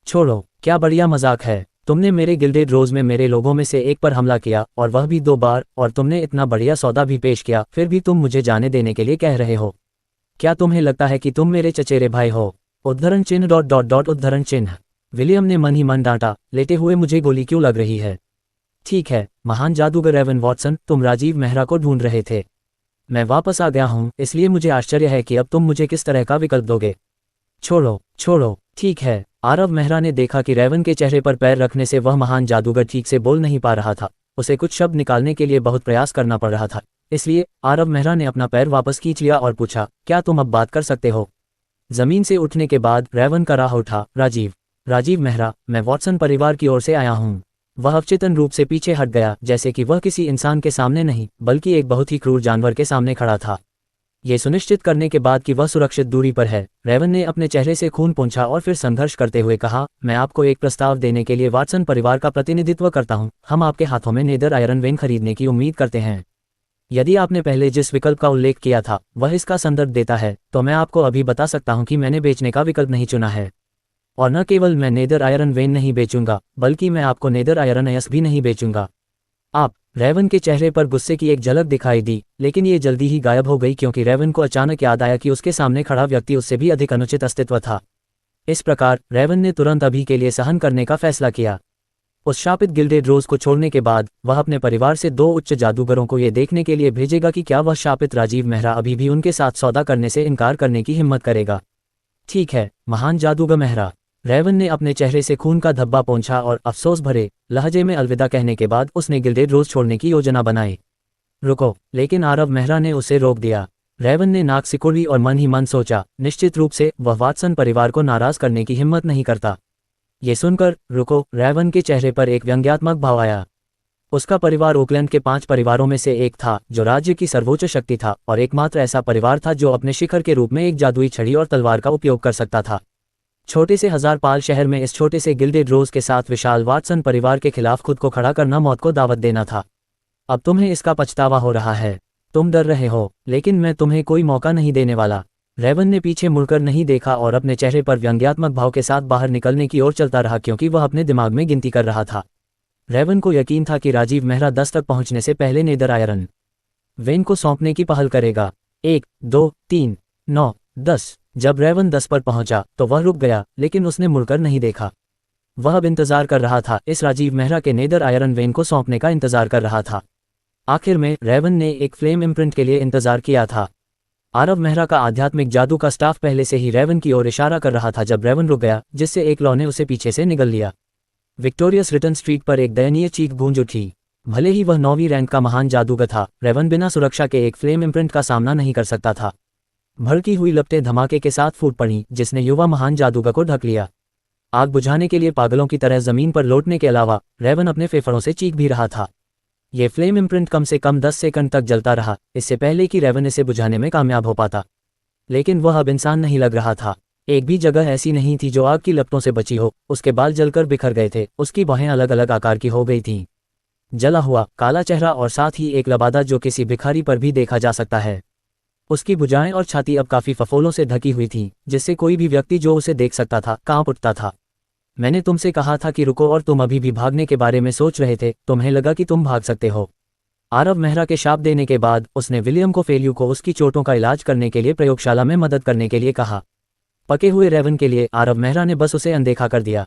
छोड़ो, क्या बढ़िया मजाक है। तुमने मेरे गिल्डेड रोज में मेरे लोगों में से एक पर हमला किया, और वह भी 2 बार, और तुमने इतना बढ़िया सौदा भी पेश किया, फिर भी तुम मुझे जाने देने के लिए कह रहे हो। क्या तुम्हें लगता है कि तुम मेरे चचेरे भाई हो? उद्धरण चिन्ह डॉट डॉट डॉट उद्धरण चिन्ह। विलियम ने मन ही मन डांटा, लेटे हुए मुझे गोली क्यों लग रही है? ठीक है महान जादूगर एवन वॉटसन, तुम राजीव मेहरा को ढूंढ रहे थे। मैं वापस आ गया हूँ, इसलिए मुझे आश्चर्य है कि अब तुम मुझे किस तरह का विकल्प दोगे। छोड़ो छोड़ो। ठीक है। आरव मेहरा ने देखा कि रेवन के चेहरे पर पैर रखने से वह महान जादूगर ठीक से बोल नहीं पा रहा था। उसे कुछ शब्द निकालने के लिए बहुत प्रयास करना पड़ रहा था। इसलिए आरव मेहरा ने अपना पैर वापस खींच लिया और पूछा, क्या तुम अब बात कर सकते हो? जमीन से उठने के बाद रेवन का राह उठा, राजीव मेहरा, मैं वॉटसन परिवार की ओर से आया हूँ। वह अवचेतन रूप से पीछे हट गया, जैसे कि वह किसी इंसान के सामने नहीं बल्कि एक बहुत ही क्रूर जानवर के सामने खड़ा था। ये सुनिश्चित करने के बाद कि वह सुरक्षित दूरी पर है, रेवन ने अपने चेहरे से खून पोंछा और फिर संघर्ष करते हुए कहा, मैं आपको एक प्रस्ताव देने के लिए वाटसन परिवार का प्रतिनिधित्व करता हूं। हम आपके हाथों में नेदर आयरन वेन खरीदने की उम्मीद करते हैं। यदि आपने पहले जिस विकल्प का उल्लेख किया था वह इसका संदर्भ देता है, तो मैं आपको अभी बता सकता हूं कि मैंने बेचने का विकल्प नहीं चुना है। और न केवल मैं नेदर आयरन वेन नहीं बेचूंगा, बल्कि मैं आपको नेदर आयरन अयस भी नहीं बेचूंगा। आप। रेवन के चेहरे पर गुस्से की एक झलक दिखाई दी, लेकिन ये जल्दी ही गायब हो गई क्योंकि रेवन को अचानक याद आया कि उसके सामने खड़ा व्यक्ति उससे भी अधिक अनुचित अस्तित्व था। इस प्रकार रेवन ने तुरंत अभी के लिए सहन करने का फैसला किया। उस शापित गिल्डेड रोज को छोड़ने के बाद वह अपने परिवार से 2 उच्च जादूगरों को ये देखने के लिए भेजेगा कि क्या वह शापित राजीव मेहरा अभी भी उनके साथ सौदा करने से इनकार करने की हिम्मत करेगा। ठीक है महान जादूगर मेहरा। रेवन ने अपने चेहरे से खून का धब्बा पोंछा और अफसोस भरे लहजे में अलविदा कहने के बाद उसने गिल्डेड रोज छोड़ने की योजना बनाई। रुको, लेकिन आरव मेहरा ने उसे रोक दिया। रेवन ने नाक सिकुड़ी और मन ही मन सोचा, निश्चित रूप से वह वाटसन परिवार को नाराज करने की हिम्मत नहीं करता। ये सुनकर रुको, रेवन के चेहरे पर एक व्यंग्यात्मक भाव आया। उसका परिवार ओकलैंड के 5 परिवारों में से एक था जो राज्य की सर्वोच्च शक्ति था और एकमात्र ऐसा परिवार था जो अपने शिखर के रूप में एक जादुई छड़ी और तलवार का उपयोग कर सकता था। छोटे से हजारपाल शहर में इस छोटे से गिल्डेड रोज के साथ विशाल वाटसन परिवार के खिलाफ खुद को खड़ा करना मौत को दावत देना था। अब तुम्हें इसका पछतावा हो रहा है। तुम डर रहे हो, लेकिन मैं तुम्हें कोई मौका नहीं देने वाला। रेवन ने पीछे मुड़कर नहीं देखा और अपने चेहरे पर व्यंग्यात्मक भाव के साथ बाहर निकलने की ओर चलता रहा क्योंकि वह अपने दिमाग में गिनती कर रहा था। रेवन को यकीन था कि राजीव मेहरा 10 तक पहुंचने से पहले नेदर आयरन वेन को सौंपने की पहल करेगा। 1, 2, 3, 9, 10। जब रेवन 10 पर पहुंचा तो वह रुक गया, लेकिन उसने मुड़कर नहीं देखा। वह अब इंतजार कर रहा था, इस राजीव मेहरा के नेदर आयरन वेन को सौंपने का इंतजार कर रहा था। आखिर में रेवन ने एक फ्लेम इम्प्रिंट के लिए इंतजार किया था। आरव मेहरा का आध्यात्मिक जादू का स्टाफ पहले से ही रेवन की ओर इशारा कर रहा था जब रेवन रुक गया, जिससे एक लौ ने उसे पीछे से निगल लिया। विक्टोरियस रिटर्न स्ट्रीट पर एक दयनीय चीख गूंज उठी। भले ही वह 9वीं रैंक का महान जादूगर था, रेवन बिना सुरक्षा के एक फ्लेम इम्प्रिंट का सामना नहीं कर सकता था। भड़की हुई लपटें धमाके के साथ फूट पड़ी, जिसने युवा महान जादूगर को ढक लिया। आग बुझाने के लिए पागलों की तरह जमीन पर लौटने के अलावा रेवन अपने फेफड़ों से चीख भी रहा था। यह फ्लेम इम्प्रिंट कम से कम 10 सेकंड तक जलता रहा, इससे पहले कि रेवन इसे बुझाने में कामयाब हो पाता। लेकिन वह अब इंसान नहीं लग रहा था। एक भी जगह ऐसी नहीं थी जो आग की लपटों से बची हो। उसके बाल जलकर बिखर गए थे, उसकी बाहें अलग अलग आकार की हो गई थीं। जला हुआ काला चेहरा और साथ ही एक लबादा जो किसी भिखारी पर भी देखा जा सकता है। उसकी भुजाएं और छाती अब काफी फफोलों से ढकी हुई थीं, जिससे कोई भी व्यक्ति जो उसे देख सकता था कांप उठता था। मैंने तुमसे कहा था कि रुको और तुम अभी भी भागने के बारे में सोच रहे थे। तुम्हें लगा कि तुम भाग सकते हो। आरव मेहरा के शाप देने के बाद उसने विलियम को फेलियू को उसकी चोटों का इलाज करने के लिए प्रयोगशाला में मदद करने के लिए कहा। पके हुए रेवन के लिए आरव मेहरा ने बस उसे अनदेखा कर दिया।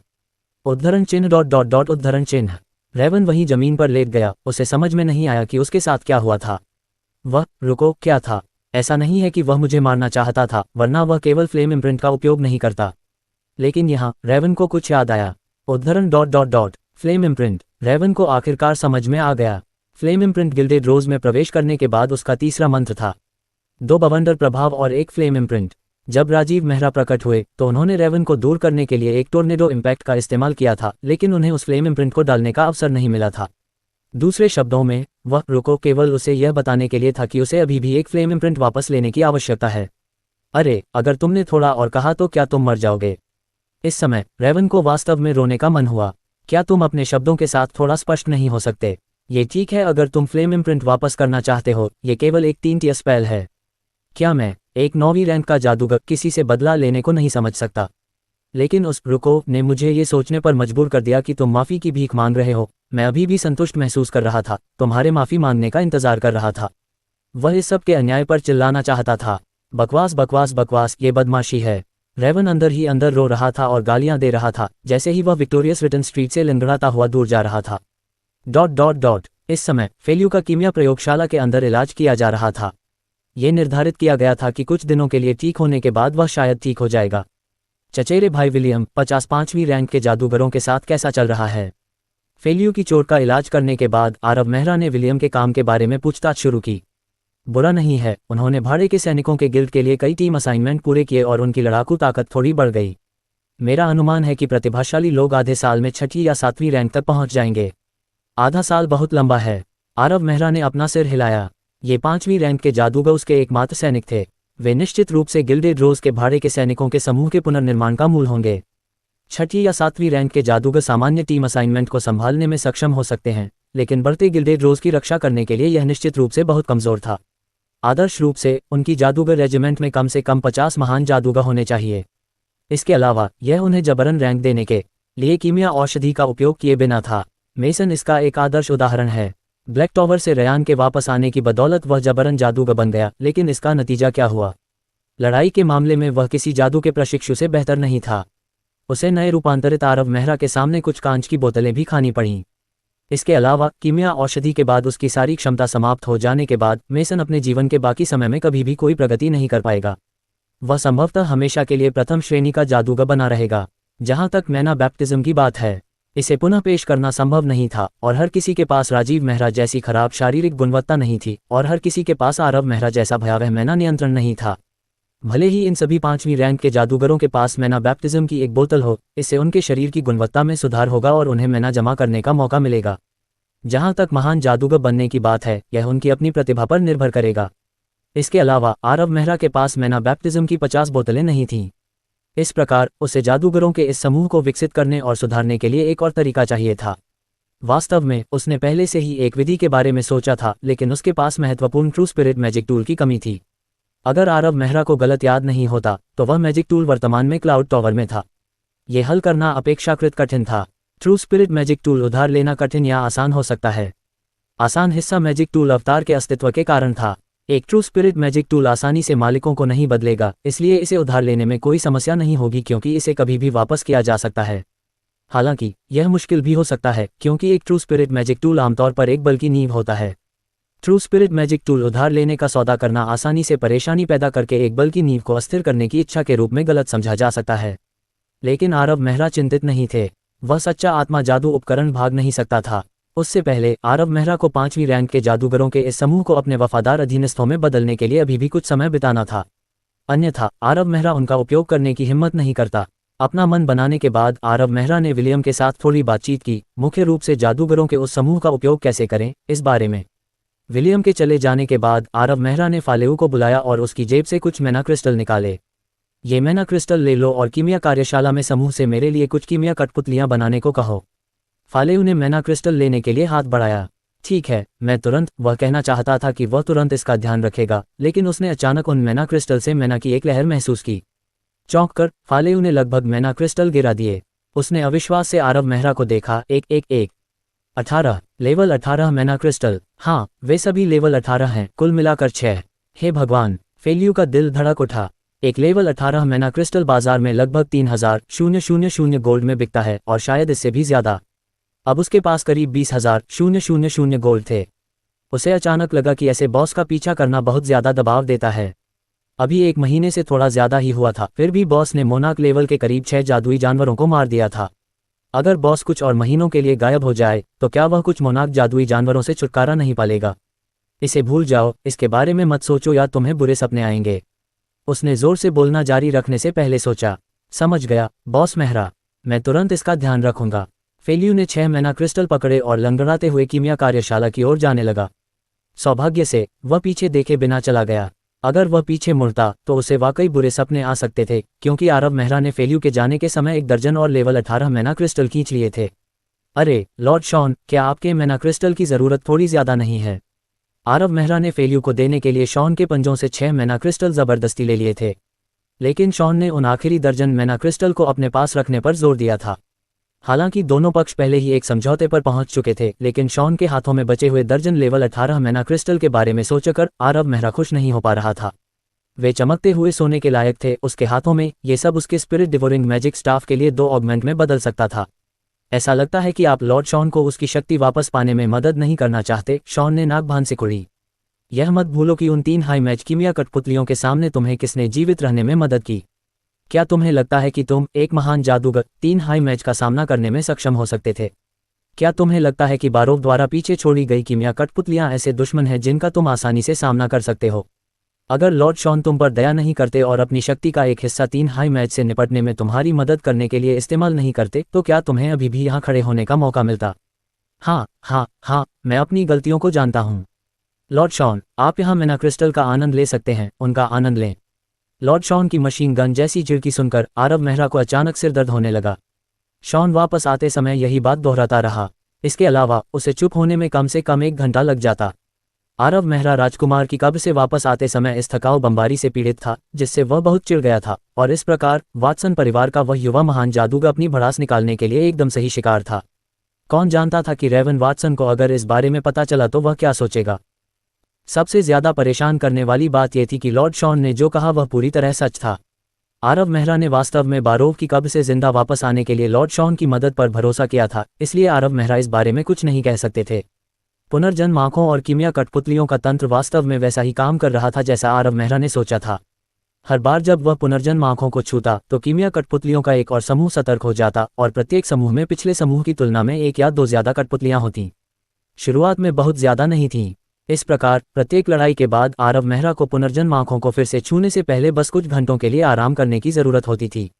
उद्धरण चिन्ह डॉट डॉट डॉट उद्धरण चिन्ह। रेवन वहीं जमीन पर लेट गया। उसे समझ में नहीं आया कि उसके साथ क्या हुआ था। रुको, क्या था? ऐसा नहीं है कि वह मुझे मारना चाहता था, वरना वह केवल फ्लेम इम्प्रिंट का उपयोग नहीं करता। लेकिन यहाँ रेवन को कुछ याद आया। उद्धरण dot dot dot flame imprint. Raven को आखिरकार समझ में आ गया। फ्लेम इम्प्रिंट गिल्डेड रोज में प्रवेश करने के बाद उसका तीसरा मंत्र था। 2 बवंडर प्रभाव और एक फ्लेम इम्प्रिंट। जब राजीव मेहरा प्रकट हुए तो उन्होंने रेवन को दूर करने के लिए एक टोर्नेडो इम्पैक्ट का इस्तेमाल किया था, लेकिन उन्हें उस फ्लेम इम्प्रिंट को डालने का अवसर नहीं मिला था। दूसरे शब्दों में वह रुको केवल उसे यह बताने के लिए था कि उसे अभी भी एक फ्लेम इम्प्रिंट वापस लेने की आवश्यकता है। अरे, अगर तुमने थोड़ा और कहा तो क्या तुम मर जाओगे? इस समय रेवन को वास्तव में रोने का मन हुआ। क्या तुम अपने शब्दों के साथ थोड़ा स्पष्ट नहीं हो सकते? ये ठीक है अगर तुम फ्लेम इम्प्रिंट वापस करना चाहते हो, ये केवल एक 3 टियर स्पेल है। क्या मैं, एक 9वीं रैंक का जादूगर, किसी से बदला लेने को नहीं समझ सकता? लेकिन उस रुको ने मुझे ये सोचने पर मजबूर कर दिया कि तुम माफ़ी की भीख मांग रहे हो। मैं अभी भी संतुष्ट महसूस कर रहा था, तुम्हारे माफ़ी मांगने का इंतजार कर रहा था। वह इस सब के अन्याय पर चिल्लाना चाहता था। बकवास बकवास बकवास, ये बदमाशी है। रेवन अंदर ही अंदर रो रहा था और गालियां दे रहा था जैसे ही वह विक्टोरियस रिटन स्ट्रीट से लंगड़ाता हुआ दूर जा रहा था। इस समय फेल्यू का कीमिया प्रयोगशाला के अंदर इलाज किया जा रहा था। ये निर्धारित किया गया था कि कुछ दिनों के लिए ठीक होने के बाद वह शायद ठीक हो जाएगा। चचेरे भाई विलियम 55वीं रैंक के जादूगरों के साथ कैसा चल रहा है? फेल्यू की चोट का इलाज करने के बाद आरव मेहरा ने विलियम के काम के बारे में पूछताछ शुरू की। बुरा नहीं है, उन्होंने भाड़े के सैनिकों के गिल्ड के लिए कई टीम असाइनमेंट पूरे किए और उनकी लड़ाकू ताकत थोड़ी बढ़ गई। मेरा अनुमान है कि प्रतिभाशाली लोग आधे साल में 6ठी या 7वीं रैंक तक पहुंच जाएंगे। आधा साल बहुत लंबा है। आरव मेहरा ने अपना सिर हिलाया। ये 5वीं रैंक के जादूगर उसके एकमात्र सैनिक थे। वे निश्चित रूप से गिल्डेड रोज के भाड़े के सैनिकों के समूह के पुनर्निर्माण का मूल होंगे। 6ठी या 7वीं रैंक के जादूगर सामान्य टीम असाइनमेंट को संभालने में सक्षम हो सकते हैं, लेकिन बढ़ते गिल्डेड रोज की रक्षा करने के लिए यह निश्चित रूप से बहुत कमजोर था। आदर्श रूप से उनकी जादूगर रेजिमेंट में कम से कम 50 महान जादूगर होने चाहिए। इसके अलावा यह उन्हें जबरन रैंक देने के लिए कीमिया औषधि का उपयोग किए बिना था। मेसन इसका एक आदर्श उदाहरण है। ब्लैक टॉवर से रयान के वापस आने की बदौलत वह जबरन जादूगर बन गया, लेकिन इसका नतीजा क्या हुआ? लड़ाई के मामले में वह किसी जादू के प्रशिक्षु से बेहतर नहीं था। उसे नए रूपांतरित आरव मेहरा के सामने कुछ कांच की बोतलें भी खानी पड़ीं। इसके अलावा कीमिया औषधि के बाद उसकी सारी क्षमता समाप्त हो जाने के बाद मेसन अपने जीवन के बाकी समय में कभी भी कोई प्रगति नहीं कर पाएगा। वह संभवतः हमेशा के लिए प्रथम श्रेणी का जादूगर बना रहेगा। जहां तक मैना बैप्टिज्म की बात है, इसे पुनः पेश करना संभव नहीं था और हर किसी के पास राजीव मेहरा जैसी खराब शारीरिक गुणवत्ता नहीं थी और हर किसी के पास आरव मेहरा जैसा भयावह मैना नियंत्रण नहीं था। भले ही इन सभी 5वीं रैंक के जादूगरों के पास मैना बैप्टिज्म की एक बोतल हो, इससे उनके शरीर की गुणवत्ता में सुधार होगा और उन्हें मैना जमा करने का मौका मिलेगा। जहां तक महान जादूगर बनने की बात है, यह उनकी अपनी प्रतिभा पर निर्भर करेगा। इसके अलावा आरव मेहरा के पास मैना बैप्टिज्म की 50 बोतलें नहीं थीं। इस प्रकार उसे जादूगरों के इस समूह को विकसित करने और सुधारने के लिए एक और तरीका चाहिए था। वास्तव में उसने पहले से ही एक विधि के बारे में सोचा था, लेकिन उसके पास महत्वपूर्ण ट्रू स्पिरिट मैजिक टूल की कमी थी। अगर आरव मेहरा को गलत याद नहीं होता तो वह मैजिक टूल वर्तमान में क्लाउड टॉवर में था। यह हल करना अपेक्षाकृत कठिन था। ट्रू स्पिरिट मैजिक टूल उधार लेना कठिन या आसान हो सकता है। आसान हिस्सा मैजिक टूल अवतार के अस्तित्व के कारण था। एक ट्रू स्पिरिट मैजिक टूल आसानी से मालिकों को नहीं बदलेगा, इसलिए इसे उधार लेने में कोई समस्या नहीं होगी क्योंकि इसे कभी भी वापस किया जा सकता है। हालांकि यह मुश्किल भी हो सकता है क्योंकि एक ट्रू स्पिरिट मैजिक टूल आमतौर पर एक बल की नींव होता है। ट्रू स्पिरिट मैजिक टूल उधार लेने का सौदा करना आसानी से परेशानी पैदा करके एक बल की नींव को अस्थिर करने की इच्छा के रूप में गलत समझा जा सकता है। लेकिन आरव मेहरा चिंतित नहीं थे। वह सच्चा आत्मा जादू उपकरण भाग नहीं सकता था। उससे पहले आरव मेहरा को 5वीं रैंक के जादूगरों के इस समूह को अपने वफादार अधीनस्थों में बदलने के लिए अभी भी कुछ समय बिताना था। अन्यथा आरव मेहरा उनका उपयोग करने की हिम्मत नहीं करता। अपना मन बनाने के बाद आरव मेहरा ने विलियम के साथ थोड़ी बातचीत की, मुख्य रूप से जादूगरों के उस समूह का उपयोग कैसे करें इस बारे में। विलियम के चले जाने के बाद आरव मेहरा ने फालेऊ को बुलाया और उसकी जेब से कुछ मैना क्रिस्टल निकाले। ये मैना क्रिस्टल ले लो और कीमिया कार्यशाला में समूह से मेरे लिए कुछ कीमिया कठपुतलियां बनाने को कहो। फालेऊ ने मैना क्रिस्टल लेने के लिए हाथ बढ़ाया। ठीक है, मैं तुरंत। वह कहना चाहता था कि वह तुरंत इसका ध्यान रखेगा, लेकिन उसने अचानक उन मैना क्रिस्टल से मैना की एक लहर महसूस की। चौंक कर फालेऊ ने लगभग मैना क्रिस्टल गिरा दिए। उसने अविश्वास से आरव मेहरा को देखा। 18 लेवल 18 मैना क्रिस्टल। हाँ, वे सभी लेवल 18 हैं, कुल मिलाकर 6। हे भगवान, फेल्यू का दिल धड़क उठा। एक लेवल 18 मैना क्रिस्टल बाजार में लगभग 3000 गोल्ड में बिकता है और शायद इससे भी ज्यादा। अब उसके पास करीब 20,000 गोल्ड थे। उसे अचानक लगा कि ऐसे बॉस का पीछा करना बहुत ज्यादा दबाव देता है। अभी 1 महीने से थोड़ा ज्यादा ही हुआ था, फिर भी बॉस ने मोनाक लेवल के करीब 6 जादुई जानवरों को मार दिया था। अगर बॉस कुछ और महीनों के लिए गायब हो जाए तो क्या वह कुछ मोनाक जादुई जानवरों से छुटकारा नहीं पालेगा? इसे भूल जाओ, इसके बारे में मत सोचो या तुम्हें बुरे सपने आएंगे। उसने जोर से बोलना जारी रखने से पहले सोचा। समझ गया बॉस मेहरा, मैं तुरंत इसका ध्यान रखूंगा। फेल्यू ने 6 मैना क्रिस्टल पकड़े और लंगड़ाते हुए कीमिया कार्यशाला की ओर जाने लगा। सौभाग्य से वह पीछे देखे बिना चला गया। अगर वह पीछे मुड़ता तो उसे वाकई बुरे सपने आ सकते थे, क्योंकि आरव मेहरा ने फेल्यू के जाने के समय 1 दर्जन और लेवल 18 मैना क्रिस्टल खींच लिए थे। अरे लॉर्ड शॉन, क्या आपके मैना क्रिस्टल की जरूरत थोड़ी ज्यादा नहीं है? आरव मेहरा ने फेल्यू को देने के लिए शॉन के पंजों से 6 मैना क्रिस्टल जबरदस्ती ले लिए थे, लेकिन शॉन ने उन आखिरी दर्जन मैना क्रिस्टल को अपने पास रखने पर जोर दिया था। हालांकि दोनों पक्ष पहले ही एक समझौते पर पहुंच चुके थे, लेकिन शॉन के हाथों में बचे हुए दर्जन लेवल 18 मैना क्रिस्टल के बारे में सोचकर आरव मेहरा खुश नहीं हो पा रहा था। वे चमकते हुए सोने के लायक थे। उसके हाथों में ये सब उसके स्पिरिट डिवोरिंग मैजिक स्टाफ के लिए 2 ऑगमेंट में बदल सकता था। ऐसा लगता है कि आप लॉर्ड शॉन को उसकी शक्ति वापस पाने में मदद नहीं करना चाहते, शॉन ने नाक बांध से कुड़ी। यह मत भूलो कि उन 3 हाई मैच कीमिया कठपुतलियों के सामने तुम्हें किसने जीवित रहने में मदद की। क्या तुम्हें लगता है कि तुम, एक महान जादूगर, 3 हाई मैच का सामना करने में सक्षम हो सकते थे? क्या तुम्हें लगता है कि बारोव द्वारा पीछे छोड़ी गई कीमिया कठपुतलियां ऐसे दुश्मन हैं जिनका तुम आसानी से सामना कर सकते हो? अगर लॉर्ड शॉन तुम पर दया नहीं करते और अपनी शक्ति का एक हिस्सा 3 हाई मैच से निपटने में तुम्हारी मदद करने के लिए इस्तेमाल नहीं करते, तो क्या तुम्हें अभी भी यहाँ खड़े होने का मौका मिलता? हाँ हाँ हाँ, मैं अपनी गलतियों को जानता हूँ। लॉर्ड शॉन, आप यहाँ मैना क्रिस्टल का आनंद ले सकते हैं, उनका आनंद लें। लॉर्ड शॉन की मशीन गन जैसी झिड़की सुनकर आरव मेहरा को अचानक सिर दर्द होने लगा। शॉन वापस आते समय यही बात दोहराता रहा। इसके अलावा उसे चुप होने में कम से कम 1 घंटा लग जाता। आरव मेहरा राजकुमार की कब्र से वापस आते समय इस थकाऊ बमबारी से पीड़ित था जिससे वह बहुत चिढ़ गया था, और इस प्रकार वाटसन परिवार का वह युवा महान जादूगर अपनी भड़ास निकालने के लिए एकदम सही शिकार था। कौन जानता था कि रेवन वाटसन को अगर इस बारे में पता चला तो वह क्या सोचेगा। सबसे ज्यादा परेशान करने वाली बात यह थी कि लॉर्ड शॉन ने जो कहा वह पूरी तरह सच था। आरव मेहरा ने वास्तव में बारोव की कब्र से जिंदा वापस आने के लिए लॉर्ड शॉन की मदद पर भरोसा किया था, इसलिए आरव मेहरा इस बारे में कुछ नहीं कह सकते थे। पुनर्जन्म आंखों और कीमिया कठपुतलियों का तंत्र वास्तव में वैसा ही काम कर रहा था जैसा आरव मेहरा ने सोचा था। हर बार जब वह पुनर्जन्म आंखों को छूता तो कीमिया कठपुतलियों का एक और समूह सतर्क हो जाता, और प्रत्येक समूह में पिछले समूह की तुलना में 1 या 2 ज्यादा कठपुतलियां होती। शुरुआत में बहुत ज्यादा नहीं थीं। इस प्रकार प्रत्येक लड़ाई के बाद आरव मेहरा को पुनर्जन्म आंखों को फिर से छूने से पहले बस कुछ घंटों के लिए आराम करने की जरूरत होती थी।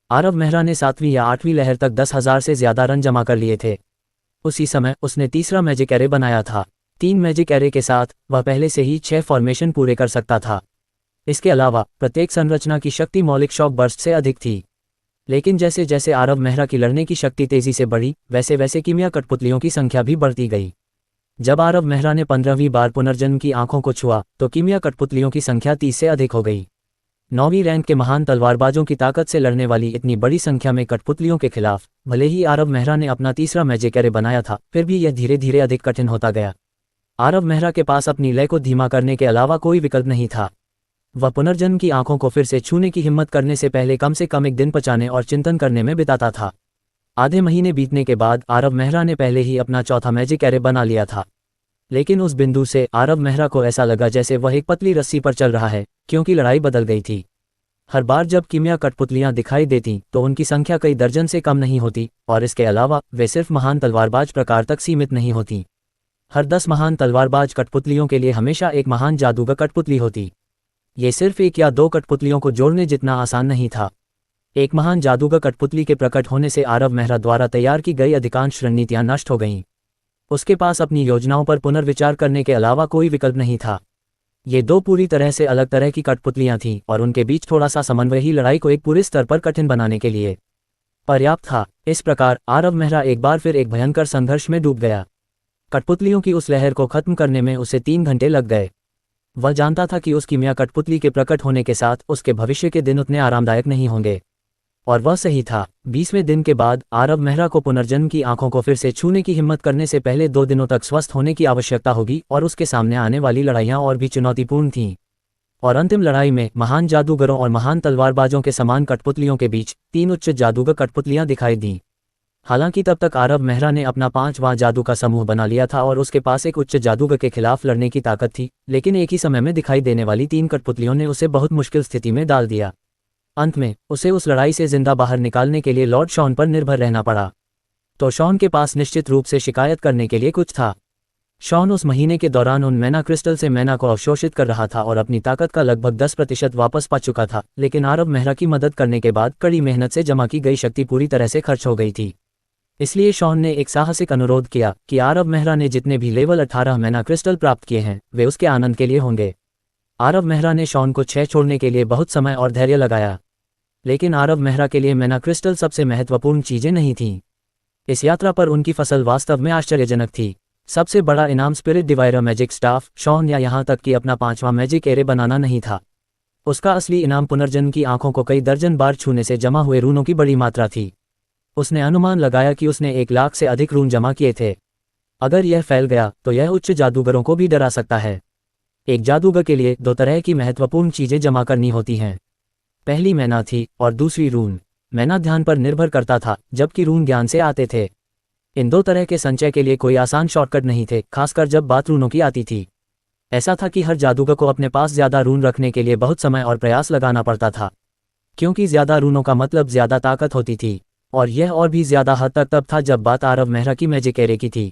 आरव मेहरा ने 7वीं या 8वीं लहर तक 10,000 से ज्यादा रन जमा कर लिए थे। उसी समय उसने तीसरा मैजिक एरे बनाया था। 3 मैजिक एरे के साथ वह पहले से ही 6 फॉर्मेशन पूरे कर सकता था। इसके अलावा प्रत्येक संरचना की शक्ति मौलिक शॉक बर्स्ट से अधिक थी। लेकिन जैसे जैसे आरव मेहरा की लड़ने की शक्ति तेजी से बढ़ी, वैसे वैसे कीमिया कठपुतलियों की संख्या भी बढ़ती गई। जब आरव मेहरा ने 15वीं बार पुनर्जन्म की आंखों को छुआ तो कीमिया कठपुतलियों की संख्या 30 से अधिक हो गई। 9वीं रैंक के महान तलवारबाजों की ताकत से लड़ने वाली इतनी बड़ी संख्या में कठपुतलियों के खिलाफ भले ही आरव मेहरा ने अपना तीसरा मैजिक एरे बनाया था, फिर भी यह धीरे धीरे अधिक कठिन होता गया। आरव मेहरा के पास अपनी लय को धीमा करने के अलावा कोई विकल्प नहीं था। वह पुनर्जन्म की आंखों को फिर से छूने की हिम्मत करने से पहले कम से कम 1 दिन पचाने और चिंतन करने में बिताता था। आधे महीने बीतने के बाद आरव मेहरा ने पहले ही अपना चौथा मैजिक एरे बना लिया था। लेकिन उस बिंदु से आरव मेहरा को ऐसा लगा जैसे वह एक पतली रस्सी पर चल रहा है, क्योंकि लड़ाई बदल गई थी। हर बार जब कीमिया कठपुतलियां दिखाई देती तो उनकी संख्या कई दर्जन से कम नहीं होती, और इसके अलावा वे सिर्फ महान तलवारबाज प्रकार तक सीमित नहीं होती। हर 10 महान तलवारबाज कठपुतलियों के लिए हमेशा एक महान जादूगर कठपुतली होती। ये सिर्फ 1 या 2 कठपुतलियों को जोड़ने जितना आसान नहीं था। एक महान जादूगर कठपुतली के प्रकट होने से आरव मेहरा द्वारा तैयार की गई अधिकांश रणनीतियां नष्ट हो गईं। उसके पास अपनी योजनाओं पर पुनर्विचार करने के अलावा कोई विकल्प नहीं था। ये 2 पूरी तरह से अलग तरह की कठपुतलियां थीं, और उनके बीच थोड़ा सा समन्वय ही लड़ाई को एक पूरे स्तर पर कठिन बनाने के लिए पर्याप्त था। इस प्रकार आरव मेहरा एक बार फिर एक भयंकर संघर्ष में डूब गया। कठपुतलियों की उस लहर को खत्म करने में उसे 3 घंटे लग गए। वह जानता था कि उसकी कीमिया कठपुतली के प्रकट होने के साथ उसके भविष्य के दिन उतने आरामदायक नहीं होंगे, और वह सही था। 20वें दिन के बाद आरव मेहरा को पुनर्जन्म की आंखों को फिर से छूने की हिम्मत करने से पहले 2 दिनों तक स्वस्थ होने की आवश्यकता होगी, और उसके सामने आने वाली लड़ाइयां और भी चुनौतीपूर्ण थीं। और अंतिम लड़ाई में महान जादूगरों और महान तलवारबाजों के समान कठपुतलियों के बीच 3 उच्च जादूगर कठपुतलियां दिखाई दीं। हालांकि तब तक आरव मेहरा ने अपना 5वां जादू का समूह बना लिया था और उसके पास एक उच्च जादूगर के खिलाफ लड़ने की ताकत थी, लेकिन एक ही समय में दिखाई देने वाली 3 कठपुतलियों ने उसे बहुत मुश्किल स्थिति में डाल दिया। अंत में उसे उस लड़ाई से जिंदा बाहर निकालने के लिए लॉर्ड शॉन पर निर्भर रहना पड़ा। तो शॉन के पास निश्चित रूप से शिकायत करने के लिए कुछ था। शॉन उस महीने के दौरान उन मैना क्रिस्टल से मैना को अवशोषित कर रहा था और अपनी ताकत का लगभग 10% वापस पा चुका था, लेकिन आरव मेहरा की मदद करने के बाद कड़ी मेहनत से जमा की गई शक्ति पूरी तरह से खर्च हो गई थी। इसलिए शॉन ने एक साहसिक अनुरोध किया कि आरव मेहरा ने जितने भी लेवल 18 मैना क्रिस्टल प्राप्त किए हैं वे उसके आनंद के लिए होंगे। आरव मेहरा ने शॉन को 6 छोड़ने के लिए बहुत समय और धैर्य लगाया, लेकिन आरव मेहरा के लिए मैना क्रिस्टल सबसे महत्वपूर्ण चीजें नहीं थीं। इस यात्रा पर उनकी फसल वास्तव में आश्चर्यजनक थी। सबसे बड़ा इनाम spirit divider magic staff, Shaun या यहाँ तक कि अपना 5वां मैजिक एरे बनाना नहीं था। उसका असली इनाम पुनर्जन्म की आंखों को कई दर्जन बार छूने से जमा हुए रूनों की बड़ी मात्रा थी। उसने अनुमान लगाया कि उसने 1 लाख से अधिक रून जमा किए थे। अगर यह फैल गया तो यह उच्च जादूगरों को भी डरा सकता है। एक जादूगर के लिए दो तरह की महत्वपूर्ण चीजें जमा करनी होती हैं। पहली मैना थी और दूसरी रून। मैना ध्यान पर निर्भर करता था, जबकि रून ज्ञान से आते थे। इन दो तरह के संचय के लिए कोई आसान शॉर्टकट नहीं थे, खासकर जब बात रूनों की आती थी। ऐसा था कि हर जादूगर को अपने पास ज्यादा रून रखने के लिए बहुत समय और प्रयास लगाना पड़ता था, क्योंकि ज्यादा रूनों का मतलब ज्यादा ताकत होती थी। और यह और भी ज्यादा हद तक तब था जब बात आरव मेहरा की मैजिक एरे की थी।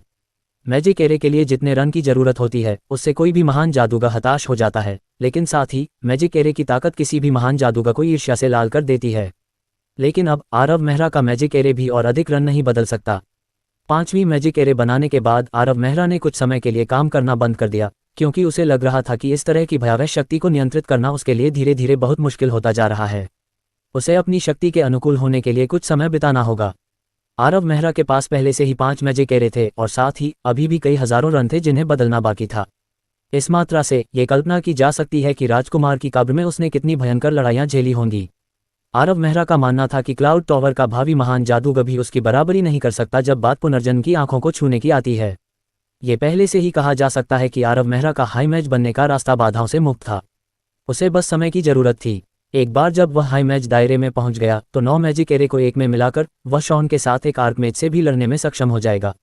मैजिक एरे के लिए जितने रन की जरूरत होती है, उससे कोई भी महान जादूगर हताश हो जाता है, लेकिन साथ ही मैजिक एरे की ताकत किसी भी महान जादूगर को ईर्ष्या से लाल कर देती है। लेकिन अब आरव मेहरा का मैजिक एरे भी और अधिक रन नहीं बदल सकता। 5वीं मैजिक एरे बनाने के बाद आरव मेहरा ने कुछ समय के लिए काम करना बंद कर दिया, क्योंकि उसे लग रहा था कि इस तरह की भयावह शक्ति को नियंत्रित करना उसके लिए धीरे धीरे बहुत मुश्किल होता जा रहा है। उसे अपनी शक्ति के अनुकूल होने के लिए कुछ समय बिताना होगा। आरव मेहरा के पास पहले से ही 5 मैजिक एरे थे और साथ ही अभी भी कई हजारों रन थे जिन्हें बदलना बाकी था। इस मात्रा से ये कल्पना की जा सकती है कि राजकुमार की कब्र में उसने कितनी भयंकर लड़ाइयां झेली होंगी। आरव मेहरा का मानना था कि क्लाउड टॉवर का भावी महान जादूगर भी उसकी बराबरी नहीं कर सकता जब बात पुनर्जन्म की आंखों को छूने की आती है। ये पहले से ही कहा जा सकता है कि आरव मेहरा का हाई मैच बनने का रास्ता बाधाओं से मुक्त था। उसे बस समय की जरूरत थी। एक बार जब वह हाई मैच दायरे में पहुंच गया तो 9 मैजिक एरे को एक में मिलाकर वह शॉन के साथ एक आर्क मैच से भी लड़ने में सक्षम हो जाएगा।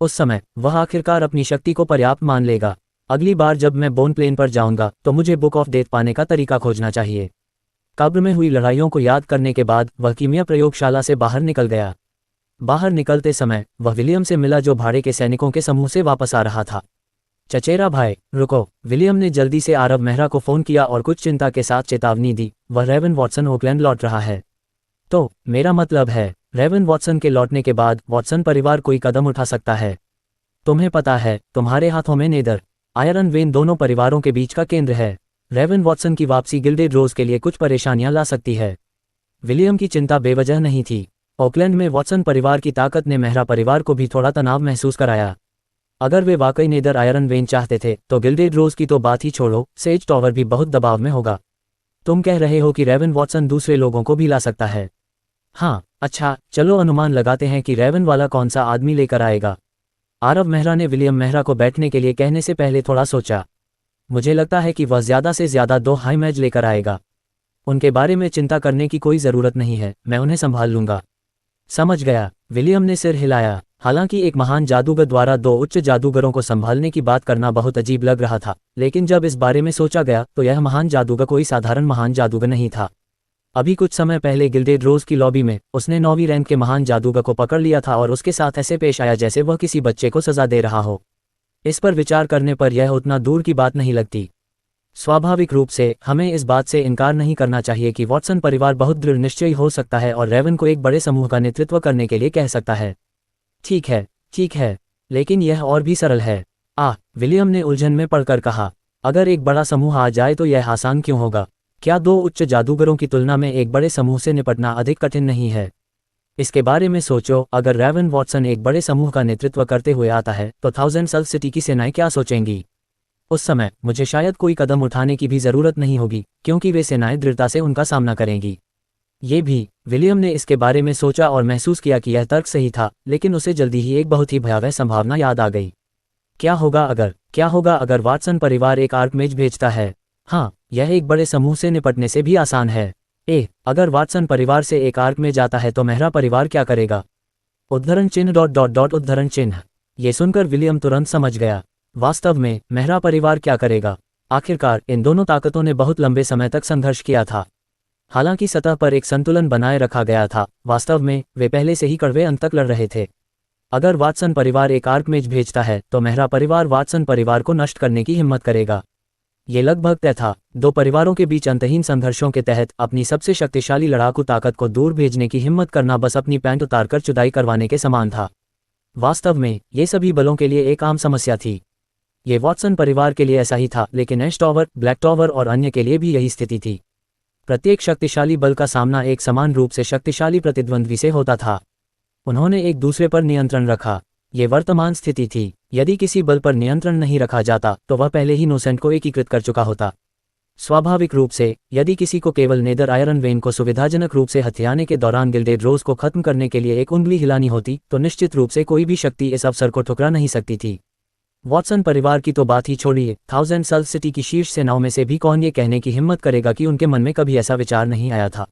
उस समय वह आखिरकार अपनी शक्ति को पर्याप्त मान लेगा। अगली बार जब मैं बोन प्लेन पर जाऊंगा तो मुझे बुक ऑफ डेथ पाने का तरीका खोजना चाहिए। कब्र में हुई लड़ाइयों को याद करने के बाद वह कीमिया प्रयोगशाला से बाहर निकल गया। बाहर निकलते समय वह विलियम से मिला, जो भाड़े के सैनिकों के समूह से वापस आ रहा था। चचेरा भाई रुको, विलियम ने जल्दी से आरव मेहरा को फोन किया और कुछ चिंता के साथ चेतावनी दी, वह रेवन वॉटसन ओकलैंड लौट रहा है। तो मेरा मतलब है, रेवन वॉटसन के लौटने के बाद वॉटसन परिवार कोई कदम उठा सकता है। तुम्हें पता है, तुम्हारे हाथों में नेदर आयरन वेन दोनों परिवारों के बीच का केंद्र है। रेवन वॉटसन की वापसी गिल्डेड रोज के लिए कुछ परेशानियां ला सकती है। विलियम की चिंता बेवजह नहीं थी। ओकलैंड में वॉटसन परिवार की ताकत ने मेहरा परिवार को भी थोड़ा तनाव महसूस कराया। अगर वे वाकई नेदर आयरन वेन चाहते थे तो गिल्डेड रोज की तो बात ही छोड़ो, सेज टॉवर भी बहुत दबाव में होगा। तुम कह रहे हो कि रेवन वॉटसन दूसरे लोगों को भी ला सकता है? हाँ, अच्छा, चलो अनुमान लगाते हैं कि रेवन वाला कौन सा आदमी लेकर आएगा। आरव मेहरा ने विलियम मेहरा को बैठने के लिए कहने से पहले थोड़ा सोचा। मुझे लगता है कि वह ज्यादा से ज्यादा 2 हाई मैच लेकर आएगा। उनके बारे में चिंता करने की कोई जरूरत नहीं है, मैं उन्हें संभाल लूंगा। समझ गया, विलियम ने सिर हिलाया। हालांकि एक महान जादूगर द्वारा 2 उच्च जादूगरों को संभालने की बात करना बहुत अजीब लग रहा था, लेकिन जब इस बारे में सोचा गया तो यह महान जादूगर कोई साधारण महान जादूगर नहीं था। अभी कुछ समय पहले गिल्डेड रोज की लॉबी में उसने 9वीं रैंक के महान जादूगर को पकड़ लिया था और उसके साथ ऐसे पेश आया जैसे वह किसी बच्चे को सजा दे रहा हो। इस पर विचार करने पर यह उतना दूर की बात नहीं लगती। स्वाभाविक रूप से हमें इस बात से इनकार नहीं करना चाहिए कि वॉटसन परिवार बहुत दृढ़ निश्चयी हो सकता है और रेवन को एक बड़े समूह का नेतृत्व करने के लिए कह सकता है। ठीक है, लेकिन यह और भी सरल है। विलियम ने उलझन में पड़कर कहा, अगर एक बड़ा समूह आ जाए तो यह आसान क्यों होगा? क्या 2 उच्च जादूगरों की तुलना में एक बड़े समूह से निपटना अधिक कठिन नहीं है? इसके बारे में सोचो, अगर रेवन वॉटसन एक बड़े समूह का नेतृत्व करते हुए आता है तो थाउजेंड सल सिटी की सेनाएं क्या सोचेंगी? उस समय मुझे शायद कोई कदम उठाने की भी जरूरत नहीं होगी, क्योंकि वे सेनाएं दृढ़ता से उनका सामना करेंगी। ये भी विलियम ने इसके बारे में सोचा और महसूस किया कि यह तर्क सही था, लेकिन उसे जल्दी ही एक बहुत ही भयावह संभावना याद आ गई। क्या होगा अगर वाटसन परिवार एक आर्कमेज भेजता है? हाँ, यह एक बड़े समूह से निपटने से भी आसान है। अगर वाटसन परिवार से एक आर्कमेज आता है तो मेहरा परिवार क्या करेगा? उद्धरण चिन्ह। ये सुनकर विलियम तुरंत समझ गया। वास्तव में मेहरा परिवार क्या करेगा? आखिरकार इन दोनों ताकतों ने बहुत लंबे समय तक संघर्ष किया था। हालांकि सतह पर एक संतुलन बनाए रखा गया था, वास्तव में वे पहले से ही कड़वे अंत तक लड़ रहे थे। अगर वाटसन परिवार एक आर्कमेज भेजता है तो मेहरा परिवार वाटसन परिवार को नष्ट करने की हिम्मत करेगा। ये लगभग तय था। 2 परिवारों के बीच अंतहीन संघर्षों के तहत अपनी सबसे शक्तिशाली लड़ाकू ताकत को दूर भेजने की हिम्मत करना बस अपनी पैंट उतारकर चुदाई करवाने के समान था। वास्तव में ये सभी बलों के लिए एक आम समस्या थी। ये वाटसन परिवार के लिए ऐसा ही था, लेकिन एश टॉवर, ब्लैक टॉवर और अन्य के लिए भी यही स्थिति थी। प्रत्येक शक्तिशाली बल का सामना एक समान रूप से शक्तिशाली प्रतिद्वंद्वी से होता था। उन्होंने एक दूसरे पर नियंत्रण रखा। ये वर्तमान स्थिति थी। यदि किसी बल पर नियंत्रण नहीं रखा जाता तो वह पहले ही नोसेंट को एकीकृत कर चुका होता। स्वाभाविक रूप से यदि किसी को केवल नेदर आयरन वेन को सुविधाजनक रूप से हथियाने के दौरान गिल्डेड रोज को खत्म करने के लिए एक उंगली हिलानी होती तो निश्चित रूप से कोई भी शक्ति इस अवसर को ठुकरा नहीं सकती थी। वॉटसन परिवार की तो बात ही छोड़िए, थाउजेंड सल्व सिटी की शीर्ष सेनाओं में से भी कौन ये कहने की हिम्मत करेगा कि उनके मन में कभी ऐसा विचार नहीं आया था।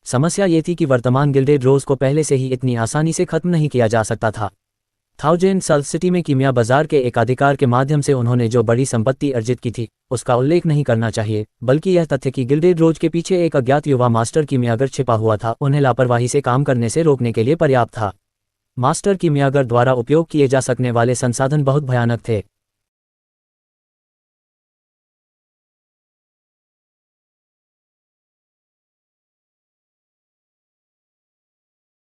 समस्या ये थी कि वर्तमान गिल्डेड रोज को पहले से ही इतनी आसानी से खत्म नहीं किया जा सकता था। थाउजेंड सल्व सिटी में कीमिया बाजार के एक अधिकार के माध्यम से उन्होंने जो बड़ी संपत्ति अर्जित की थी, उसका उल्लेख नहीं करना चाहिए, बल्कि यह तथ्य कि गिल्डेड रोज के पीछे एक अज्ञात युवा मास्टर कीमियागर छिपा हुआ था, उन्हें लापरवाही से काम करने से रोकने के लिए पर्याप्त था। मास्टर कीमियागर द्वारा उपयोग किए जा सकने वाले संसाधन बहुत भयानक थे।